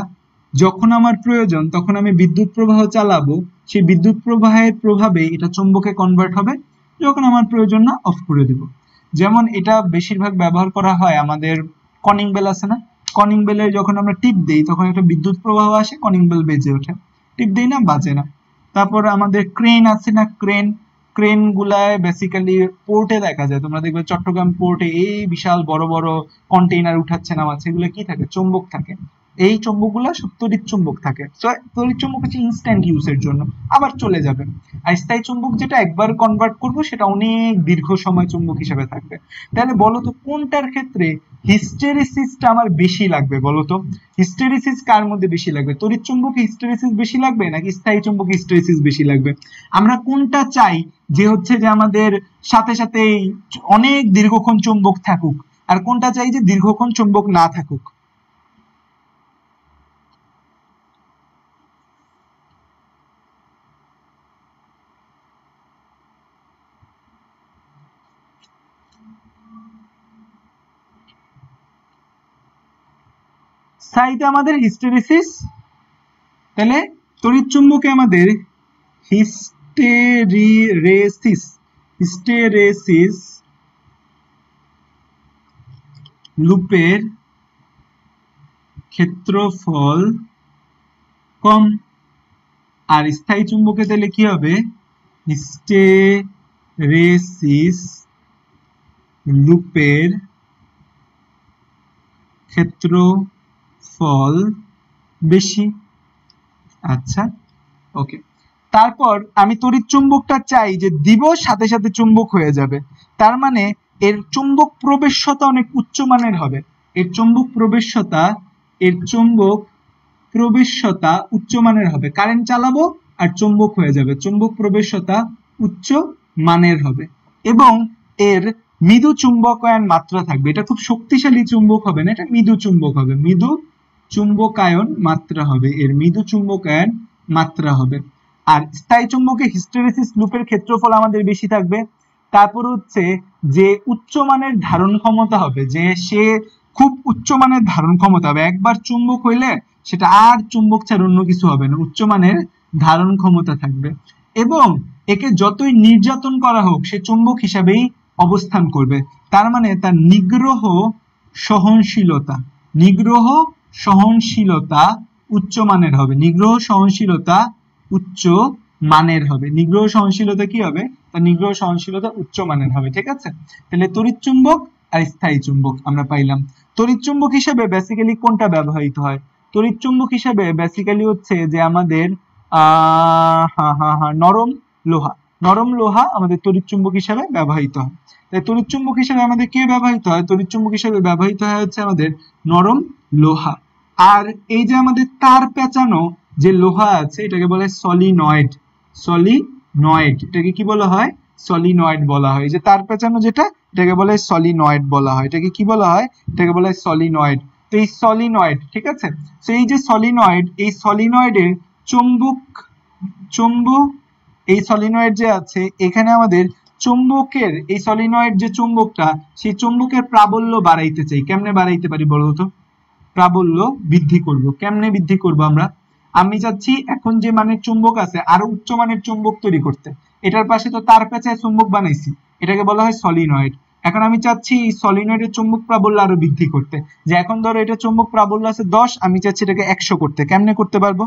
যখন আমার প্রয়োজন তখন আমি বিদ্যুৎ প্রবাহ চালাবো, সেই বিদ্যুৎ প্রবাহের প্রভাবে এটা চুম্বকে কনভার্ট হবে, যখন আমার প্রয়োজন না অফ করে দিব। যেমন এটা বেশিরভাগ ব্যবহার করা হয় আমাদের কনিং বেল আছে না, কনিং বেলে যখন আমরা টিপ দেই তখন একটা বিদ্যুৎ প্রবাহ আসে, কনিং বেল বেজে ওঠে, টিপ দেই না, বাজে না। তারপর আমাদের ক্রেন আছে না, ক্রেন, ক্রেন গুলায় বেসিক্যালি পোর্টে দেখা যায়, তোমরা দেখবে চট্টগ্রাম পোর্টে এই বিশাল বড় বড় কন্টেইনার উঠাচ্ছে নামাচ্ছে, এগুলো কি থাকে? চুম্বক থাকে। এই চুম্বকগুলো সব তড়িৎ চুম্বক থাকে। সো তড়িৎ চুম্বক হচ্ছে ইনস্ট্যান্ট ইউজের জন্য, আবার চলে যাবে। আর স্থায়ী চুম্বক যেটা একবার কনভার্ট করব সেটা অনেক দীর্ঘ সময় চুম্বক হিসেবে থাকবে। তাহলে বলো তো কোনটার ক্ষেত্রে হিস্টেরিসিসটা আমার বেশি লাগবে? বলো তো হিস্টেরিসিস কার মধ্যে বেশি লাগবে? তড়িৎ চুম্বকে হিস্টেরিসিস বেশি লাগবে নাকি স্থায়ী চুম্বকে হিস্টেরিসিস বেশি লাগবে? আমরা কোনটা চাই যে হচ্ছে যে আমাদের সাথে সাথে অনেক দীর্ঘক্ষণ চুম্বক থাকুক, আর কোনটা চাই যে দীর্ঘক্ষণ চুম্বক না থাকুক? স্থায়ীতে আমাদের হিস্টেরিসিস, তাহলে তড়িৎ চুম্বকে আমাদের হিস্টেরিসিস, হিস্টেরেসিস লুপের ক্ষেত্রফল কম। আর স্থায়ী চুম্বকে তাহলে কি হবে? হিস্টেরেসিস লুপের ক্ষেত্রফল বেশি। আচ্ছা, ওকে। তারপর আমি তড়িৎ চুম্বকটা চাই যে দিব সাথে সাথে চুম্বক হয়ে যাবে, তার মানে এর চুম্বক প্রবেশ্যতা অনেক উচ্চমানের হবে, এর চুম্বক প্রবেশ্যতা, এর চুম্বক প্রবেশ্যতা উচ্চমানের হবে। কারেন্ট চালাবো আর চুম্বক হয়ে যাবে, চুম্বক প্রবেশ্যতা উচ্চ মানের হবে। এবং এর মৃদু চুম্বকায়ন মাত্রা থাকবে, এটা খুব শক্তিশালী চুম্বক হবে না, এটা মৃদু চুম্বক হবে, মৃদু চুম্বকায়ন মাত্রা হবে, এর মৃদু চুম্বকায়ন মাত্রা হবে। আর স্থায়ী চুম্বকে হিস্টেরেসিস লুপের ক্ষেত্রফল আমাদের বেশি থাকবে। তারপর হচ্ছে যে উচ্চমানের ধারণ ক্ষমতা হবে, যে সে খুব উচ্চমানের ধারণ ক্ষমতা হবে, একবার চুম্বক হইলে সেটা আর চুম্বক ছাড়া অন্য কিছু হবে না, উচ্চমানের ধারণ ক্ষমতা থাকবে। এবং একে যতই নির্যাতন করা হোক সে চুম্বক হিসাবেই অবস্থান করবে। তার মানে তার নিগ্রহ সহনশীলতা উচ্চ মানের হবে। নিগ্রহ সহনশীলতা উচ্চ মানের হবে। নিগ্রহ সহনশীলতা কি হবে? তার নিগ্রহ সহনশীলতা উচ্চ মানের হবে। ঠিক আছে, তাহলে তড়িৎ চুম্বক আর স্থায়ী চুম্বক আমরা পাইলাম। তড়িৎ চুম্বক হিসেবে বেসিক্যালি কোনটা ব্যবহৃত হয়? তড়িৎ চুম্বক হিসেবে বেসিক্যালি হচ্ছে যে আমাদের নরম লোহা আমাদের তড়িৎ চুম্বক হিসেবে ব্যবহৃত হয়। তাই তড়িৎ চুম্বক হিসেবে আমাদের কে ব্যবহৃত হয়? তড়িৎ চুম্বক হিসেবে ব্যবহৃত হয় হচ্ছে আমাদের নরম লোহা। আর এই যে আমাদের তার পেঁচানো যে লোহা আছে এটাকে বলে সলিনয়েড। এটাকে কি বলা হয়? সলিনয়েড বলা হয়। এই যে তার পেঁচানো যেটা এটাকে বলে সলিনয়েড বলা হয়। এটাকে কি বলা হয়? এটাকে বলা হয় সলিনয়েড। তো এই সলিনয়েড, ঠিক আছে, তো এই যে সলিনয়েড, এই সলিনয়েডের এই সলিনয়েড যে আছে এখানে আমাদের চুম্বকের এই সলিনয়েড যে চুম্বকটা, সেই চুম্বকের প্রাবল্য বাড়াইতে চাই। কেমনে বাড়াইতে পারি বলো তো? প্রাবল্য বৃদ্ধি করব। কেমনে বৃদ্ধি করব আমরা? আমি চাচ্ছি এখন যে মানের চুম্বক আছে আরো উচ্চ মানের চুম্বক তৈরি করতে। এটার পাশে তো তার পেঁচায় চুম্বক বানাইছি, এটাকে বলা হয় সলিনয়েড। এখন আমি চাচ্ছি এই সলিনয়েডের চুম্বক প্রাবল্য আরো বৃদ্ধি করতে। যে এখন ধরো এটা চুম্বক প্রাবল্য আছে 10, আমি চাচ্ছি এটাকে 100 করতে। কেমনে করতে পারবো?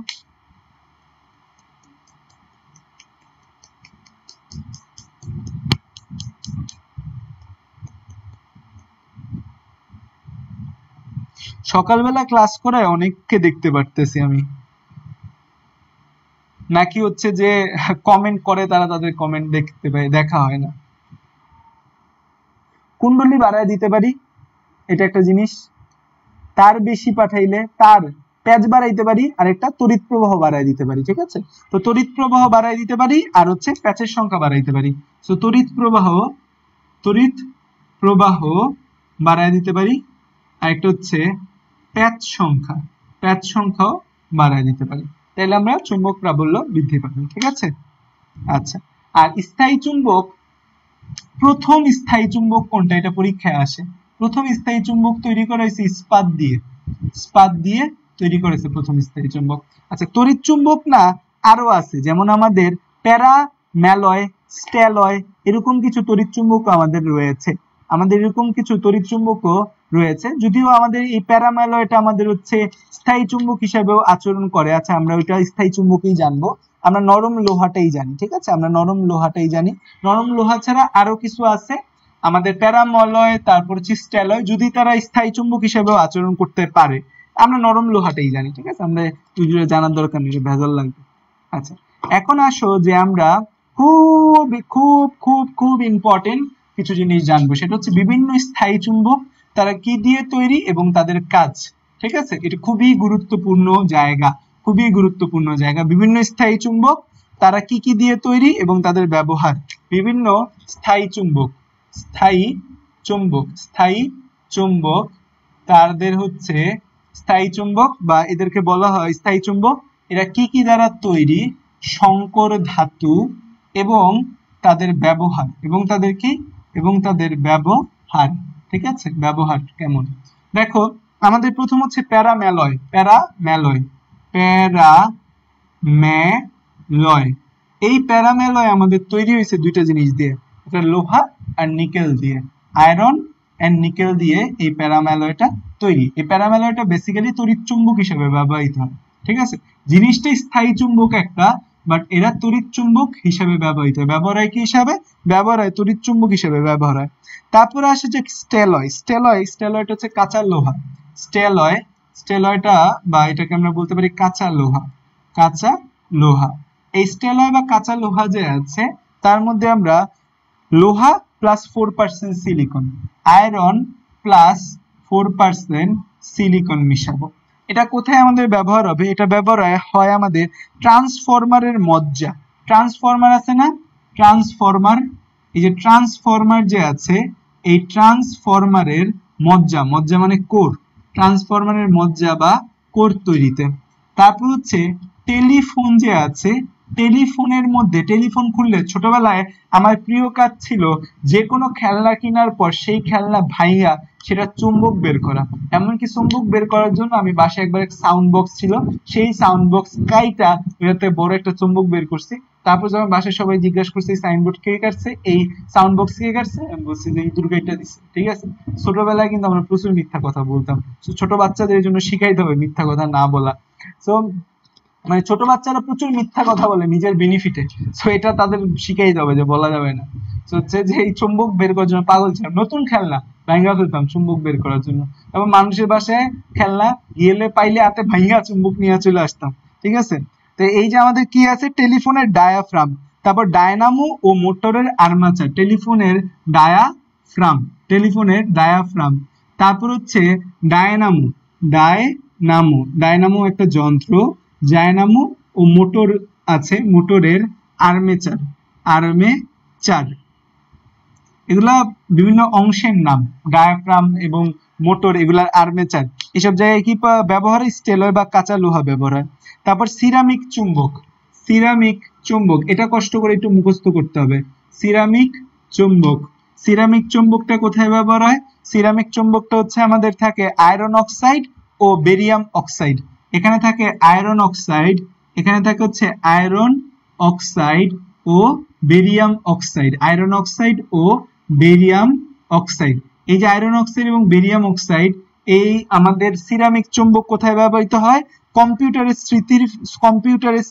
সকালবেলা ক্লাস করায় অনেককে দেখতে পারতেছি আমি, নাকি হচ্ছে যে কমেন্ট করে তারা তাদের কমেন্ট দেখতে পায়, দেখা হয় না। কুণ্ডলী বাড়ায় দিতে পারি, এটা একটা জিনিস। তার বেশি পাঠাইলে তার প্যাচ বাড়াইতে পারি, আর একটা তড়িৎ প্রবাহ বাড়ায় দিতে পারি। ঠিক আছে, তো তড়িৎ প্রবাহ বাড়ায় দিতে পারি আর হচ্ছে প্যাচের সংখ্যা বাড়াইতে পারি। তো তড়িৎ প্রবাহ বাড়ায় দিতে পারি, আর একটা হচ্ছে প্যাচ সংখ্যাও বাড়ায় দিতে পারি। তাহলে আমরা চুম্বক প্রাবল্য বৃদ্ধি পাবো। ঠিক আছে, আচ্ছা। আর স্থায়ী চুম্বক, প্রথম স্থায়ী চুম্বক কোনটা? এটা পরীক্ষায় আসে। প্রথম স্থায়ী চুম্বক তৈরি করা হয়েছে ইস্পাত দিয়ে তৈরি করেছে প্রথম স্থায়ী চুম্বক। আচ্ছা, তড়িৎ চুম্বক না আরো আছে, যেমন আমাদের প্যারাম্যালয়, স্টেলয়, এরকম কিছু তড়িৎ চুম্বক আমাদের রয়েছে। যদিও আমাদের এই প্যারাম্যালয়টা আমাদের হচ্ছে স্থায়ী চুম্বক হিসেবেও আচরণ করে। আচ্ছা, আমরা ওইটা স্থায়ী চুম্বকই জানবো। আমরা নরম লোহাটাই জানি। ঠিক আছে, আমরা নরম লোহাটাই জানি। নরম লোহা ছাড়া আরো কিছু আছে আমাদের প্যারাম্যালয়, তারপর হচ্ছে স্টেলয়, যদি তারা স্থায়ী চুম্বক হিসেবেও আচরণ করতে পারে। আমরা নরম লোহাটাই জানি। ঠিক আছে, আমরা তুই জানার দরকার নেই, ভেজাল লাগবে। আচ্ছা, এখন আসো যে আমরা খুব খুব খুব খুব ইম্পর্টেন্ট কিছু জিনিস জানবো। সেটা হচ্ছে বিভিন্ন স্থায়ী চুম্বক তারা কি দিয়ে তৈরি এবং তাদের কাজ। ঠিক আছে, এটা খুবই গুরুত্বপূর্ণ জায়গা। বিভিন্ন স্থায়ী চুম্বক তারা কি কি দিয়ে তৈরি এবং তাদের ব্যবহার। বিভিন্ন স্থায়ী চুম্বক তাদের হচ্ছে স্থায়ী চুম্বক, বা এদেরকে বলা হয় স্থায়ী চুম্বক। এরা কি কি দ্বারা তৈরি? সংকর ধাতু এবং তাদের ব্যবহার, ঠিক আছে, ব্যবহার কেমন? দেখো, আমাদের প্রথম হচ্ছে প্যারাম্যালয়। এই প্যারাম্যালয় আমাদের তৈরি হয়েছে দুইটা জিনিস দিয়ে, একটা লোহা আর নিকেল দিয়ে, আয়রন এন্ড নিকেল দিয়ে এই প্যারাম্যালয়টা তৈরি। এই প্যারাম্যালয়টা বেসিক্যালি তড়িৎ চুম্বক হিসেবে ব্যবহৃত হয়। ঠিক আছে, জিনিসটা স্থায়ী চুম্বক একটা, বাট এরা তড়িৎ চুম্বক হিসেবে ব্যবহৃত হয়। ব্যবহার হয় কি হিসাবে? ব্যবহার হয় তড়িৎ চুম্বক হিসেবে ব্যবহার হয়। তারপরে আসে যে স্টেলয়টা হচ্ছে কাঁচা লোহা। স্টেলয়টা বা এটাকে আমরা বলতে পারি কাঁচা লোহা। এই স্টেলয় বা কাঁচা লোহা যে আছে তার মধ্যে আমরা লোহা plus 4% silicon, iron plus 4% silicon মিশাবো। এটা কোথায় আমাদের ব্যবহার হবে? এটা ব্যবহার হয় আমাদের ট্রান্সফরমারের মজ্জা। ট্রান্সফরমার আছে না? এই যে ট্রান্সফরমার যে আছে, এই ট্রান্সফরমারের মজ্জা মানে কোর, ট্রান্সফরমারের মজ্জা বা কোর তৈরিতে। তারপর হচ্ছে টেলিফোন যে আছে, টেলিফোনের মধ্যে, টেলিফোন খুললে ছোটবেলায় আমার প্রিয় কাজ ছিল যে কোনো খেলনা কেনার পর সেই খেলনা ভাইয়া সেটা চুম্বক বের করা। এমনকি চুম্বক বের করার জন্য আমি বাসায় একবার এক সাউন্ড বক্স ছিল, সেই সাউন্ড বক্স কাইটা ওটাতে বড় একটা চুম্বক বের করছি, তারপর যখন বাসায় সবাই জিজ্ঞাসা করছে সাইনবোর্ড কে কাটছে, এই সাউন্ড বক্স কে কাটছে, আমি বলছি যে এই দুর্গাইটা দিছে। ঠিক আছে, ছোটবেলায় কিন্তু আমরা প্রচুর মিথ্যা কথা বলতাম। ছোট বাচ্চাদের জন্য শিখাইতে হবে মিথ্যা কথা না বলা। সো মানে ছোট বাচ্চারা প্রচুর মিথ্যা কথা বলে নিজের বেনিফিটে, সো এটা তাদের শিখাইতে হবে যে বলা যাবে না। তো হচ্ছে যে এই চুম্বক বের করার জন্য পাগল ছিলাম, নতুন খেলনা ভাঙ্গা ফেলতাম চুম্বক বের করার জন্য, এবং মানুষের বাসায় খেলনা গেলে পাইলে হাতে ভাঙ্গা চুম্বক নিয়ে চলে আসতাম। ঠিক আছে, তো এই যে আমাদের কি আছে, টেলিফোনের ডায়াফ্রাম, তারপর ডায়নামো ও মোটরের আর্মাচার, টেলিফোনের ডায়াফ্রাম, টেলিফোনের ডায়াফ্রাম, তারপর হচ্ছে ডায়নামো, ডায়নামো একটা যন্ত্র, ডায়নামো ও মোটর আছে, মোটরের আর্মেচার, এগুলা বিভিন্ন অংশের নাম, ডায়াফ্রাম এবং মোটর, এগুলার আর্মেচার। এসব জায়গায় কি ব্যবহার হয়, স্টেলয় বা কাঁচা লোহা ব্যবহার হয়। তারপর সিরামিক চুম্বক, সিরামিক চুম্বক এটা কষ্ট করে একটু মুখস্থ করতে হবে। সিরামিক চুম্বক, সিরামিক চুম্বকটা কোথায় ব্যবহার হয়, সিরামিক চুম্বকটা হচ্ছে আমাদের থাকে আয়রন অক্সাইড ও বেরিয়াম অক্সাইড, এখানে থাকে আয়রন অক্সাইড, এখানে থাকে হচ্ছে আয়রন অক্সাইড ও বেরিয়াম অক্সাইড, আয়রন অক্সাইড ও বেরিয়াম অক্সাইড। এই যে আয়রন অক্সাইড এবং বেরিয়াম অক্সাইড, এই আমাদের সিরামিক চুম্বক কোথায় ব্যবহৃত হয়, কম্পিউটারের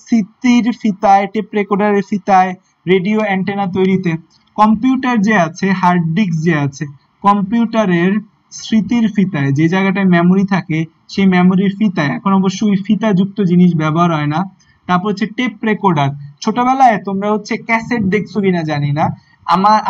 স্মৃতির ফিতায়, টেপ রেকর্ডারের ফিতায়, রেডিও অ্যান্টেনা তৈরিতে। কম্পিউটার যে আছে, হার্ড ডিস্ক যে আছে, কম্পিউটারের স্মৃতির ফিতায়, যে জায়গাটায় মেমোরি থাকে সেই মেমোরির ফিতায়, এখন অবশ্যই ফিতা যুক্ত জিনিস ব্যবহার হয় না। তারপর হচ্ছে টেপ রেকর্ডার, ছোটবেলায় তোমরা হচ্ছে ক্যাসেট দেখছো কিনা জানি না,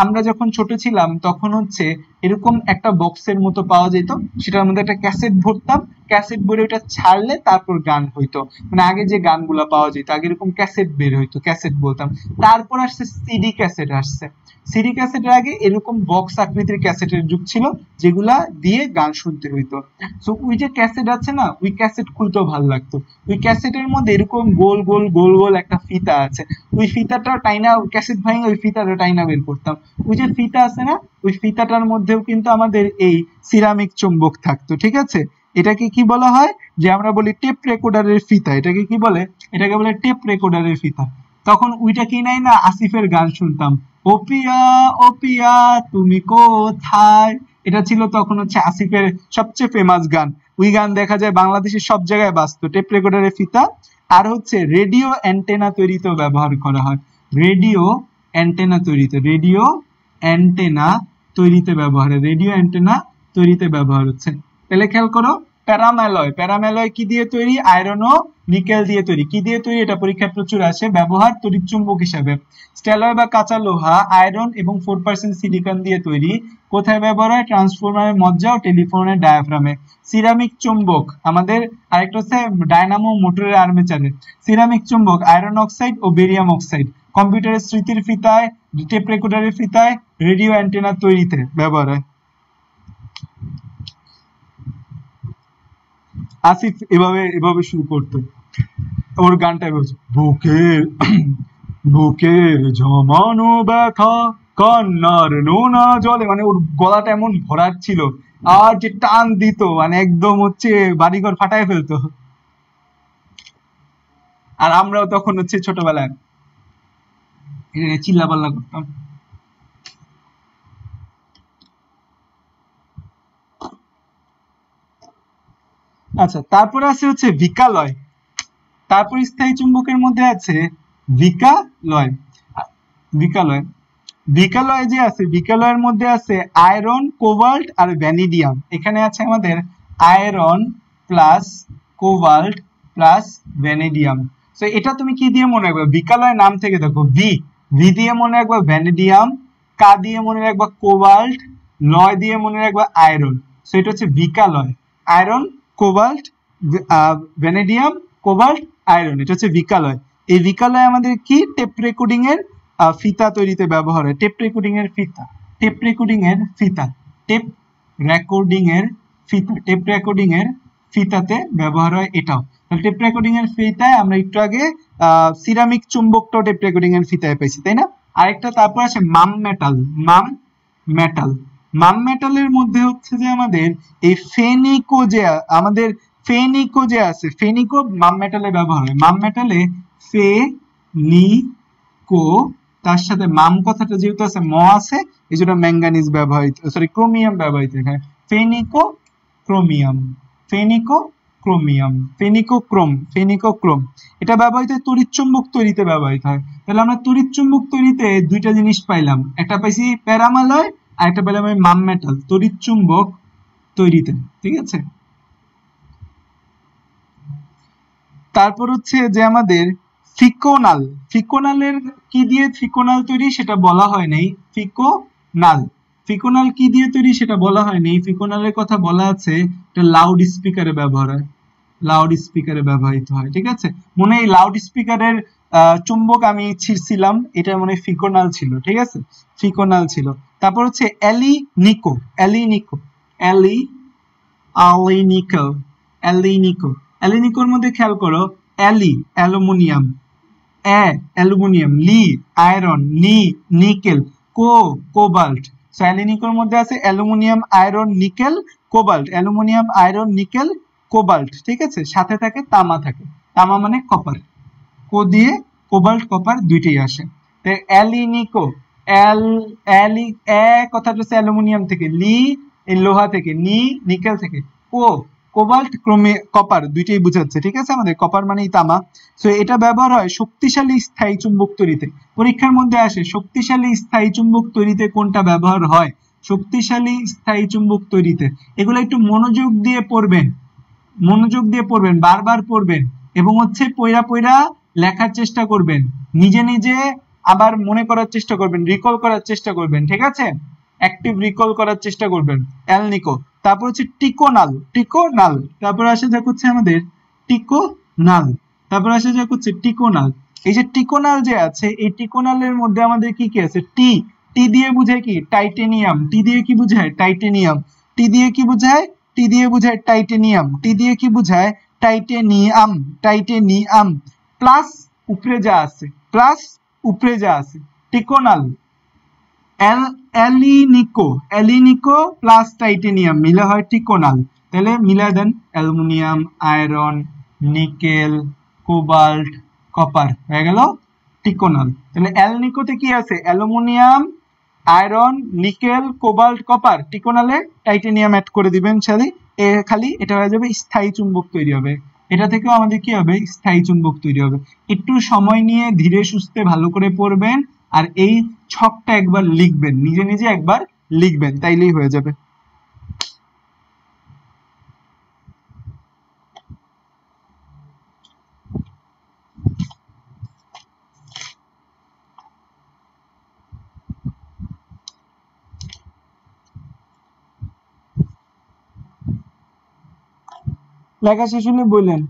আমরা যখন ছোট ছিলাম তখন হচ্ছে এরকম একটা বক্সের মতো পাওয়া যেত, সেটার মধ্যে একটা ক্যাসেট ভরতাম, ক্যাসেট ভরে ওটা ছাড়লে তারপর গান হইতো, মানে আগে যে গানগুলা পাওয়া যেত আগে এরকম ক্যাসেট বের হইতো, ক্যাসেট বলতাম। তারপর আসছে সিডি ক্যাসেট আসছে, সিডি ক্যাসেটের আগে এরকম বক্স আকৃতির ক্যাসেটের যুগ ছিল যেগুলা দিয়ে গান শুনতে হইতো। সো ওই যে ক্যাসেট আছে না, ওই ক্যাসেট খুলতেও ভালো লাগতো, ওই ক্যাসেটের মধ্যে এরকম গোল গোল গোল গোল একটা ফিতা আছে, ওই ফিতাটা টাইনা, ক্যাসেট ভাঙে ওই ফিতাটা টাইনা বের করতাম, ওই যে ফিতা আছে না, ওই ফিতাটার মধ্যেও কিন্তু আমাদের এই সিরামিক চুম্বক থাকতো। ঠিক আছে, এটাকে কি বলা হয়, যে আমরা বলি টেপ রেকর্ডারের ফিতা, এটাকে কি বলে, এটাকে বলে টেপ রেকর্ডারের ফিতা। তখন ওইটা কি নাই না, আসিফের গান শুনতাম, ও পিয়া ও পিয়া তুমি কোথায়, এটা ছিল তখন হচ্ছে আসিফের সবচেয়ে ফেমাস গান। ওই গান দেখা যায় বাংলাদেশের সব জায়গায় বাজতো, টেপ রেকর্ডারের ফিতা। আর হচ্ছে রেডিও অ্যান্টেনা তৈরিতেও ব্যবহার করা হয়, রেডিও অ্যান্টেনা তৈরিতে, রেডিও অ্যান্টেনা তৈরিতে ব্যবহার, রেডিও অ্যান্টেনা তৈরিতে ব্যবহার হচ্ছে। তাহলে খেয়াল করো, প্যারাম্যালয়, প্যারাম্যালয় কি দিয়ে তৈরি, আয়রন ও নিকেল দিয়ে তৈরি, কি দিয়ে তৈরি, এটা পরীক্ষায় প্রচুর আসে, ব্যবহার তড়িৎ চুম্বক হিসাবে। স্টেলয় বা কাঁচা লোহা, আয়রন এবং 4% সিলিকন দিয়ে তৈরি, কোথায় ব্যবহার হয়, ট্রান্সফরমারের মজ্জা ও টেলিফোনের ডায়াফ্রামে। সিরামিক চুম্বক আমাদের আরেকটা হচ্ছে ডায়নামো মোটরের আর্মেচারে। সিরামিক চুম্বক আয়রন অক্সাইড ও বেরিয়াম অক্সাইড, কম্পিউটারের স্মৃতির ফিতায়, টেপ রেকর্ডারের ফিতায়, রেডিও অ্যান্টেনা তৈরিতে ব্যবহার হয়। আসিফ এভাবে শুরু করতো, ওর গানটা বলছে, বুকের বুকের জমানো ব্যথা কান্নার নোনা জলে, মানে ওর গলাটা এমন ভরাট ছিল, আর যে টান দিত মানে একদম হচ্ছে বাড়িঘর ফাটায় ফেলতো। আর আমরাও তখন হচ্ছে ছোটবেলায় চিল্লা পাল্লা করতাম। আচ্ছা, তারপরে আছে হচ্ছে বিকালয়, তারপর স্থায়ী চুম্বকের মধ্যে আছে বিকালয়। বিকালয়, বিকালয় যে আছে, বিকালয়ের মধ্যে আছে আয়রন, কোবাল্ট আর ভ্যানিডিয়াম। এখানে আছে আমাদের আয়রন প্লাস কোবাল্ট প্লাস ভ্যানিডিয়াম। তো এটা তুমি কি দিয়ে মনে রাখবে, বিকালয় নাম থেকে দেখো, ভি দিয়ে মনে রাখবা ভ্যানিডিয়াম, কা দিয়ে মনে রাখবা কোবাল্ট, লয় দিয়ে মনে রাখবা আয়রন। তো এটা হচ্ছে বিকালয়, আয়রন, কোবাল্ট, ভ্যানিডিয়াম, কোবাল্ট, আয়রন, এটা হচ্ছে বিকালয়। এই বিকালয় আমাদের কি, টেপ রেকর্ডিং এর ফিতা তৈরিতে ব্যবহার হয়, টেপ রেকর্ডিং এর ফিতা, টেপ রেকর্ডিং এর ফিতা, টেপ রেকর্ডিং এর ফিতা, টেপ রেকর্ডিং এর ফিতাতে ব্যবহার হয় এটাও। তাহলে টেপ রেকর্ডিং এর ফিতায় আমরা একটু আগে সিরামিক চুম্বকটাও টেপ রেকর্ডিং এর ফিতায় পেয়েছি, তাই না? আরেকটা তারপর আছে মাম মেটাল, মাম মেটাল, মাম মেটালের মধ্যে হচ্ছে যে আমাদের এই ফেনিকো, যে আমাদের ফেনিকো যে আছে, ফেনিকো মাম মেটালে ব্যবহার হয়, মাম মেটালে ফেনিকো, তার সাথে মাম কথাটা যেহেতু আছে ম আছে, এই জন্য ম্যাঙ্গানিজ ব্যবহৃত, সরি ক্রোমিয়াম ব্যবহৃত এখানে। ফেনিকো ক্রোমিয়াম, ফেনিকো ক্রোমিয়াম, ফেনিকোক্রোম, ফেনিকোক্রোম। এটা ব্যবহৃত তড়িৎ চুম্বক তৈরিতে ব্যবহৃত হয়। তাহলে আমরা তড়িৎ চুম্বক তৈরিতে দুইটা জিনিস পাইলাম, একটা পাইছি প্যারামালয় আর একটা পেলাম মাম মেটাল তড়িৎ চুম্বক তৈরিতে। ঠিক আছে, তারপর হচ্ছে যে আমাদের ফিকোনাল, ফিকোনালের কি দিয়ে ফিকোনাল তৈরি সেটা বলা হয় নাই। ফিকোনাল, ফিকোনাল কি দিয়ে তৈরি সেটা বলা হয়নি। ফিকোনালের কথা বলা আছে এটা লাউড স্পিকারে ব্যবহার হয়, লাউড স্পিকারে ব্যবহৃত হয়। ঠিক আছে, মনে হয় লাউড স্পিকারের চুম্বক আমি ছিঁড়ছিলাম, এটা মনে হয় ফিকোনাল ছিল। ঠিক আছে, ফিকোনাল ছিল। তারপর হচ্ছে alnico, alnico, alley alnico, alnico. অ্যালিনিকোর মধ্যে খেয়াল করো, অ্যালি অ্যালুমিনিয়াম, অ্যালুমিনিয়াম, লি আয়রন, নিকেল, কোবাল্ট। সো অ্যালিনিকোর মধ্যে আছে aluminium, iron, nickel, cobalt, aluminium, iron, nickel, cobalt. ঠিক আছে, সাথে থাকে তামা, থাকে তামা মানে কপার, কো দিয়ে কোবাল্ট কপার দুইটাই আসে। অ্যালিনিকো, অ্যাল অ্যালি কথাটা হচ্ছে অ্যালুমিনিয়াম থেকে, লি এই লোহা থেকে, নিকেল থেকে, কোবাল্ট কপার দুইটাই বুঝাচ্ছে। ঠিক আছে, আমাদের কপার মানেই তামা। সো এটা ব্যবহার হয় শক্তিশালী স্থায়ী চুম্বক তৈরিতে। পরীক্ষার মধ্যে আসে শক্তিশালী স্থায়ী চুম্বক তৈরিতে কোনটা ব্যবহার হয়, শক্তিশালী স্থায়ী চুম্বক তৈরিতে। এগুলো একটু মনোযোগ দিয়ে পড়বেন, মনোযোগ দিয়ে পড়বেন, বারবার পড়বেন, এবং হচ্ছে পয়রা পয়রা লেখার চেষ্টা করবেন, নিজে নিজে আবার মনে করার চেষ্টা করবেন, রিকল করার চেষ্টা করবেন। ঠিক আছে, অ্যাক্টিভ রিকল করার চেষ্টা করবেন। অ্যালনিকো, তারপর হচ্ছে টিকোনাল, টিকোনাল, তারপর আসে যাক হচ্ছে আমাদের টিকোনাল, তারপর আসে যাক হচ্ছে টিকোনাল। এই যে টিকোনাল যে আছে, এই টিকোনালের মধ্যে আমাদের কি কি আছে, টি, টি দিয়ে বুঝায় কি টাইটেনিয়াম, টি দিয়ে কি বুঝায় টাইটেনিয়াম, টি দিয়ে কি বুঝায়, টি দিয়ে বুঝায় টাইটেনিয়াম, টি দিয়ে কি বুঝায় টাইটেনিয়াম, টাইটেনিয়াম, প্লাস উপরে যা আছে, প্লাস উপরে যা আছে, টিকোনাল, অ্যালিনিকো, অ্যালিনিকো প্লাস টাইটেনিয়াম মিলে হয় টিকোনাল। তাহলে মিলাই দেন, aluminium, iron, nickel, cobalt, copper, হয়ে গেল টিকোনাল। তাহলে অ্যালনিকোতে কি আছে, aluminium, iron, nickel, cobalt, copper, টিকোনালে টাইটেনিয়াম অ্যাড করে দিবেন খালি এটা হয়ে যাবে স্থায়ী চুম্বক তৈরি হবে। এটা থেকেও আমাদের কি হবে, স্থায়ী চুম্বক তৈরি হবে। একটু সময় নিয়ে ধীরে সুস্থে ভালো করে পড়বেন, আর এই ছকটা একবার লিখবেন, নিজে নিজে একবার লিখবেন, তাইলেই হয়ে যাবে। লেখা শেষ হলে বললেন।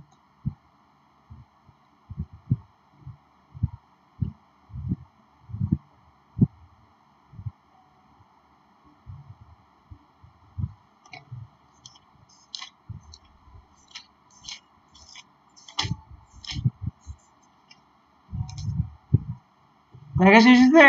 লেখা শেষ হয়েছে?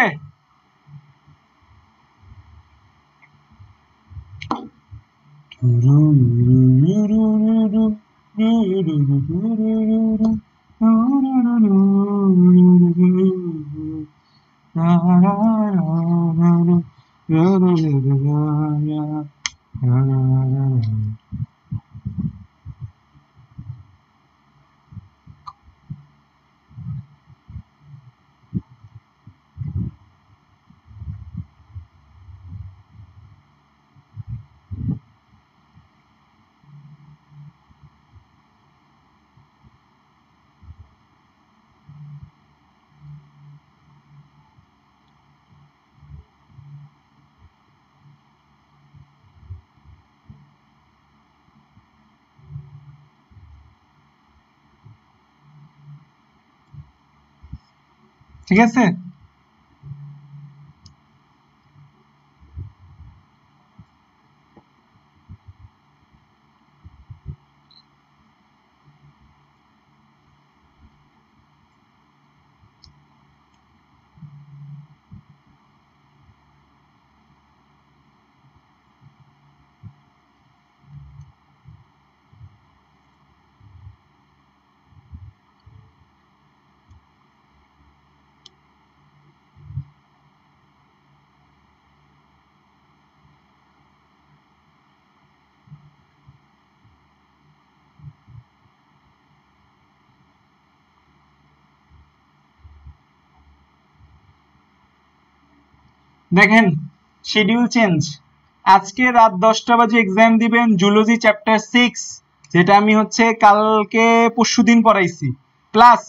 ঠিক আছে, দেখেন শিডিউল চেঞ্জ, আজকে রাত 10টা বাজে এক্সাম দিবেন জুলজি চ্যাপ্টার 6, যেটা আমি হচ্ছে কালকে পরশুদিন পড়াইছি, প্লাস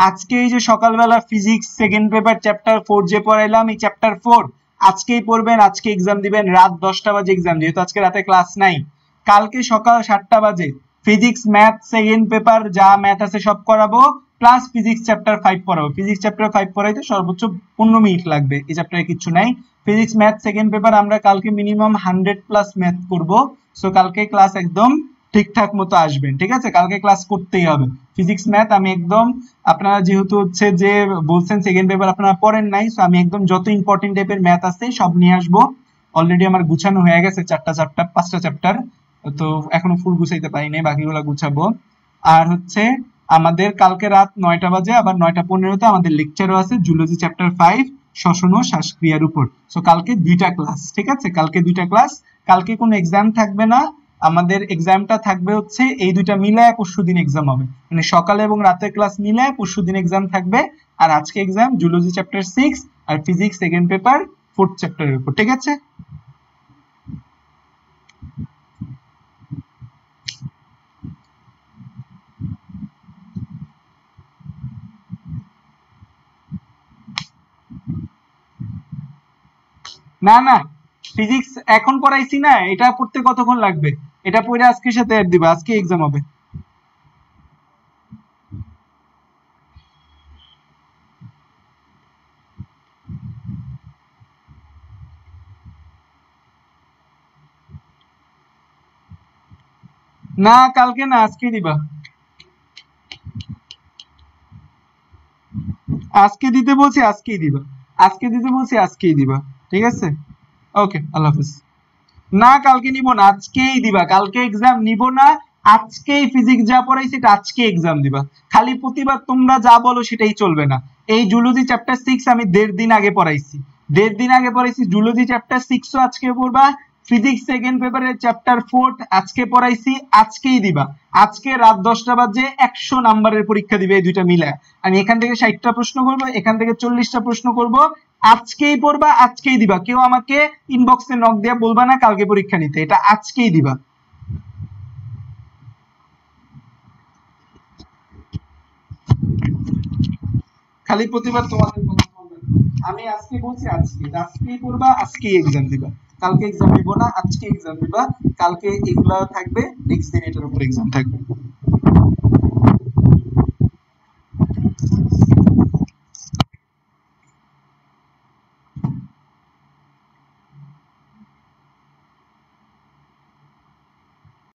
আজকে এই যে সকালবেলা ফিজিক্স সেকেন্ড পেপার চ্যাপ্টার 4 যে পড়াইলাম, এই চ্যাপ্টার 4 আজকেই পড়বেন, আজকে এক্সাম দিবেন রাত 10টা বাজে এক্সাম, যেহেতু আজকে রাতে ক্লাস নাই। কালকে সকাল 7টা বাজে ফিজিক্স ম্যাথ সেকেন্ড পেপার যা ম্যাথ আছে সব করাবো, প্লাস ফিজিক্স চ্যাপ্টার 5 পড়াবো। ফিজিক্স চ্যাপ্টার 5 পড়াইতে সর্বোচ্চ 15 মিনিট লাগবে, এই চ্যাপ্টারে কিছু নাই। ফিজিক্স ম্যাথ সেকেন্ড পেপার আমরা কালকে মিনিমাম 100+ ম্যাথ করব, সো কালকে ক্লাস একদম ঠিকঠাক মতো আসবেন, ঠিক আছে? কালকে ক্লাস করতেই হবে। ফিজিক্স ম্যাথ আমি একদম, আপনারা যেহেতু হচ্ছে যে বলছেন সেকেন্ড পেপার আপনারা পড়েন নাই, সো আমি একদম যত ইম্পর্টেন্ট টাইপের ম্যাথ আছে সব নিয়ে আসবো। অলরেডি আমার গুছানো হয়ে গেছে 5টা চ্যাপ্টার, তো এখনো ফুল গুছাইতে পারি নাই, বাকিগুলো গুছাবো। আর হচ্ছে আমাদের কালকে রাত 9টা বাজে আবার 9টা 15-তে আমাদের লেকচারও আছে জুলজি চ্যাপ্টার 5 শ্বসন ও শ্বাসক্রিয়ার উপর। সো কালকে 2টা ক্লাস, ঠিক আছে? কালকে 2টা ক্লাস, কালকে কোনো এক্সাম থাকবে না, আমাদের এক্সামটা থাকবে হচ্ছে এই দুইটা মিলায় পরশুদিন এক্সাম হবে, মানে সকালে এবং রাতের ক্লাস মিলায় পরশুদিন এক্সাম থাকবে। আর আজকে এক্সাম জুলজি চ্যাপ্টার 6 আর ফিজিক্স সেকেন্ড পেপার 4th চ্যাপ্টারের উপর, ঠিক আছে? না না, ফিজিক্স এখন পড়াইছি না, এটা পড়তে কতক্ষণ লাগবে? এটা পড়ে আজকের সাথে অ্যাড দিবা, আজকে এক্সাম হবে। না কালকে না, আজকে দিবা, আজকে দিতে বলছি আজকেই দিবা, আজকে দিতে বলছি আজকেই দিবা, ঠিক আছে? ওকে, আল্লাহ হাফেজ। না কালকে নিব না, আজকেই দিবা, কালকে এক্সাম নিব না, আজকেই ফিজিক্স যা পড়াইছি এটা আজকে এক্সাম দিবা। খালি প্রতিবার তোমরা যা বলো সেটাই চলবে না। এই জুলজি চ্যাপ্টার 6 আমি 1.5 দিন আগে পড়াইছি, 1.5 দিন আগে পড়াইছি। জুলজি চ্যাপ্টার 6ও আজকে পড়বা, ফিজিক্স সেকেন্ড পেপারের চ্যাপ্টার 4 আজকে পড়াইছি, আজকেই দিবা। আজকে রাত 10টা বাজে 100 নাম্বারের পরীক্ষা দিবে এই দুইটা মিলে। আমি এখান থেকে 60টা প্রশ্ন করব, এখান থেকে 40টা প্রশ্ন করব, আজকেই পড়বা, আজকেই দিবা। কেউ আমাকে ইনবক্সে নক দিয়ে বলবা না কালকে পরীক্ষা নিতে, এটা আজকেই দিবা। খালি প্রতিবার তোমাদের কথা বলবে না। আমি আজকে বলছি আজকে, আজকেই পড়বা, আজকেই এক্সাম দিবা। কালকে এক্সাম দিব না, আজকে এক্সাম দিবা। কালকে এগুলা থাকবে, নেক্সট দিন এটার উপর এক্সাম থাকবে।